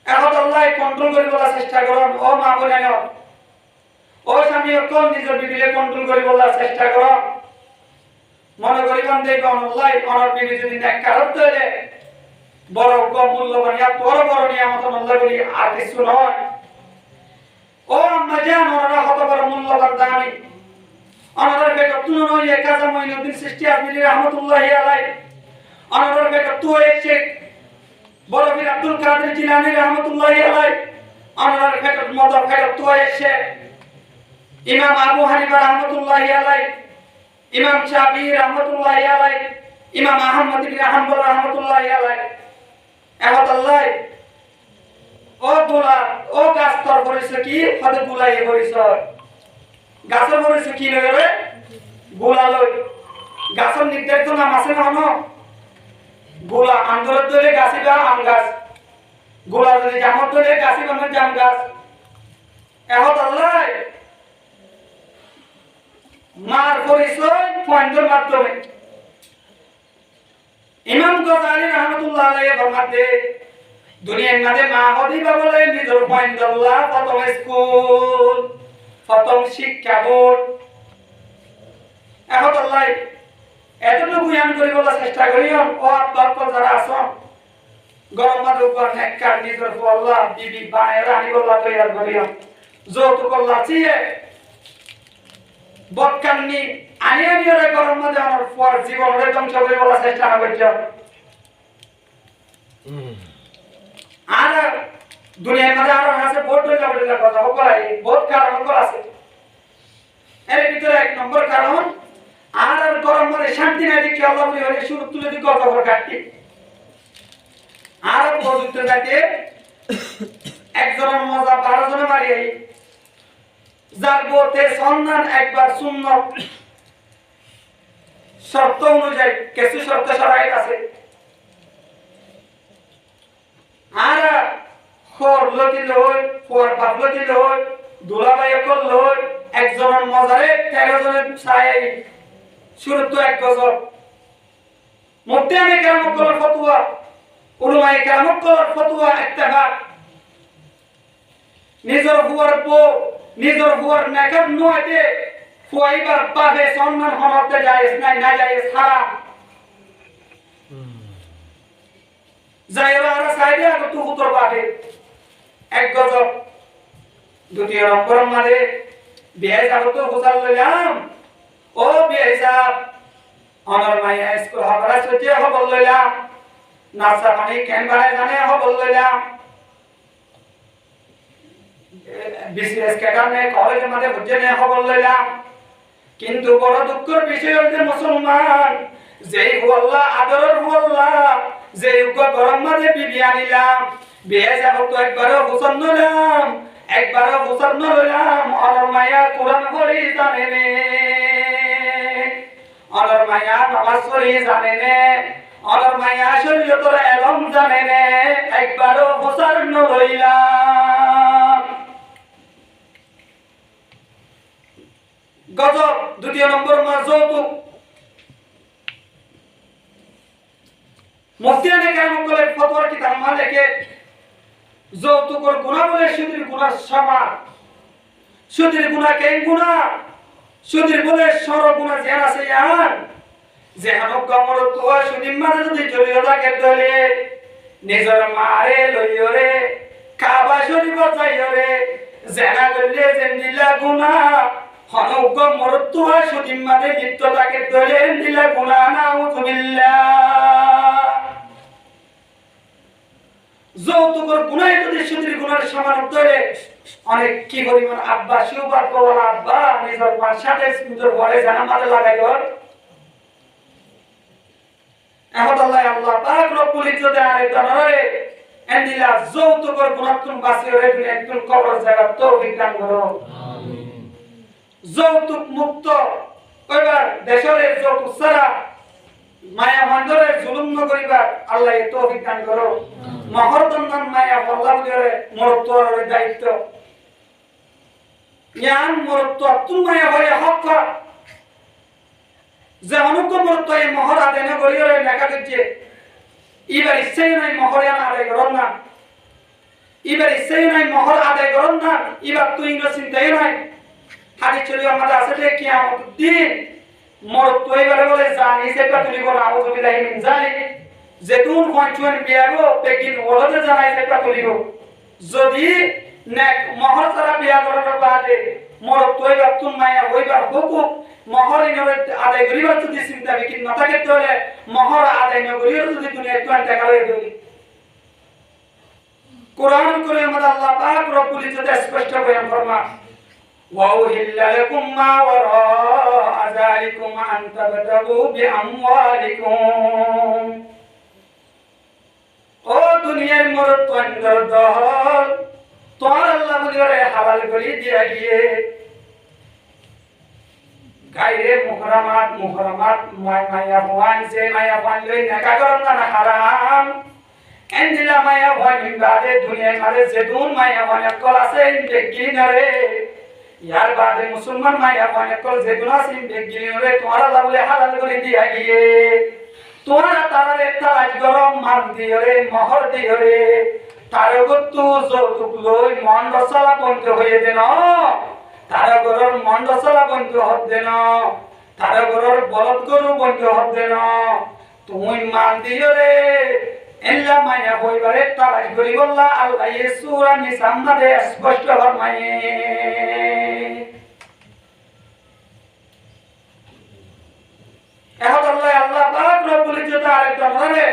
এখন আল্লাহ কন্ট্রোল করে বলার চেষ্টা করুন ও মা বলে নাও ও স্বামী অকল নিজের বিবিকে কন্ট্রোল করে বলার চেষ্টা করুন মনে করিবেন দেখবেন আল্লাহ অনর বিবি যদি এক কারণ তৈরি বড় মূল্যবান ইয়া বড় বড় নিয়ামত আল্লাহ বলি আর কিছু নয় ও আম্মা জান ওনারা কত বড় মূল্যবান দামি ওনার বেটা তুই নয় কাজা মঈনুদ্দিন সৃষ্টি আজমিরি রহমাতুল্লাহি আলাইহি ওনার বেটা তুই এসে বড় বীর আব্দুল কাদের জিলানী রহমাতুল্লাহি আলাইহি ওনার বেটা মত বেটা তুই এসে ইমাম আবু হানিফা রহমাতুল্লাহি আলাইহি ইমাম শাফিঈ রহমাতুল্লাহি আলাইহি ইমাম আহমদ ইবনে হাম্বল রহমাতুল্লাহি আলাইহি এহত আল্লাহ ও গোলা ও গাছ তর করেছে কি হতে গুলাই করেছে গাছের করেছে কি লয় রে গোলা লয় গাছের নির্ধারিত নাম আছে না গোলা আন্দোলন ধরে গাছি বা আম গাছ গোলা যদি জামত ধরে গাছি বানার জাম গাছ এহত আল্লাহ মার পরিচয় পয়েন্টের মাধ্যমে ইমাম গজালি রহমাতুল্লাহ আলাইহি ফরমাতে দুনিয়ার মাঝে মা হদিবা বলে নিজের পয়েন্ট আল্লাহ প্রথম স্কুল প্রথম শিক্ষা বোর্ড এখন আল্লাহ এতটুকু জ্ঞান করি বলার চেষ্টা করিও ও আব্বা যারা আছেন গরম মাঝে উপর নেককার নিজের আল্লাহ বিবি বায়ের আনি বল্লাহ তৈয়ার করিও যৌতুক আল্লাহ চিয়ে বদকান্নি আনিয়ে নিয়ে গরম মাঝে আমার পর জীবনের ধ্বংস করে বলার চেষ্টা করছ আর দুনিয়ার মাঝে আরো আছে বহুত ডলা কথা হকলাই বহুত কারণ আছে এর ভিতরে এক নম্বর কারণ আর গরম মাঝে শান্তি নাই দেখি আল্লাহ বলি হলে শুরু তুলে দি কথা বল কাটতি আর পবিত্র জাতি একজনের মজা 12 জনে মারি আই যার বলতে সন্ধান একবার সুন্নত শর্ত অনুযায়ী কিছু শর্ত শরাইত আছে আর খোর লতি লই খোর বাপ লতি লই দুলাবাই কল লই একজনের মজারে 13 জনের ছাই শুরু তো এক গজর মুফতি আমি কেরামত করার ফতোয়া উলামায়ে কেরামত করার ফতোয়া ইত্তেফাক নিজের হুয়ার বউ নিজের হুয়ার নেকাব নয়তে ফুয়াইবার পাবে সম্মান হনতে জায়েজ নাই না জায়েজ হারাম জায়রা আর সাইডে আগে তো উত্তর পাবে এক গজব দ্বিতীয় নম্বর মানে বিয়ে যাব তো গোসাল লইলাম ও বিয়ে যাব আমার মাইয়া স্কুল হবরা সত্যি হবল লইলাম নাসা পানি কেন বাড়ায় জানে হবল লইলাম বিসিএস ক্যাডারনে কলেজের মধ্যে বুঝে নে হবল লইলাম কিন্তু বড় দুঃখের বিষয় হচ্ছে মুসলমান যেই আল্লাহ আদরের আল্লাহ যেই গরম মাঝে বিবি আনিলাম বিয়ে যাব তো একবারও গোসল নইলাম একবারও গোসল নইলাম অনর মায়া কোরআন পড়ি জানে নে অনর মায়া নামাজ পড়ি জানে নে অনর মায়া শরীয়তের এলম জানে নে একবারও প্রচার নইলাম গজব দ্বিতীয় নম্বর মা যৌতুক মুফতিয়ানে কেরাম বলে ফতোয়ার কিতাব মালিকে যৌতুকের গুনাহ বলে সুদের গুনাহ সমান সুদের গুনাহ কেন গুনাহ সুদের বলে সর গুনাহ যেন আছে ইয়ান যেন কমর তোয়া সুদিন মারে যদি জড়িয়ে থাকে দলে নিজের মারে লইয়রে কাবা শরীফ যাইয়রে জেনা করলে জেন্দিলা গুনাহ হনউগ মরতুয়া সুদিন মারে লিপ্ত থাকে দলে দিলা গুনাহ নাউযুবিল্লাহ যৌতুকের গুনাহ যদি সুদের গুনাহের সমান ধরে অনেক কি পরিমাণ আব্বা শিওবার বলা আব্বা নিজের মার সাথে সুন্দর ঘরে জানা মাঝে লাগাই গর এখন আল্লাহ পাক রব্বুল ইজ্জতে আরে দনরে এন্দিলা যৌতুকের গুনাহ তুমি বাঁচিয়ে রেখে একদম কবর জায়গা তৌফিক দান করো আমিন যৌতুক মুক্ত কইবার দেশরে যৌতুক ছাড়া মায়া মন্দরে জুলুম ন করিবার আল্লাহ তৌফিক দান করো মহরতন্দান মায়া বল্লাহ করে মরত্বর দায়িত্ব জ্ঞান মরত্ব তুম মায়া হয়ে হক যে অনুক মরত্ব এই মহর আদায় না করিও লেখা দিচ্ছে এবার ইচ্ছাই নাই মহর আদায় করন না এবার ইচ্ছাই নাই মহর আদায় করন না এবার তুই চিন্তাই নাই হাদিস চলি আমাদের আছে যে কিয়ামত দিন মরত্ব এবারে বলে জানি সেটা তুলি বলা আউযু বিল্লাহি মিন যালিক যেতুন কোনচুন বিয়াগো পেকিন ওলতে জানাই সেটা তুলিও যদি নেক মহর সারা বিয়া করার বাদে মরত্ব এবার তুম মায়া হইবার হুকুম মহর ইনরে আদায় করিবার যদি চিন্তা বিকিন না থাকে তাহলে মহর আদায় না করিবার যদি দুনিয়া একটু টাকা লয়ে দেই কোরআন করে আমাদের আল্লাহ পাক রব্বুল ইজ্জত স্পষ্ট বয়ান ফরমা وَأُحِلَّ لَكُمْ مَا وَرَاءَ ذَلِكُمْ أَن تَبْتَغُوا بِأَمْوَالِكُمْ ও দুনিয়ার মরত্বন্দর দল তোমার আল্লাহ বলিরে হালাল করে দিয়া গিয়ে গায়রে মুহরামাত মায়া ভওয়ান যে মায়া ভওয়ান লই নাকা করন না হারাম এন্দিলা মায়া ভওয়ান বাদে দুনিয়ার মারে যেদুন মায়া ভওয়ান কল আছে বেগিনরে ইয়ার বাদে মুসলমান মায়া ভওয়ান কল যেদুন আছে বেগিনরে তোমার আল্লাহ বলে হালাল করে দিয়া গিয়ে তোরা তারারে তাজ গরম মান দিয়রে মোহর দিয়রে তারে গতু যৌতুক লই মন রসলা বন্ধ হয়ে দেন তারে গরর মন রসলা বন্ধ হদ দেন তারে গরর বলদ গরু বন্ধ হদ দেন তুমি মান দিয়রে এল্লা মায়া হইবারে তারাজ গরি বললা আল্লাহ সূরা নিসা মধ্যে স্পষ্ট ফরমায়ে এখন আল্লাহ পাক রব্বুল ইজ্জত আরেকটা ধরে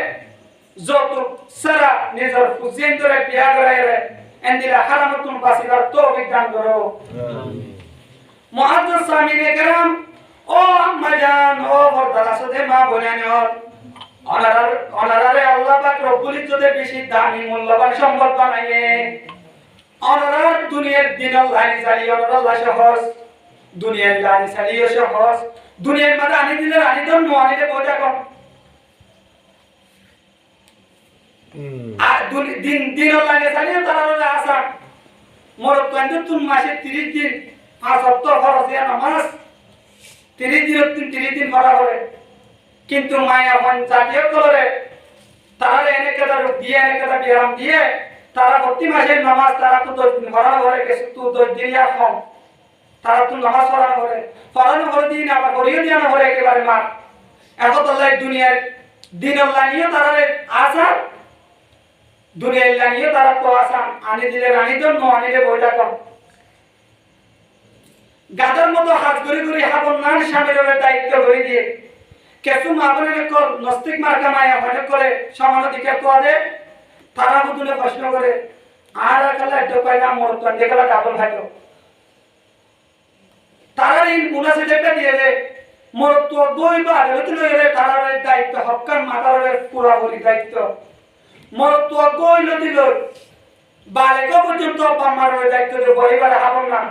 যৌতুক সারা নিজের ফুজিন ধরে বিয়া করাইরে এন্দিলা হারামতুন বাসিবার তৌফিক দান করো আমিন মুআজ্জাজ সামিনে کرام ও আম্মা জান ও বড়দাদা সাথে মা বোনেন অনারারে আল্লাহ পাক রব্বুল ইজ্জতে বেশি দামি মূল্যবান সম্পদ বানাইয়ে অনারার দুনিয়ার দিন আল্লাহ জালি আল্লাহ সহজ দুনিয়ার লানি সালিও সহজ দুনিয়ার মাঝে আনি দিলে আনি তো নোয়ানিতে পৌঁছা কম আর দিন দিন লাগে সালিও তারা আসা মোর তো তুম মাসে 30 দিন 5 সপ্তাহ খরচ দিয়া নামাজ 30 দিন ভরা করে কিন্তু মায়া মন জাতীয় করে তারা এনে কেদা দিয়ে এনে কেদা বিরাম দিয়ে তারা প্রতি মাসে নামাজ তারা তো 10 দিন ভরা করে কিছু তো 10 দিন ইয়া কম তারা তো নামাজ পড়ানো করে দিন আবার করিয়ে দিয়ে না করে একেবারে মা এখন আল্লাহ দুনিয়ার দিন আল্লাহ নিয়ে তারা আসা দুনিয়ার আল্লাহ নিয়ে তারা তো আসা আনি দিলে রানী জন্য আনিলে বইটা কম গাদার মতো হাত ঘুরি হাবন নান স্বামীর দায়িত্ব করে দিয়ে কিছু মাবনের কল নস্তিক মার্কা মায়া অনেক করে সমান দিকে তো আদে তারা বুঝলে প্রশ্ন করে আর একালা একটু পাইলা মরত দেখলা ডাবল খাইতো তারা এই মুনাসে যেটা দিয়ে দে মোর তো দুই বার হইলে তারার দায়িত্ব হক্কার মাতারের পুরাপুরি দায়িত্ব মোর তো কইল দিল বালেক পর্যন্ত বাম্মার দায়িত্ব দে বইবারে হাবন না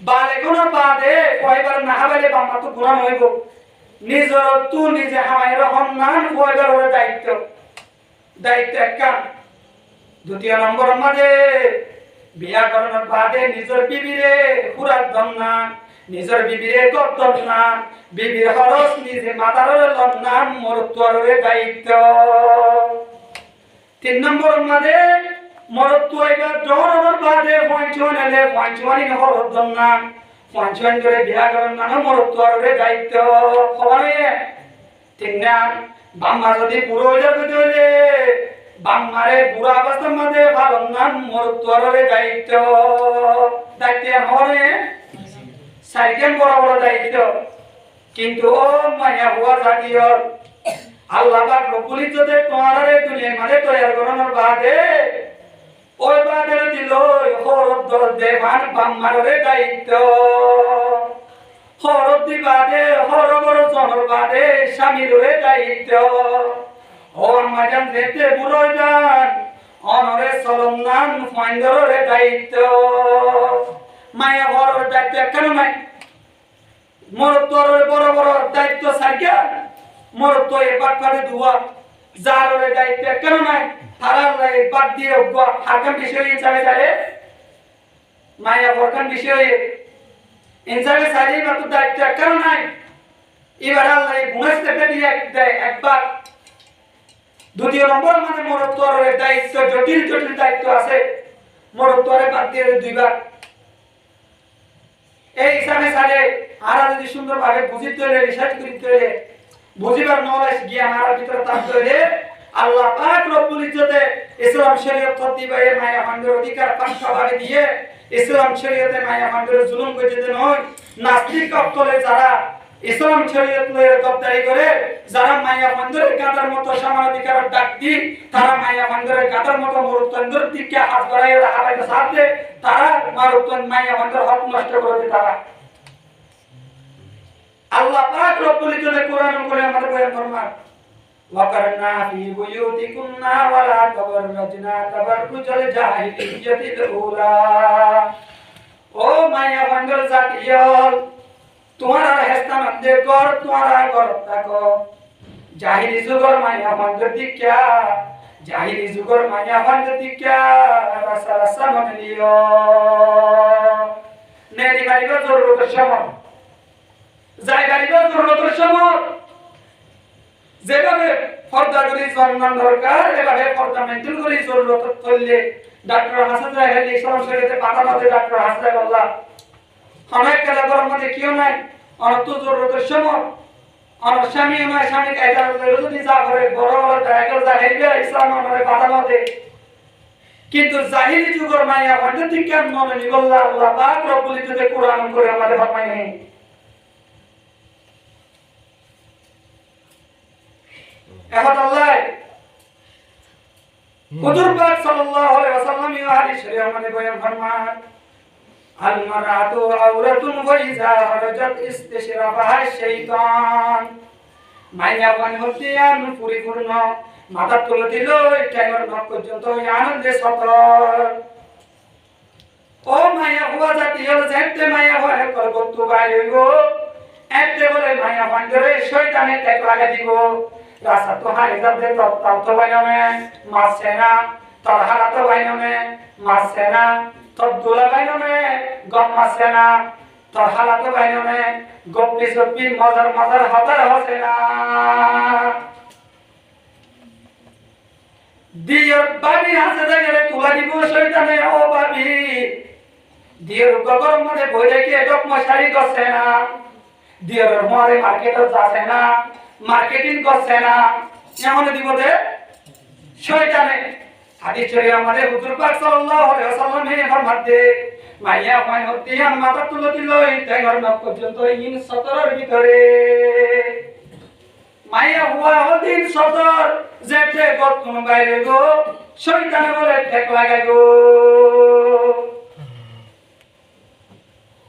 বালে কোন বাদে কয়বার না হাবাইলে বাম্মা তো গুনাহ হইব নিজর তু নিজে হামাই রহম নান কয়বার ওর দায়িত্ব একটা দ্বিতীয় নম্বর মাঝে বিয়া করানোর বাদে নিজের বিবিরে পুরাত দম না নিজের বিবিরে গদ্দম না বিবির খরচ নিজে মাতার লম না মরত্বরে দায়িত্ব তিন নম্বর মাঝে মরত্ব এবার জহরের বাদে পঞ্চন এলে পঞ্চমানি হরত দম না পঞ্চন করে বিয়া করার না মরত্বরে দায়িত্ব খবরে তিন না বাম্মা যদি পুরো জগতে বাম্মারে বুড়া অবস্থার মধ্যে ভালো নাম মরত্বরে দায়িত্ব হরে সাইকেল বড় বড় দায়িত্ব কিন্তু ও মায়া হুয়া জাতীয় আল্লাহ পাক রব্বুল ইজ্জতে তোমারে দুনিয়ার মাঝে তৈরি করানোর বাদে ওই বাদে দিল হরত দর দেবান বাম্মারে দায়িত্ব হরত দি বাদে হর বড় জনর বাদে স্বামীরে দায়িত্ব ও আমাজন যেতে বুড়ো যান অনরে চলম নান ফাইন্দরে দায়িত্ব মায়া ঘরের দায়িত্ব কেন নাই মরত্বরের বড় বড় দায়িত্ব সাইকেল মরত্ব এবার করে দুয়া যারের দায়িত্ব কেন নাই তারার বাদ দিয়ে হারকান বিষয় হিসাবে যাবে মায়া ঘরকান বিষয়ে হিসাবে সারি মাত্র দায়িত্ব কেন নাই এবার আল্লাহ গুণেশ থেকে দিয়ে দেয় একবার দ্বিতীয় নম্বর মানে মরত্বরের দায়িত্ব জটিল জটিল দায়িত্ব আছে মরত্বরে বাদ দিয়ে দুইবার এই হিসাবে সালে আর যদি সুন্দরভাবে বুঝিতে হলে রিসার্চ করতে হলে বুঝিবার নলেজ জ্ঞান আর ভিতরে থাকতে হলে আল্লাহ পাক রব্বুল ইজ্জতে ইসলাম শরীয়ত দিবায়ে মায়া মানদের অধিকার পাঁচভাবে দিয়ে ইসলাম শরীয়তে মায়া মানদের জুলুম করতে দেন হয় নাস্তিক অক্তলে যারা ইসলাম শরীয়ত লয়ে গদ্দারি করে যারা মায়া মানদের গাদার মতো সমান অধিকার ডাক দি তারা মায়া মানদের গাদার মতো মরুতন্দ্র দিকে হাত ধরায় হারাইতে সাথে তারা মরুতন মায়া মানদের হক নষ্ট করে দেয় তারা আল্লাহ পাক রব্বুল ইজ্জতে কোরআন করে আমাদের বয়ান ফরমান ওয়াকারনা ফি বুয়ুতিকুন্না ওয়ালা তাবাররাজনা তাবাররুজাল জাহিলিয়াতিল উলা ও মায়া মানদের জাতীয়ল তোমার হেস্তান দে কর তোমারা কর থাকো জাহিলি যুগর মায়া মানদের দিক্যা জাহিলি যুগর মায়া মানদের দিক্যা রাসা রাসা মনে লিও নেরি গাড়িবা জরুরতের সময় যাই গাড়িবা জরুরতের সময় যেভাবে পর্দা করি সম্মান দরকার এভাবে পর্দা মেনটেন করি জরুরত করলে ডাক্তার হাসান জাহেল ইসলাম শরীয়তে পাঠানোতে ডাক্তার হাসান আল্লাহ অনেক কাজ করার মধ্যে কেউ নাই অনন্ত জরুরতের সময় অনেক স্বামী নয় স্বামী কায়দা যদি যা করে বড় বড় জায়গা জাহেলিয়া ইসলাম আমাদের পাঠানোতে কিন্তু জাহিলি যুগের মায়া আমাদের ঠিক কেন মনে নিবল্লা আল্লাহ পাক রব্বুল ইজ্জতে কোরআন করে আমাদের ফরমায় নেই এখন আল্লাহ হুজুর পাক সাল্লাল্লাহু আলাইহি ওয়াসাল্লাম এই হাদিস শরীফ আমাদের বয়ান ফরমান আল মারাতু আওরাতুন ওয়া ইযা খারাজাত ইস্তিশরাফাহা শাইতান মাইয়া বানি হতিয়ান পরিপূর্ণ মাথা তুলে দিল ট্যাঙ্গর নখ পর্যন্ত আনন্দে সতর ও মাইয়া হুয়া জাতীয় যেতে মাইয়া হয় করবত বাইরে হইব এতে বলে মাইয়া বান্ডরে শয়তানে টেক লাগা দিব রাসা তো হাই যাবে তাও তো বাইনামে মাসেনা তোর হালা তো বাইনামে মাসেনা তোর দুলা বাইনামে গম মাসেনা তোর হালা তো বাইনামে গপ্পি সপ্পি মজার মজার হাতার হসেনা দিয়র বাবি হাসে গেলে তুলা দিব শয়তানে ও বাবি দিয়র গগর মধ্যে বইরে কি ডক মশারি গছে না দিয়র মরে মার্কেটে যাচ্ছে না মার্কেটিং করছে না এমন দিব দে শয়তানে হাদিস শরীফ আমাদের হুজুর পাক সাল্লাল্লাহু আলাইহি ওয়াসাল্লাম হে ফরমাতে মাইয়া হয় হতিয়ান মাথা তুলে দিল এই ট্যাঙ্গর নখ পর্যন্ত ইন সতরের ভিতরে মাইয়া হুয়া হদিন সতর যেতে গতন বাইরে গো শয়তানে বলে ঠেক লাগাই গো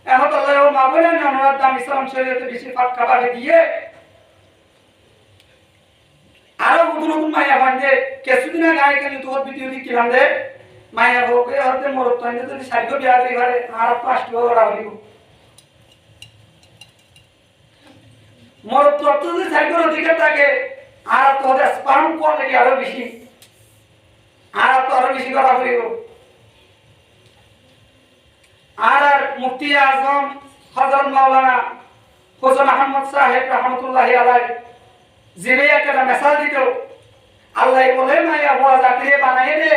এখন আল্লাহ ও মা বলেন অনুরাধ দাম ইসলাম শরীয়তে বেশি ফাঁক খাবার দিয়ে আরো নতুন মায়া বান্ধে কিছুদিন আগে আয় কেন তোর ভিডিও দিলাম দে মায়া হোক হতে মরত যদি সাইড বিয়া করে আর 5 টাকা ওরা হইব মরত্ব যদি সাইকের অধিকার থাকে আর তোদের স্পার্ম কোয়ালিটি আরো বেশি আর তো আরো বেশি করা হইব আর মুফতি আজম হযরত মাওলানা হোসেন আহমদ সাহেব রহমাতুল্লাহি আলাইহি যিনি একটা মেসাল দিত আল্লাহ বলে মায়া বড় জাতি বানাই দে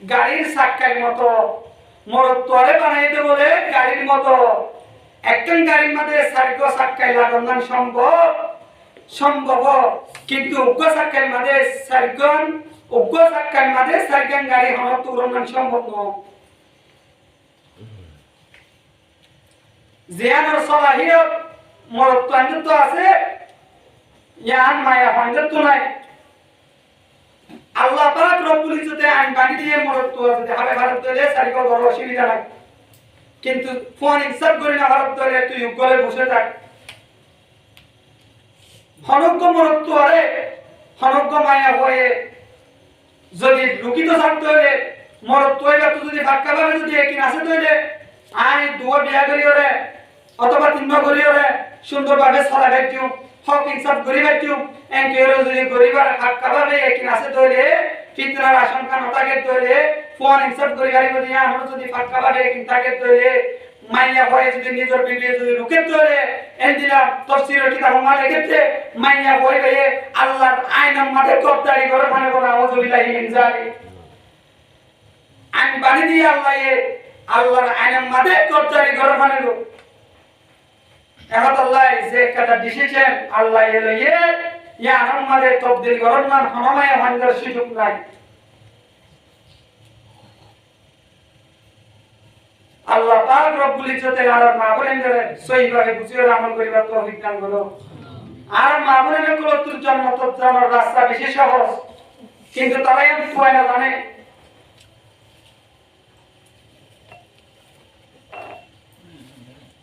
গাড়ির চাক্কার মতো মরত্বরে বানাই দে বলে গাড়ির মতো একজন গাড়ির মধ্যে চারগো চাক্কায় লাগানো সম্ভব কিন্তু উগ্র চাক্কার মধ্যে চারজন গাড়ি হওয়া তুলনা সম্ভব নয় জিয়ানোর সলাহিয়ত মরত্ব আনন্দ আছে ইয়ান মায়া হঞ্জত নাই আল্লাহ পাক রব্বুল ইজ্জতে আইন বানি দিয়ে মরত্ব আছে হবে ভারত দলে চারগো বড় অসুবিধা নাই কিন্তু ফোন ইনসাফ করি না ভারত দলে তুই উগলে বসে থাক হনজ্ঞ মরত্ব আরে হনজ্ঞ মায়া হয়ে যদি লুকিত থাকতে হলে মরত্ব হইবা তুই যদি বাক্কা ভাবে যদি একদিন আসে তৈলে আই দুয়া বিয়া করি ওরে অথবা তিন করি ওরে সুন্দরভাবে সারা গাইছু হক ইনসাফ করি গাইছু এনকেরো যদি গরিবার বাক্কা ভাবে একদিন আসে তৈলে ফিতনার আশঙ্কা না থাকে তৈলে ফোন ইনসাফ করি গাড়ি দিয়া আমরা যদি বাক্কা ভাবে একদিন থাকে তৈলে মাইয়া ভয়ে যদি নিজের বিবি যদি রুকে তৈলে এন দিলাম তফসিরের কিতাব মা লিখেছে মাইয়া ভয় গয়ে আল্লাহর আইনের মাঝে কবদারি করে মানে বলা আউযুবিল্লাহি মিন যালিক আইন বানি দিয়ে আল্লাহর আইনের মাঝে কবদারি করে মানে এখন আল্লাহ যে একটা ডিসিশন আল্লাহ লইয়ে ইয়া আইনের মাঝে তবদিল করার মান হামায় হান্দার সুযোগ নাই আল্লাহ পাক রব্বুল ইজ্জতের আর মা বলেনদের সহিভাবে বুঝিয়ে আমল করিবার তৌফিক দান করো আর মা বলেনদের গুলো তোর জান্নাত যাওয়ার রাস্তা বেশি সহজ কিন্তু তারাই আমি কয় না জানে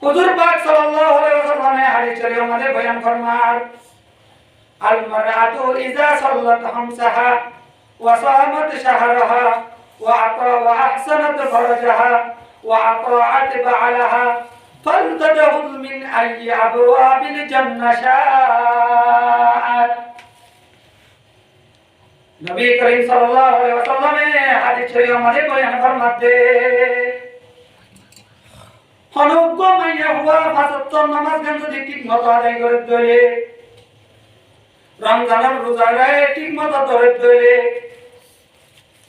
হুজুর পাক সাল্লাল্লাহু আলাইহি ওয়াসাল্লামের হাদিস শরীফ আমাদের বয়ান ফরমান আল মারআতু ইযা সাল্লাত খামসাহা ওয়া সামাত শাহরাহা ওয়া আতা ওয়া আহসানাত ফারজাহা وأطاعت بعلها فلتدخل من أي أبواب الجنة شاءت নবী করিম সাল্লাল্লাহু আলাইহি ওয়াসাল্লামে হাদিস শরীফ আমাদের বয়ান ফরমাতে হনজ্ঞ মাইয়া হুয়া ফাজত নামাজ গান যদি ঠিকমতো আদায় করে ধরে রমজানের রোজারে ঠিকমতো ধরে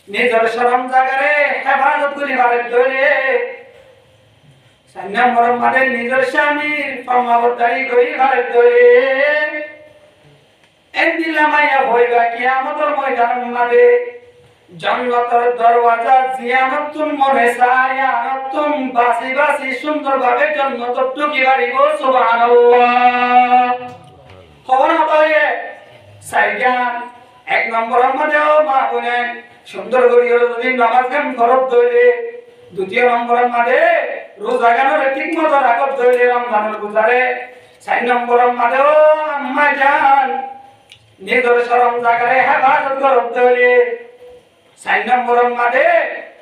নিজের শরম জাগারে হেফাজত করি ভাবে ধরে সান্না মোহাম্মদের নিজের স্বামীর ফরমাবরদারি করি ভাবে ধরে এন্দিলামাইয়া হইবা কিয়ামতের ময়দানের মাঝে জান্নাতের দরওয়াজা জিয়ানতুন মনে সায়ানতুন বাসি বাসি সুন্দরভাবে জান্নাতের ঢুকি বাড়িব সুবহানাল্লাহ খবর হতায়ে সাইগান এক নম্বরের মধ্যেও মা বলেন সুন্দর করিয়া যদি নামাজ গান ফরজ ধরে দ্বিতীয় নম্বরের মাঝে রোজা গানের ঠিক মতো রাখত ধরে রমজানের গুজারে চার নম্বরের মাঝেও আম্মা জান নিজের শরম জাগারে হেফাজত করত ধরে চার নম্বরের মাঝে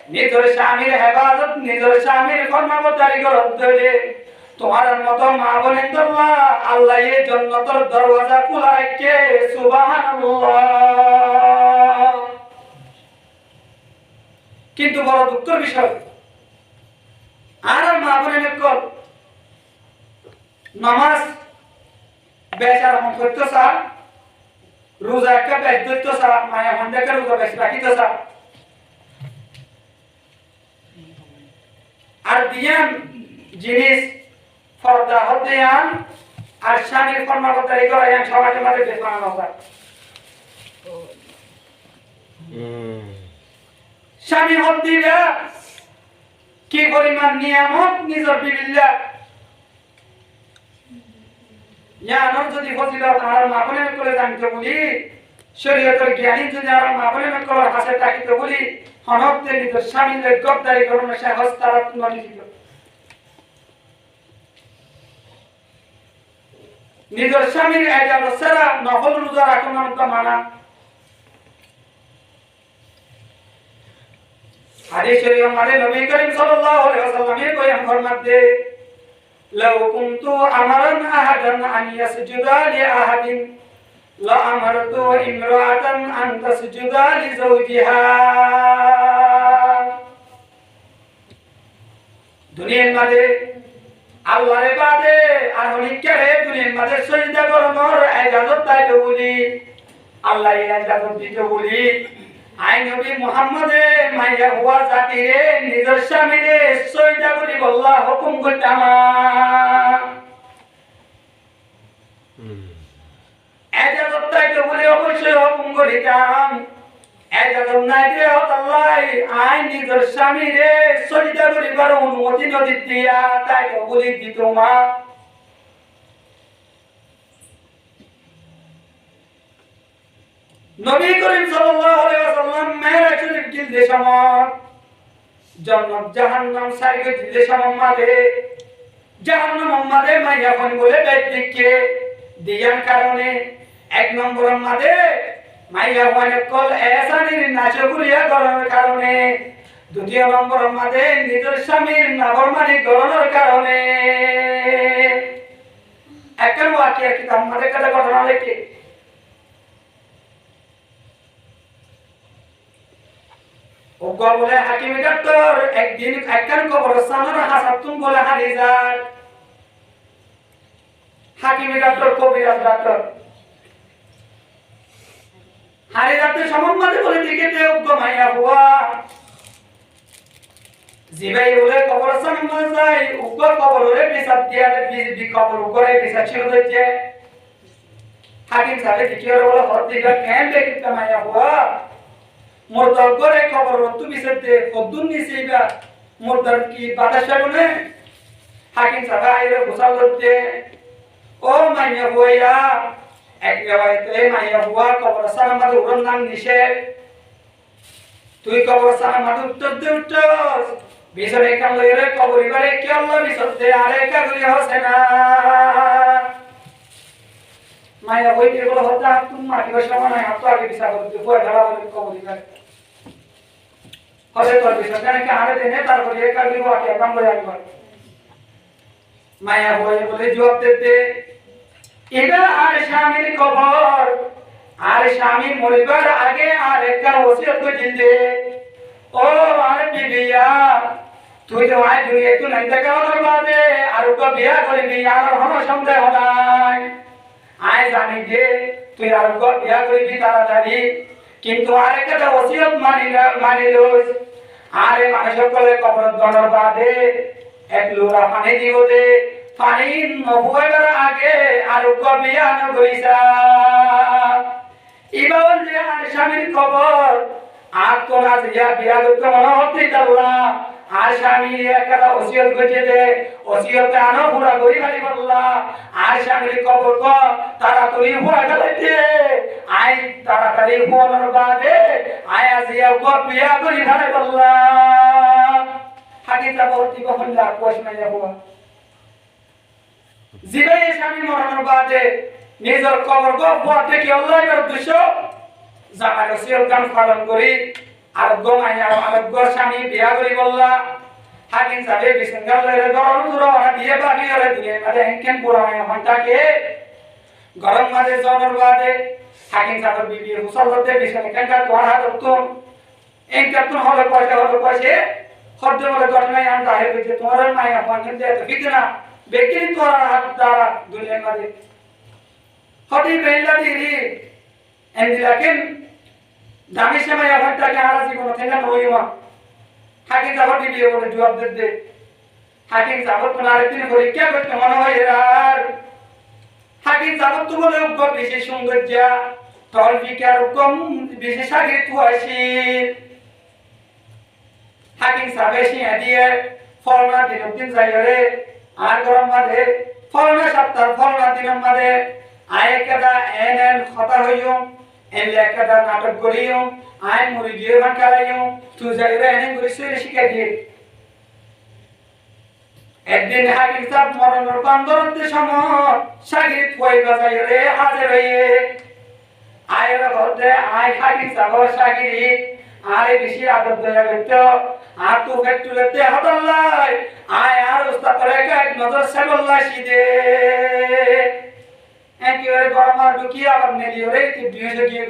নিজের স্বামীর হেফাজত নিজের স্বামীর ফরমাবরদারি করত ধরে তোমার মতো মা বলেন আল্লাহ এই জান্নাতের দরওয়াজা খোলা রাখে সুবহানাল্লাহ কিন্তু বড় দুঃখের বিষয় আর মা বলেন কল নামাজ বেচার মন করতে স্যার রোজা একটা বেচ ধরতে স্যার মায়া হন্ডাকে রোজা বেচ রাখিতে স্যার আর দিয়ান জিনিস ফরদা হতেয়ান আর স্বামীর ফরমাবরদারি করে সমাজের মাঝে বেশ বানানো হয় স্বামী হক দিবে কি পরিমাণ নিয়ামত নিজের বিবিল্লা ইয়ানোর যদি ফজিলত আর মাবনে করে জানতে বলি শরীয়তের জ্ঞানী যদি আর মাবনে করে হাসে তাকিতে বলি হনকতে নিজের স্বামীর গদ্দারি করুন সে হস্তারত নটিত নিজের স্বামীর এজাজত ছাড়া নফল রোজা রাখুন মানা হাদিস শরীফ আমাদের নবী করিম সাল্লাল্লাহু আলাইহি ওয়াসাল্লাম এর বয়ান ফরমাতে লাউ কুনতু আমারান আহাদান আন ইয়াসজুদা লি আহাদিন লা আমারতু ইমরাআতান আন তাসজুদা লি যাওজিহা। দুনিয়ার মাঝে আল্লাহর বাদে আর অনেকেরে দুনিয়ার মাঝে সিজদা করানোর ইজাজত তাইতে বলি, আল্লাহ ইজাজত দিতে বলি। আই নবী মুহাম্মদে মাইয়া হুয়া জাতিরে নিজের স্বামীরে সিজদা করি বল্লা হুকুম করতাম। ইজাজত তাইতে বলি অবশ্যই হুকুম করিতাম। ইজাজত নাই দিয়ে আল্লাহ আই নিজের স্বামীরে সিজদা করিবার অনুমতি নদী দিয়া তাইতে বলি দিত মা। নবী করিম সাল্লাল্লাহু আলাইহি ওয়াসাল্লাম মেরাজ শরীফ জিলদে সমত জান্নাত জাহান্নাম সাইগে জিলদে সমত মাঝে জাহান্নাম মাঝে মাইয়া কোন বলে ব্যক্তিকে দিয়ার কারণে এক নম্বর মাঝে মাইয়া কোন কল এসানির নাশকুরিয়া করার কারণে, দ্বিতীয় নম্বর মাঝে নিজের স্বামীর নাফরমানি করার কারণে। একবার ওয়াকিয়া কিতাব মাঝে কথা ঘটনা লেখে ওগো বলে হাকিমি ডাক্তার একদিন একখান কবরস্থানের হাসাতুন বলে হারিজার। হাকিমি ডাক্তার কবিরাজ ডাক্তার হারিজাতে সম্বন্ধে বলে দিকে ওগো মাইয়া হুয়া জিবাই বলে কবরস্থান মধ্যে যাই ওগো কবরে বিচার দিয়া বি কবর করে বিচার ছিল যে হাকিম সাহেব কি বলে হদিকা কেন দেখিতে মাইয়া হুয়া মুর্দার করে খবর তুমি সেতে কদ্দুন নিছিবা মুর্দার কি বাতাস লাগুনে। হাকিম সাহেব আইরে গোসাল করতে ও মাইয়া হুয়া এক গাওয়াইতে মাইয়া হুয়া কবরস্থান মধ্যে উড়ন নাম নিছে, তুই কবরস্থান মধ্যে উত্তর দে উত্তর বিছরে কাম লইরে কবরিবারে কি আল্লাহ বিছতে আরে কাগরি হসে না। মাইয়া বইতে বলে হতা তুমি মাটি বসা মানে হাত আগে বিচার করতে কই ঢালা বলে কবরিবারে হলে তোর বিচার কেন কি আরে দেনে তারপরে একার দিব আকে কাম করে আসবে। মাইয়া বলে জবাব দিতে এটা আর স্বামীর খবর, আর স্বামী মরিবার আগে আর একটা ওসিয়ত করে দিতে ও আর বিবিয়া তুই তো আই দুনিয়া তুই নাই দেখা হওয়ার বাদে আর ওকে বিয়া করবি আর হনো সন্দেহ নাই। আই জানি যে তুই আর ওকে বিয়া করবি তাড়াতাড়ি, কিন্তু আরেকটা ওসিয়ত মানিলস আরে মানুষ সকলে কবর দনের বাদে এক লোরা পানি দিব দে, পানি নবুয়ার আগে আর ওকে বিয়া না করিসা। ইবাল যে আর স্বামীর খবর আর তো না দিয়া বিয়া করতে মনে হচ্ছে আল্লাহ আর স্বামী একটা ওসিয়ত করছে দে ওসিয়তে আনো পুরা করি খালি বললা আর স্বামীর খবর তো তাড়াতাড়ি হুয়া গেলাইতে আই তাড়াতাড়ি হুয়ানোর বাদে আয় আসিয়া গো বিয়া করি খালি বললা। হাকিটা বলতি কখন যা কোশ না যাবো জিবে স্বামী মরণের বাদে নিজের কবর গো হুয়া থেকে আল্লাহর উদ্দেশ্য জামাই ওসিয়ত গান পালন করি আর গো মাইয়া আর গো স্বামী বিয়া করি বললা। হাকিম সাহেব বিসঙ্গাল লইরে গরম দুরা দিয়ে বাকি করে দিয়ে মানে এনকেন পুরা হন্টাকে গরম মাঝে জনের বাদে হাকিম সাহেব বিবি হুসাল হতে বিসঙ্গে কেনকা তোর হাত তুম এক কাতুন হলে পয়সা হদ্দ বলে ঘটনায় আনতে হয় যে তোমার মাইয়া পানি দে তো কিনা ব্যক্তি তোর হাত দ্বারা দুনিয়ার মাঝে হদি বেলা দিরি এন্দিলাকেন দামি সময় হন্টাকে আর জীবন থেকে নইমা। হাকিম সাহেব বিবি বলে জবাব দে হাকিম সাহেব কোন আরেকদিন পরীক্ষা করতে মনে হয় আর হাকিম সাহেব তো বলে উগ্র বিশেষ সৌন্দর্য তল ফিকার কম বিশেষ আগে তো আসি। হাকিম সাহেব এসে দিয়ে ফলনা দিন যাইরে আর গরম মাঝে ফলনা সপ্তাহ ফলনা দিনের মাঝে আয় কেদা এন খতা হইও এন লেখাটা নাটক করিও আয় মুড়ি দিয়ে ভান কালাইও তুই যাইরে এনে করে শিখে দিয়ে একদিন হাকিম সাহেব মরণের বান্দরতে সময় সাগিত কই বাজাইরে হাজির হয়ে আয়ের ঘরে আয় হাকিম সাহেব সাগিরি আরে বেশি আদর দয়া করতো আর তো ফ্যাক্টরিতে হতাল্লাই আয় আর উস্তাদ রে এক নজর সাবল্লা সিদে একেবারে গরমা ঢুকিয়ে আবার নেলিও রে বিয়ে গিয়ে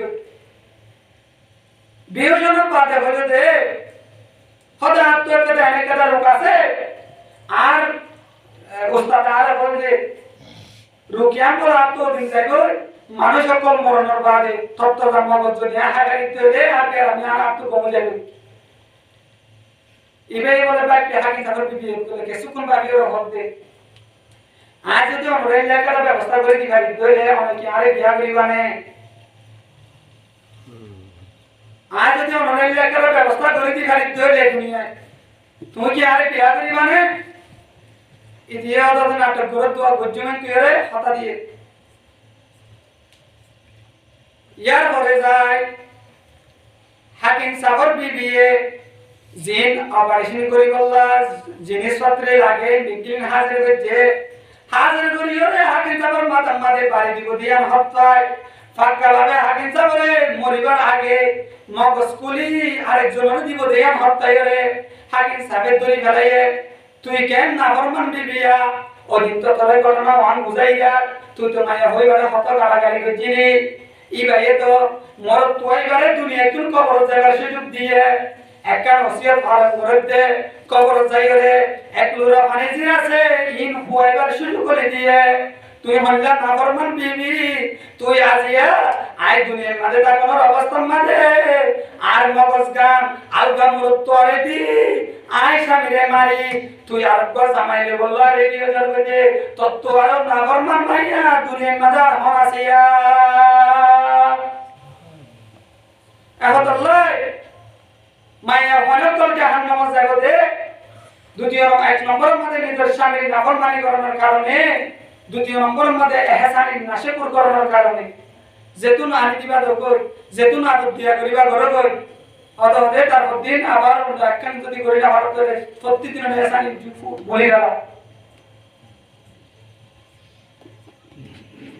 বিয়োজনের বাদে হলো দে হতে আত্মহত্যা অনেক কথা লোক আছে আর উস্তাদ আর বলছে রুকিয়ান তো আত্মদিন যাইব মানুষ সকল মরণের বাদে তত্ত্ব মগজ যদি হাগারি তৈলে আর আমি আর আত্ম কমে যাবে ইবেই বলে বাইকে হাকি থাকার বিয়ে করে কিছুক্ষণ বাকি হতে আজ যদি আমরা এলাকার ব্যবস্থা করে দিই পারি তৈলে অনেকে আরে বিয়া করিবানে আজ যদি আমরা এলাকার ব্যবস্থা করে দিই পারি তৈলে দুনিয়ায় তুমি কি আরে বিয়া করিবানে ইদিয়া দাদা নাটক করে দোয়া গজ্জমেন করে হাতা দিয়ে ইয়ার পরে যায় হাকিম সাগর বিবিয়ে জিন অপারেশন করি বললা জিনিসপত্রে লাগে বিজ্ঞান হাজির হচ্ছে হাজির করিও রে হাকিম সাগর মাথার মাঝে বাড়ি দিব দিয়ান হত্যায় ফাঁকা ভাবে হাকিম সাগরে মরিবার আগে মগজ কুলি আরেকজনের দিব দিয়ান হত্যায় রে হাকিম সাগর ধরি ফেলাইয়ে তুই কেন না ফরমান বিবিয়া অদিন তো তোর ঘটনা ওয়ান বুঝাইয়া তুই তো মায়া হইবারে হত গালাগালি করছিলি ইবাইয়ে তো মর তুইবারে দুনিয়া তুই কবর যাবার সুযোগ দিয়ে একখান ওসিয়ত পালন করতে কবর যাইরে এক লুরা পানি জির আছে ইন হুয়াইবার সুযোগ করে দিয়ে তুই হল্লা না ফরমান বিবি তুই আজিয়া আই দুনিয়ার মাঝে থাকার অবস্থা মাঝে আর মগজ গান আলগা মুরত তোরে দি আই স্বামীরে মারি তুই আরেকবার জামাইলে বললো রেডিও জ্বলবে যে তত্ত্ব আর না ফরমান ভাইয়া দুনিয়ার মাঝে আর হন আসিয়া এখন মাইয়া অনেক দল জাহান্নামের জগতে দ্বিতীয় এক নম্বরের মধ্যে নিজের স্বামীর নাফরমানি করার কারণে দ্বিতীয় নম্বরের মধ্যে এহসানির নাশকর করার কারণে যেতুন আনি দিবা দরকার যেতুন আদব দিয়া করিবা ঘরে কই অতঃপরে তারপর দিন আবার একখান যদি করিলা ভালো করে প্রতিদিন এহসানি বলি গেল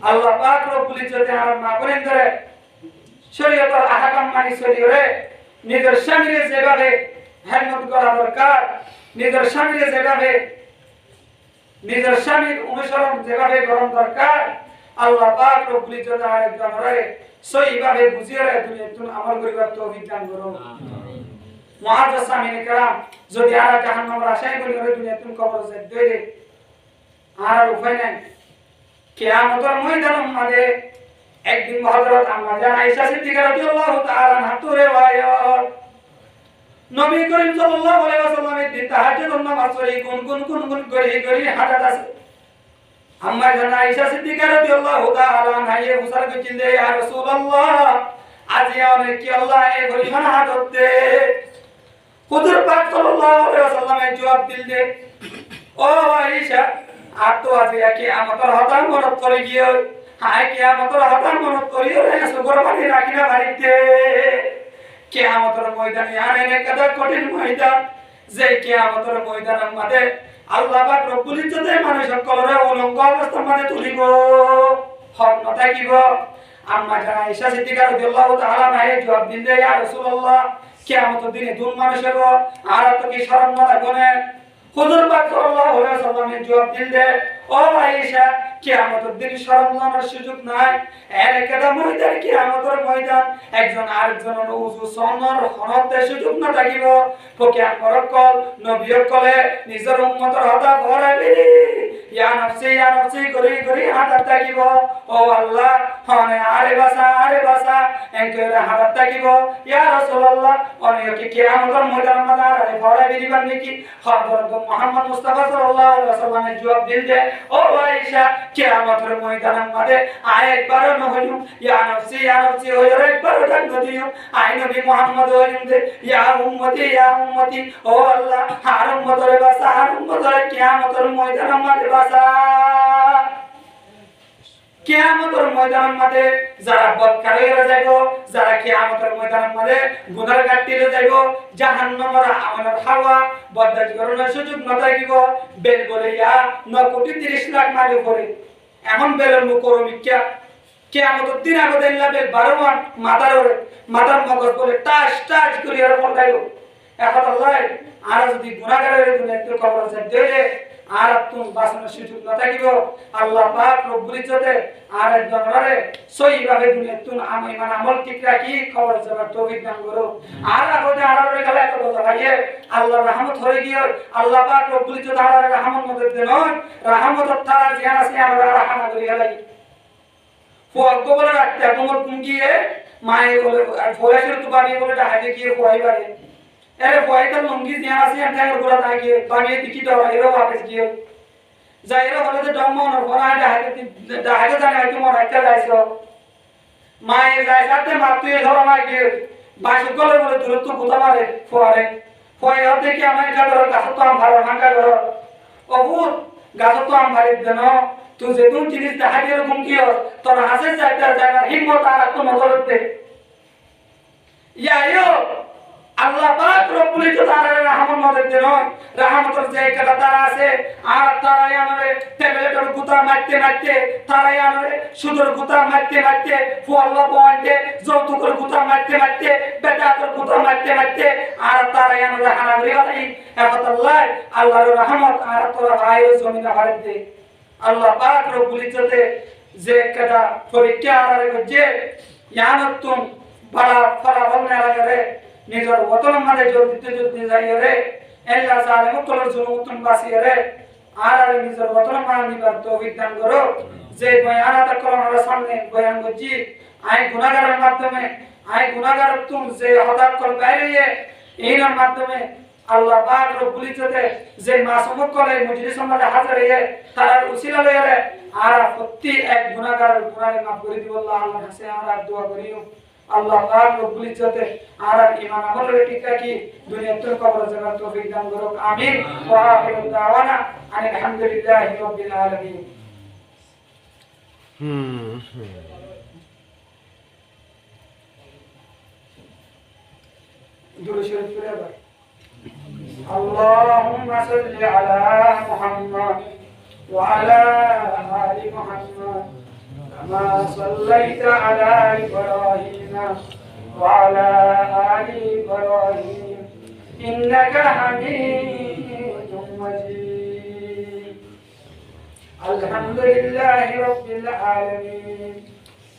আল্লাহ পাক রব্বুল ইজ্জতে আরাম না করেন ধরে শরীয়তের আহকাম মানি চলিরে নিজের স্বামীরে যেভাবে হেলমেট করা দরকার নিজের স্বামীরে যেভাবে নিজের স্বামীর অনুসরণ যেভাবে করা দরকার আল্লাহ পাক রব্বুল ইজ্জতে আরেকজন রে সহিভাবে বুঝিয়ে রে দুনিয়া তুমি আমল করিবার তৌফিক দান করো মুআজ্জাজ সামিনে کرام যদি আর জাহান্নামের আশায় করি রে দুনিয়া তুমি কবর যাই দইলে আর উপায় নাই কিয়ামতের ময়দানের মাঝে একদিন হযরত আম্মা জান আয়েশা সিদ্দিকা রাদিয়াল্লাহু তাআলা আনহা রিওয়ায়াত নবী করিম সাল্লাল্লাহু আলাইহি ওয়াসাল্লামের দিন তাহাজ্জুদ নামাজ পড়ি গুনগুন করি হাঁটাত আছে আম্মা জান আয়েশা সিদ্দিকা রাদিয়াল্লাহু তাআলা আনহা এ বুঝার কইছেন যে ইয়া রাসূলুল্লাহ আজ অনেক কি আল্লাহ এই পরিমাণ হাদত দে হুজুর পাক সাল্লাল্লাহু আলাইহি ওয়াসাল্লামের জবাব দিল যে ও আয়েশা আর তো আজ কিয়ামতের হতাম মনত করে গিয়ে হায় কিয়ামতের হতাম মনত করিও রে সুগর বাড়ি রাখিনা বাড়িতে কিয়ামতের ময়দানে আর এনে কত কঠিন ময়দান যে কিয়ামতের ময়দানের মধ্যে আল্লাহ পাক রব্বুল ইজ্জতে মানুষ সকলরে উলঙ্গ অবস্থার মধ্যে তুলিব হক না থাকিব আম্মা জান আয়েশা সিদ্দিকা রাদিয়াল্লাহু তাআলা আনহা জবাব দিন দে ইয়া রাসূলুল্লাহ কিয়ামতের দিনে দুন মানুষ হইব আর তো কি শরম না লাগবে হুজুর পাক সাল্লাল্লাহু আলাইহি ওয়াসাল্লামের জবাব দিল যে ও আয়েশা কিয়ামতের দিন শরম নার সুযোগ নাই এর একটা ময়দান কিয়ামতের ময়দান একজন আরেকজনের উযু সনর হনতে সুযোগ না থাকিব ফকিয়ান করকল নবীর কলে নিজের উম্মতের হতা ভরাবি ইয়া নফসি করি হাত থাকিব ও আল্লাহ হনে আরে বাসা এনকে হাত থাকিব ইয়া রাসূলুল্লাহ অনেক কিয়ামতের ময়দান মাদার আরে ভরাবি দিবেন নাকি হযরত মুহাম্মদ মুস্তাফা সাল্লাল্লাহু আলাইহি ওয়াসাল্লামের জবাব দিল যে ও আয়েশা কিয়ামতের ময়দানের মধ্যে আয় একবার না হইম ইয়া নফসি হইরে একবার ডাক দিও আয় নবী মুহাম্মদ হইম যে ইয়া উম্মতি ও আল্লাহ আর উম্মতের বাসা আর উম্মতের কিয়ামতের ময়দানের মধ্যে বাসা কিয়ামতের ময়দানের মধ্যে যারা বদকার হয়ে যাইব যারা কিয়ামতের ময়দানের মধ্যে গুনাহ কাটিয়ে যাইব জাহান্নামের আমলের হাওয়া বদদাজ করার সুযোগ না থাকিব বেল বলিয়া 9 কোটি 30 লাখ মাইল উপরে এমন বেলের মুখ করমিকা কিয়ামতের দিন আমাদের লাভের 12 মাথার মগজ বলে টাস টাস করে আর পড়াইলো এখন আল্লাহ আর যদি গুনাহগারের দুনিয়াতে কবর দেলে আর তুমি বাঁচানোর সুযোগ না থাকিব আল্লাহ পাক রব্বুল ইজ্জতে আর একজনরে সহিভাবে দুনিয়াতে আমি মানে আমল ঠিক রাখি খবর যাবার তৌফিক দান করো আর আগতে আড়ারে গেলে এত কথা ভাইয়ে আল্লাহর রহমত হয়ে গিয়ে আল্লাহ পাক রব্বুল ইজ্জতে আর রহমত মধ্যে দেন রহমতের তারা জিয়ান আছে আমরা রাহমত করি গেলাই ফোয়াক্কো বলে রাখতে তোমার কুঙ্গিয়ে মায়ে বলে আর ফোয়াশের তো বানিয়ে বলে ডাকে গিয়ে ফোয়াই বাড়ে এরে ফোয়াইটা লঙ্গি জিয়ান আছে এর গোড়া থাকে বানিয়ে দিকি দাও এরও वापस গিয়ে যাইরা বলে যে ডম্ম না ফোনা ডাকে জানে হয়তো মন একটা যাইছো মায়ে যায় সাথে মাতুয়ে ধরো মাকে বাসু গলে বলে দূরত্ব কোথা মারে ফোয়াই হতে কি আমার এটা ধরো গাছ তো আম ভালো ভাঙা ধরো অভূত গাছ তো আম ভালো দেন তুই যে কোন জিনিস দেখা দিয়ে এরকম কি তোর হাসে যাইতে জানা হিম্মত আর তো নজরতে ইয়াইও আল্লাহ পাক রব্বুল ইজ্জত আলার রহমত মদদ দেন রহমতের জায়গাটা তারা আছে আর তারাই আমারে টেবলেটের গুতা মারতে তারাই আমারে সুদর গুতা মারতে ফুয়াল্লা পয়েন্টে যৌতুকের গুতা মারতে বেদাতের গুতা মারতে আর তারাই আমারে হানাগরি হলাই এখন আল্লাহর রহমত আর তোরা ভাইও জমিনে ভারত দে আল্লাহ পাক রব্বুল ইজ্জতে যে একটা পরীক্ষা আরারে গজে ইয়ানতুম বড় ফলাফল নেলারে নিজের ওতন মাঝে জলদি যাই রে আল্লাহ জালিম কলর জুলুমতুন বাসি রে আর নিজের ওতন মান নিবার তৌফিক দান করো যে বয়ানাত কলমের সামনে বয়ান গজি আই গুনাহগারের মাধ্যমে আই গুনাহগার তুমি যে হঠাৎ কল বাইরে এইনার মাধ্যমে আল্লাহ পাক রব্বুল ইজ্জতে যে মাসুম কলে মজলিস মাঝে হাজির হয়ে তার উসিলা লয়ে আর প্রতি এক গুনাহগারের গুনাহে মাফ করে দিব আল্লাহর কাছে আমরা দোয়া করিও আল্লাহ পাক রব্বুল ইজ্জতে আর ঈমান আমলের টিকা কি দুনিয়াতে কবর জান্নাত তৌফিক দান করুক আমিন ওয়া আখিরু দাওয়ানা আলহামদুলিল্লাহি রাব্বিল আলামিন দুরূদ শরীফ পড়ে আবার আল্লাহুম্মা সাল্লি আলা মুহাম্মাদ ওয়া আলা আলি মুহাম্মাদ كما صليت على إبراهيم وعلى آل إبراهيم إنك حميد مجيد الحمد لله رب العالمين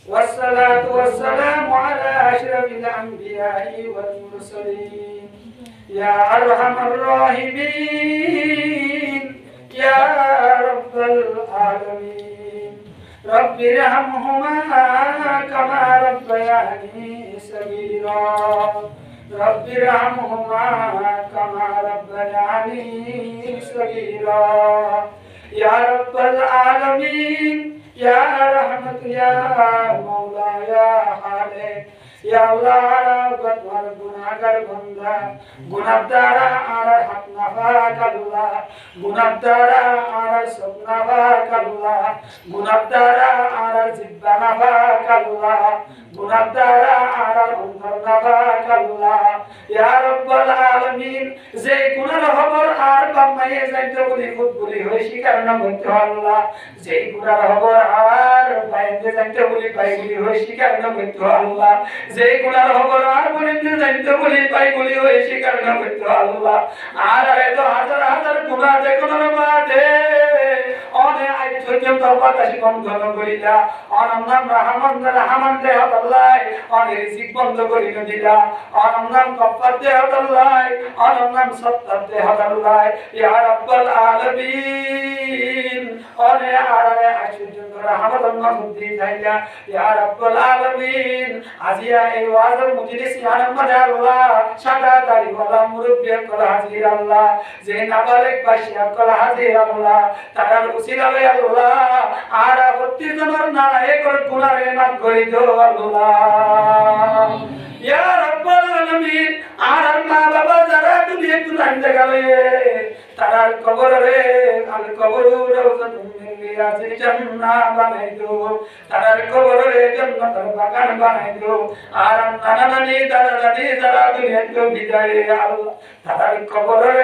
والصلاة والسلام على أشرف الأنبياء والمرسلين يا أرحم الراحمين يا رب العالمين رب ارحمهما كما ربياني صغيرا رب ارحمهما كما ربياني صغيرا يا رب العالمين يا رحمة يا مولا يا خالق يا الله بدر গুনাহগার বান্দা গুনাহ দ্বারা আর হাত নাফাক আল্লাহ গুনাহ দ্বারা আর সব নাফাক আল্লাহ গুনাহ দ্বারা আর জিহ্বা নাফাক আল্লাহ গুনাহ দ্বারা আর অন্তর নাফাক আল্লাহ ইয়া রাব্বাল আলামিন যে গুনার খবর আর বাম্মায়ে যাইতে বলি খুব বলি হই শিকার না বলতে আল্লাহ যে গুনার খবর আর বাইরে যাইতে বলি পাই বলি হই শিকার না বলতে আল্লাহ যে গুনার খবর আর বলিতে যাইতে বলি পাই বলি হই শিকার না বলতে আল্লাহ আর এত হাজার হাজার গুনাহ দেখোর বাদে অনে আই পর্যন্ত বাতাসি বন্ধ করিলা অননাম রহমান দে আল্লাহ অনে রিজিক বন্ধ করি দিলা অননাম গফফার দে আল্লাহ অননাম সত্তার দে আল্লাহ ইয়া রাব্বাল আলামিন অনে আরে আশুজ রহমত নবী যাইলা ইয়া রাব্বাল আলামিন আজিয়া এই ওয়াজের মজলিস ইয়ানাম আল্লাহ সাদা দাড়ি ওয়ালা মুরব্বি কল হাজির আল্লাহ যে নাবালিক বাসিয়া কল হাজির আল্লাহ তারার উসিলা লই আল্লাহ আর প্রত্যেকজনের নামে এক গুনাহে মাফ করে দাও আল্লাহ ইয়া রাব্বাল আলামিন আর মা বাবা যারা দুনিয়া তুলাইতে গেলে তারার কবরে আল কবর রওজাতুম মিন রিয়াজিল জান্নাহ বানাই দো তারার কবরে জান্নাতের বাগান বানাই দো আর নানা নানি দাদা দাদি যারা দুনিয়া তো বিদায় আল্লাহ তারার কবরে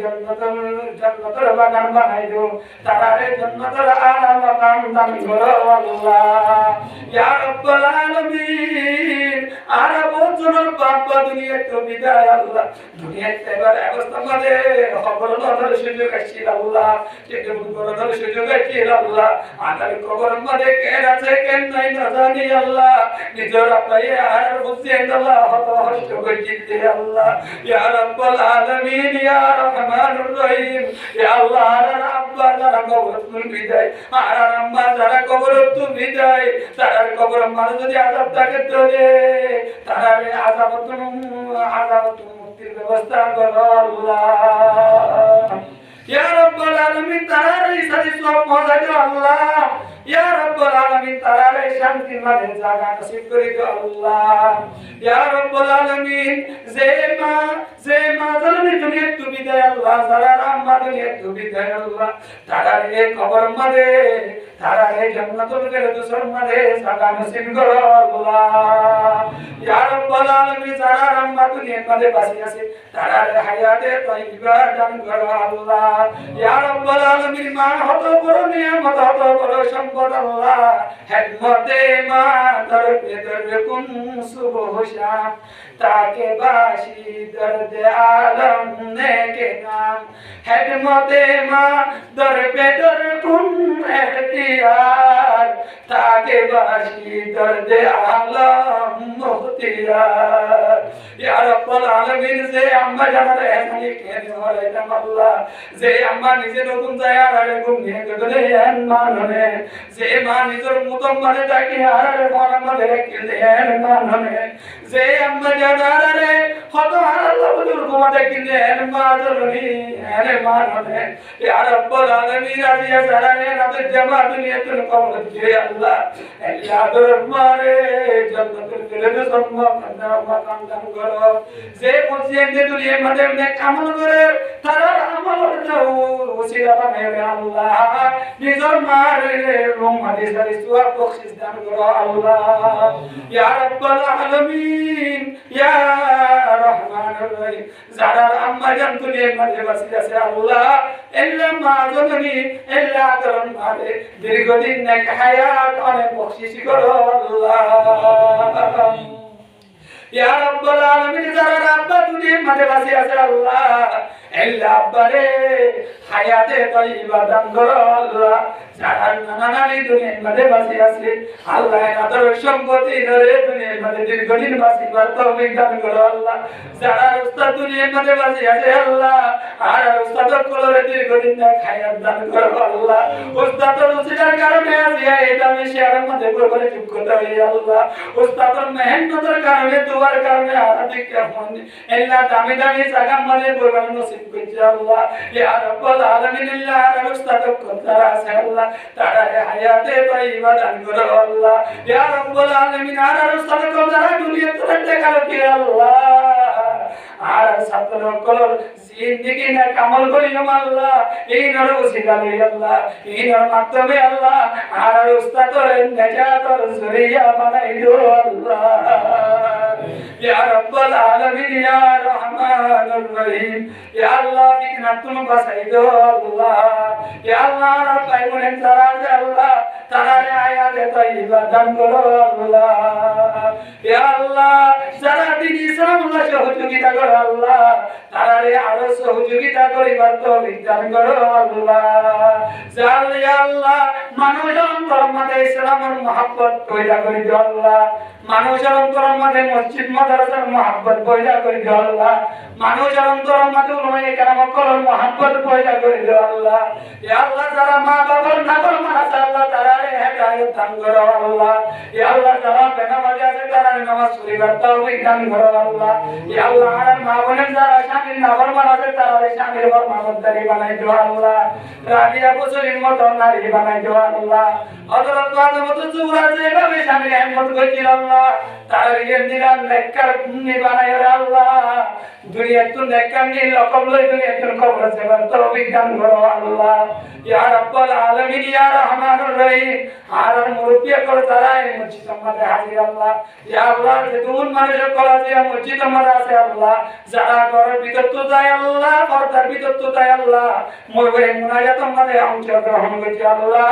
জান্নাতের বাগান বানাই দো তারারে জান্নাতের আলা মাকাম দান করো আল্লাহ ইয়া রাব্বাল আলামিন আর বজনের বাবা দুনিয়া তো বিদায় আল্লাহ দুনিয়া এবার অবস্থা মাঝে খবর নজর সুযোগ আছে আল্লাহ যেটা বড় সুযোগ আছে আল্লাহ আদার কবর মাঝে কেন আছে কেন নাই না জানি আল্লাহ নিজের পায়ে আর বুঝেন আল্লাহ হত হষ্ট করতে আল্লাহ ইয়া রাব্বাল আলামিন ইয়া রহমানুর রহিম ইয়া আল্লাহ আর আব্বা যারা কবর বিদায় আর আম্মা যারা কবর বিদায় তারা কবর মাঝে যদি আযাব থাকে তোলে তারা আযাব মুক্তির ব্যবস্থা করো আল্লাহ ইয়া রাব্বাল আলামিন তারার এই সাথে সব মজা দিও আল্লাহ ইয়া রাব্বাল আলামিন তারার এই শান্তির মাঝে জায়গা নসিব করে দিও আল্লাহ ইয়া রাব্বাল আলামিন যে মা জলমি দুনিয়া তু বিদায় আল্লাহ যারা আম্মা দুনিয়া তু বিদায় আল্লাহ তারার এই কবর মাঝে তারার এই জান্নাতুল ফেরদৌসের মাঝে জায়গা নসিব করো আল্লাহ ইয়া রাব্বাল আলামিন যারা আম্মা দুনিয়ার মাঝে বাঁচি আছে তারার হায়াতে তাইয়্যিবা দান করো আল্লাহ ইয়া রাব্বাল আলামিন মা হত বড় নিয়ামত হত বড় সম্পদ আল্লাহ হিকমতে মা দরবে দরবে কুন সুবহ শাম তাকে বাসি দর্দ আলম নেকে নাম হিকমতে মা দরবে দর কুন ইখতিয়ার তাকে বাসি দর্দ আলম মুখতিয়ার ইয়া রাব্বাল আলামিন যে আম্মা জানার এখানে কেন হলাইতাম আল্লাহ যে আম্মা নিজে নতুন যায় আর এরকম নিয়ে গেলে এন মাননে যে মা নিজের মতন মানে তাকে আর মন আমাদের কেন মাননে যে আম্মা জানার রে কত আল্লাহ বলুর ঘুমাতে কিনে এন মা জরনি এন মাননে ইয়া রাব্বাল আলামিন আজিয়া জানারে রাতে জামা দুনিয়াতুল কবর দিয়ে আল্লাহ আল্লাহ দরবারে জান্নাতুল ফেরদৌস মাকাম দান করো যে মুসলিম যে দুনিয়ার মধ্যে নেক আমল করে তারা আমল ওসিলা বানায় আল্লাহ নিজের মার রুম হাদিস হাদিস ওয়ার বখশিশ দান করো আল্লাহ ইয়া রাব্বাল আলামিন ইয়া রহমানুর রহিম যারা আম্মা জান দুনিয়ার মধ্যে বাঁচি আছে আল্লাহ ইল্লা মা জননী ইল্লা করুন মারে দীর্ঘদিন নেক হায়াত অনেক বখশিশ করো আল্লাহ ইয়া রাব্বাল আলামিন যারা আব্বা দুনিয়ার মধ্যে বাঁচি আছে আল্লাহ আল্লাহ আব্বারে হায়াতে তাইয়্যিবা দান করো আল্লাহ যারা নানা নানি দুনিয়ার মধ্যে বাঁচি আছে আল্লাহ এনাদের সম্পত্তি ধরে দুনিয়ার মধ্যে দীর্ঘদিন বাঁচিবার তৌফিক দান করো আল্লাহ যারা উস্তাদ দুনিয়ার মধ্যে বাঁচি আছে আল্লাহ আর উস্তাদ কলরে দীর্ঘদিন হায়াত দান করো আল্লাহ উস্তাদের উসিলার কারণে আজ এই দামি শেয়ারের মধ্যে বলে যোগ্যতা হই আল্লাহ উস্তাদের মেহনতের কারণে দুয়ার কারণে আরাধিক কেমন আল্লাহ দামি দামি জায়গা মধ্যে বলবার নসিব করছে আল্লাহ ইয়া রাব্বাল আলামিন আল্লাহ আর উস্তাদ যারা আছে আল্লাহ তারা হায়াতে তাইয়্যিবা দান করো আল্লাহ ইয়া রাব্বাল আলামিন আর উস্তাদ যারা দুনিয়া তুলতে গেল কি আল্লাহ আর ছাত্র কলর জিন্দেগি না কামাল করিও আল্লাহ এই নর উসিলা লই আল্লাহ এই নর মাধ্যমে আল্লাহ আর উস্তাদর নাজাতর জরিয়া বানাই দিও আল্লাহ ইয়া রাব্বাল আলামিন ইয়া রহমানুর রহিম ইয়া আল্লাহ ফিতনা তুমি বাঁচাই দিও আল্লাহ ইয়া আল্লাহ রাব্বাই মনে তারা আল্লাহ তারারে আয়াতে তাইয়্যিবা দান করো আল্লাহ ইয়া আল্লাহ যারা দিন ইসলাম সহযোগিতা করো আল্লাহ তারারে আরো সহযোগিতা করিবার তৌফিক দান করো আল্লাহ জাল ইয়া আল্লাহ মানুষের অন্তরের মধ্যে ইসলামের মহব্বত পয়দা করে দিও আল্লাহ মানুষের অন্তরের মধ্যে মসজিদ মাদ্রাসার মহব্বত পয়দা করে দিও আল্লাহ মানুষের অন্তরের মধ্যে উলামায়ে কেরামের কলর মহব্বত পয়দা করে দিও আল্লাহ ইয়া আল্লাহ যারা মা বাবার নাফরমান আছে আল্লাহ তারারে হেদায়েত দান করো আল্লাহ ইয়া আল্লাহ যারা বেনামাজি আছে তারা নামাজ পড়িবার তৌফিক দান করো আল্লাহ ইয়া আল্লাহ আর মা বোনের যারা স্বামীর নাফরমান আছে তারা স্বামীর ফরমানদারি বানাই দাও আল্লাহ রাবিয়া বছরের মতো নারী বানাই দাও আল্লাহ হযরত আদম যুবরা যেভাবে স্বামীর হিম্মত করেছিল আল্লাহ তারা রিয়েল দিলাম নেককার ভূমি বানাই আল্লাহ দুনিয়ার তো নেককার নিয়ে লকব লই দুনিয়ার তো কবর সেবার তৌফিক দান করো আল্লাহ ইয়া রাব্বুল আলামিন ইয়া রহমানুর রহিম আর মুরব্বি কর তারা এই মসজিদ মধ্যে হাজির আল্লাহ ইয়া আল্লাহ যে দুন মানুষ কল আছে মসজিদ মধ্যে আছে আল্লাহ যারা ঘরের ভিতর তো যায় আল্লাহ পর্দার ভিতর তো যায় আল্লাহ মোবাইল মুনাজাত মধ্যে অংশগ্রহণ করছে আল্লাহ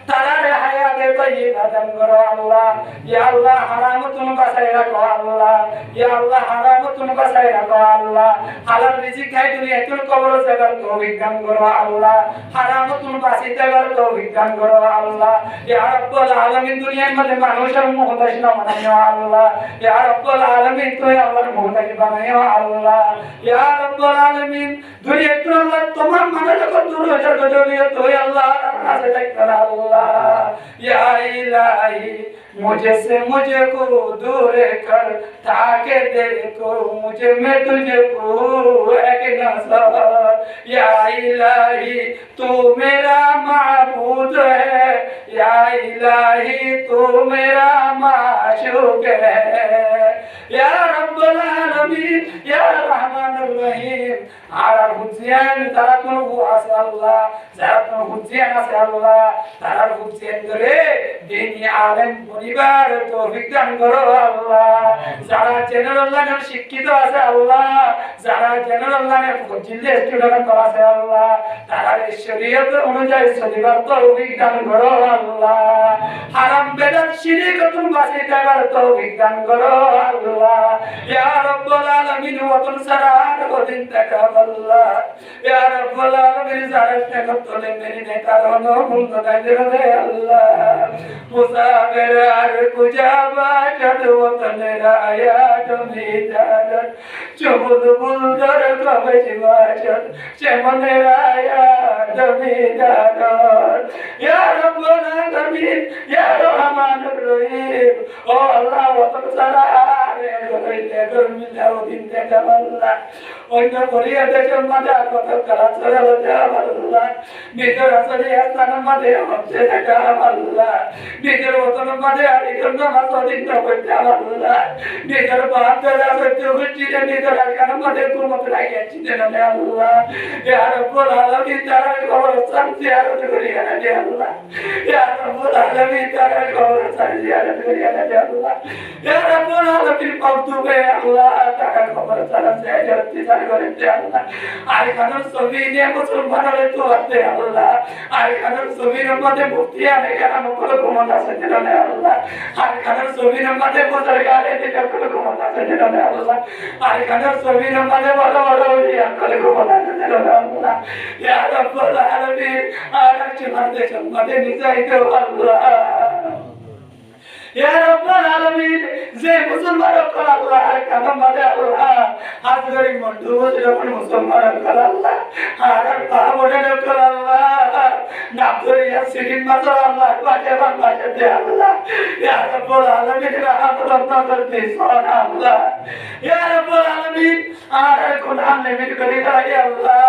তারা হায়াতে তাইয়্যিবা দান করো আল্লাহ ইয়া আল্লাহ হারাম তুমি বাঁচাই রাখো আল্লাহ ইয়া আল্লাহ হারাম তুমি বাঁচাই রাখো আল্লাহ হালাল রিজিক খাই দুনিয়া তোর কবর জায়গা তৌফিক দান করো আল্লাহ হারাম তুমি বাঁচাইতে পারো তৌফিক দান করো আল্লাহ ইয়া রাব্বুল আলামিন দুনিয়ার মধ্যে মানুষের মুহতাজ না বানাইও আল্লাহ ইয়া রাব্বুল আলামিন তুই আল্লাহর মুহতাজ বানাইও আল্লাহ ইয়া রাব্বুল আলামিন দুনিয়ার তোর আল্লাহ তোমার মানুষের দূর হয়ে গজলিয়ে তুই আল্লাহ কাছে ডাকতে আল্লাহ या इलाही मुझसे मुझको दूर कर ताके देखो मुझे मैं तुझको एक नजर या इलाही तू मेरा माबूद है या इलाही तू मेरा माशूक है या रब्बुल आलमीन या रहमानुर रहीम আর হুজিয়ান তারা কোন আছে আল্লাহ যারা কোন হুজিয়ান আছে আল্লাহ তারা হুজিয়ান করে দিনী আলেম পরিবার তৌফিক দান করো আল্লাহ যারা জেনারেল লাইনের শিক্ষিত আছে আল্লাহ যারা জেনারেল লাইনের ফজিলে স্টুডেন্ট আছে আল্লাহ তারা শরীয়ত অনুযায়ী চলিবার তৌফিক দান করো আল্লাহ হারাম বেদাত শিরক তুমি বাঁচাইতে পারো তৌফিক দান করো আল্লাহ ইয়া রাব্বুল আলামিন ওয়াতুন সারাত ওদিন তাকা আল্লাহ ইয়া রাব্বুল আলামিন জারাতে কতলে মেরি নেতা রনো মুন্দ দাইরে আল্লাহ মুসাফির আর কুজাবা চদওতন রায়া তুমি জানাত চবুদ বুলদর কবে জিবাচত চেমনে রায়া তুমি জানাত ইয়া রাব্বুল আলামিন ইয়া রহমানুর রহিম ও আল্লাহ ওয়াতুন সারাত রে গরমিলা ওদিন তাকা আল্লাহ অন্য করিয়া দেশের মাঝে কত কাজ করে আল্লাহ নিজের আসলে স্থানের মাঝে হচ্ছে দেখা আল্লাহ নিজের ওতন মাঝে আরেকজন নামাজ অধীন করতে আল্লাহ নিজের বাহাত্তর আসতে হচ্ছে নিজের আলকানের মাঝে গুরমত লাগিয়েছি যেন আল্লাহ ইয়া রাব্বুল আলামিন তারা খবর শান্তি আরত করিয়া দে আল্লাহ ইয়া রাব্বুল আলামিন তারা খবর শান্তি আরত করিয়া দে আল্লাহ ইয়া রাব্বুল আলামিন পাউতুবে আল্লাহ তারা খবর শান্তি আরত করে দে আল্লাহ আর কারণ সবই নিয়ে মুসলমানরে তো আছে আল্লাহ আর কারণ সবির মধ্যে মুক্তি আনে কারণ কোন ক্ষমতা আছে যেন আল্লাহ আর কারণ সবির মধ্যে বোঝার গালে দিতে কোন ক্ষমতা আছে যেন আল্লাহ আর কারণ সবির মধ্যে বড় বড় ইয়া কোন ক্ষমতা আছে যেন আল্লাহ ইয়া রাব্বুল আলামিন আর চলার দেশের মধ্যে নিজাইতে আল্লাহ ইয়া রাব্বুল আলামিন যে মুসলমান কল আল্লাহ আর কাম মাদে আল্লাহ হাত ধরে মন্ডু যখন মুসলমান কল আল্লাহ আর বাবুরে কল আল্লাহ নাম ধরে সিরিন মাত্র আল্লাহ বাজে বাজে দে আল্লাহ ইয়া রাব্বুল আলামিন রহমত নজর দে সুবহানাল্লাহ ইয়া রাব্বুল আলামিন আর কোরআন নিমিত করে দাই আল্লাহ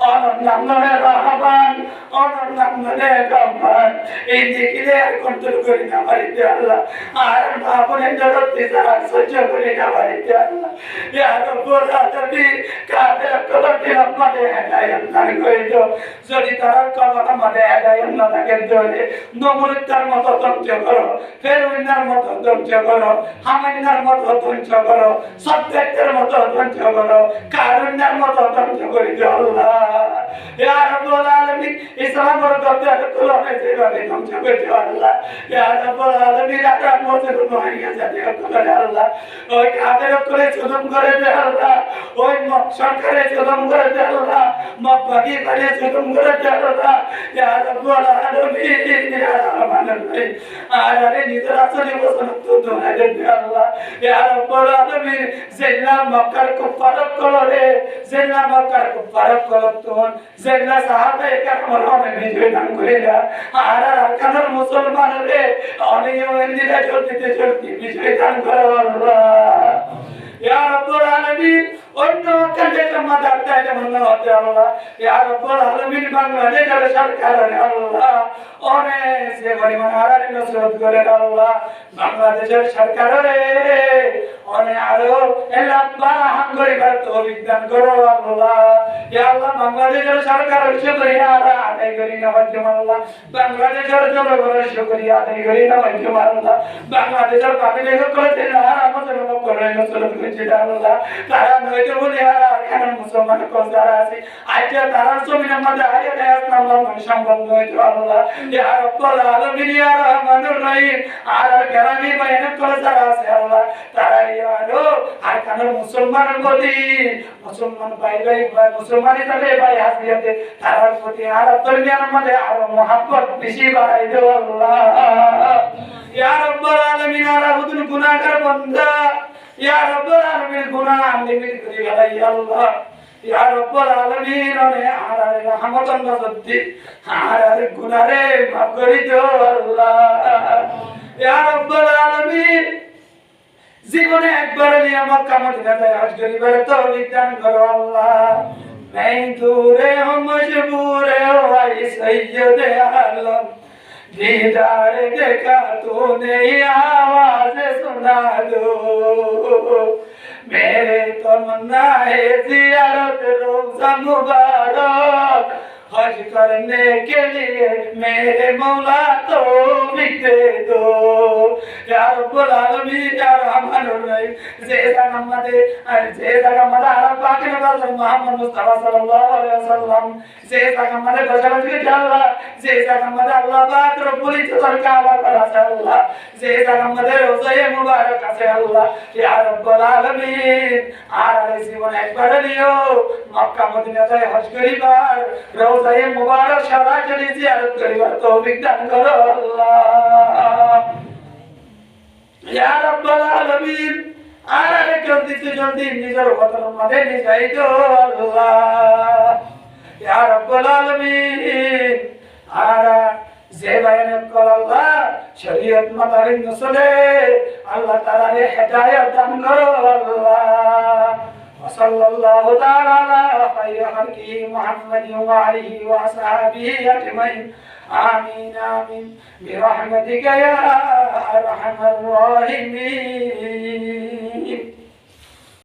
অনর নাম ধরে রহমান অনর নাম ধরে গফার এই দিকে আর কন্ট্রোল করে না পারি দে আল্লাহ আর আপনি জগৎ বিচার সহ্য করে না পারি দে আল্লাহ ইয়া রাব্বুল আলামিন কাদের কলকে আমাদের হেদায়েত দান করে দাও যদি তার কলকে আমাদের হেদায়েত না থাকে তাহলে নমরুদ্দার মতো ধ্বংস করো ফেরউনের মতো ধ্বংস করো হামানের মতো ধ্বংস করো সত্যের মতো ধ্বংস করো কারুনের মতো ধ্বংস করে দাও আল্লাহ ইয়া রাব্বুল আলামিন ইসলামের দরজা খুলে যেভাবে ধ্বংস করে দাও আল্লাহ ইয়া রাব্বুল আলামিন আর মতের নহিয়া যাতে করে আল্লাহ ওই কাদের করে জুলুম করে দে আল্লাহ ওই সরকারে জুলুম করে দে আল্লাহ মক্কাকে করে জুলুম করে দে আল্লাহ ইয়া রাব্বুল আলামিন ইয়া রহমানুর রহিম আর আরে নিজের আসলে বসন তো দোয়া দে আল্লাহ ইয়া রাব্বুল আলামিন জিল্লা মক্কার কুফার করে জিল্লা মক্কার কুফার করতুন জিল্লা সাহাবা একরাম বিজয় দান করে আর আরকানের মুসলমানরে অনেক মন্দিরে চলতে বিষয় দান করো আল্লাহ ইয়া রাব্বুল আলামিন অন্য কাজে জমা দাঁড়ায় যেমন হতে আল্লাহ ইয়া রাব্বুল আলামিন বাংলাদেশের সরকারের আল্লাহ অনেক যে পরিমাণ হারারে নসরত করে আল্লাহ বাংলাদেশের সরকারের অনেক আরো এলাম বারা হাম করিবার তৌফিক দান করো আল্লাহ ইয়া আল্লাহ বাংলাদেশের সরকারের শুকরিয়া আদায় করি না আল্লাহ বাংলাদেশের জনগণের শুকরিয়া আদায় করি না আল্লাহ বাংলাদেশের পাবলিক কলেজে আর আমাদের করে নসরত করেছে আল্লাহ তারা নয়তো বলে আর এখানে মুসলমান কোন যারা আছে আজকে তারা জমিনের মধ্যে আয়াতে আসলাম মানে সম্ভব নয়তো আল্লাহ ইয়া রাব্বুল আলামিন ইয়া রহমানুর রহিম আর গ্রামী বাইনে করে যারা আছে আল্লাহ তারা ইয়ারো আর কেন মুসলমানের প্রতি মুসলমান ভাই মুসলমান হিসাবে ভাই হাসিয়াতে তার প্রতি আর ধর্মের মধ্যে আরো মহব্বত বেশি বাড়াই দাও আল্লাহ ইয়া রাব্বুল আলামিন আর হুদুন গুনাহগার বান্দা ইয়া রাব্বুল আলামিন গুনাহ লিমিট করি ভাই আল্লাহ ইয়া রাব্বুল আলামিন আর রহমতের নজর দি আর গুনাহরে মাফ করে দাও আল্লাহ ইয়া রাব্বুল আলামিন জীবনে একবার নিয়ামত মদিনা যায় হজ করিবার তৌফিক দান করো আল্লাহ मैं दूरे हूँ मजबूर हो भाई सैयद आलम दीदार देखा तूने आवाज सुना दो मेरे तमन्ना है जियारत रोज़ा मुबारक हज करने के लिए मेरे मौला तौफीक दे दो या रब्बुल आलमीन या रहमानुर रहीम जैसा हमारे अरब पाक ने बोला मोहम्मद मुस्तफा सल्लल्लाहु अलैहि वसल्लम जैसा हमारे बशर के अल्लाह जैसा हमारे अल्लाह पाक रब्बुल इज्जत काबा करा से अल्लाह जैसा हमारे रोज़ा मुबारक से अल्लाह या रब्बुल आलमीन আর জীবন একবার নিও মক্কা মদিনাতে হজ করিবার রওজায়ে মুবারক সরাসরি জিয়ারত করিবার তৌফিক দান করো আল্লাহ ইয়া রাব্বুল আলামিন আর জলদি নিজের ওয়াতার মধ্যে নিয়ে যাও আল্লাহ ইয়া রাব্বুল আলামিন আর যে বায়ান কর আল্লাহ শরীয়ত মোতাবেক নসলে আল্লাহ তাআলার হেদায়েত দান করো আল্লাহ সাল্লাল্লাহু তাআলা আলা খায়রি খালকি মুহাম্মাদি ওয়া আলিহি ওয়া আসহাবিহি আজমাইন আমিন আমিন বিরহমাতিকা ইয়া আরহামার রাহিমিন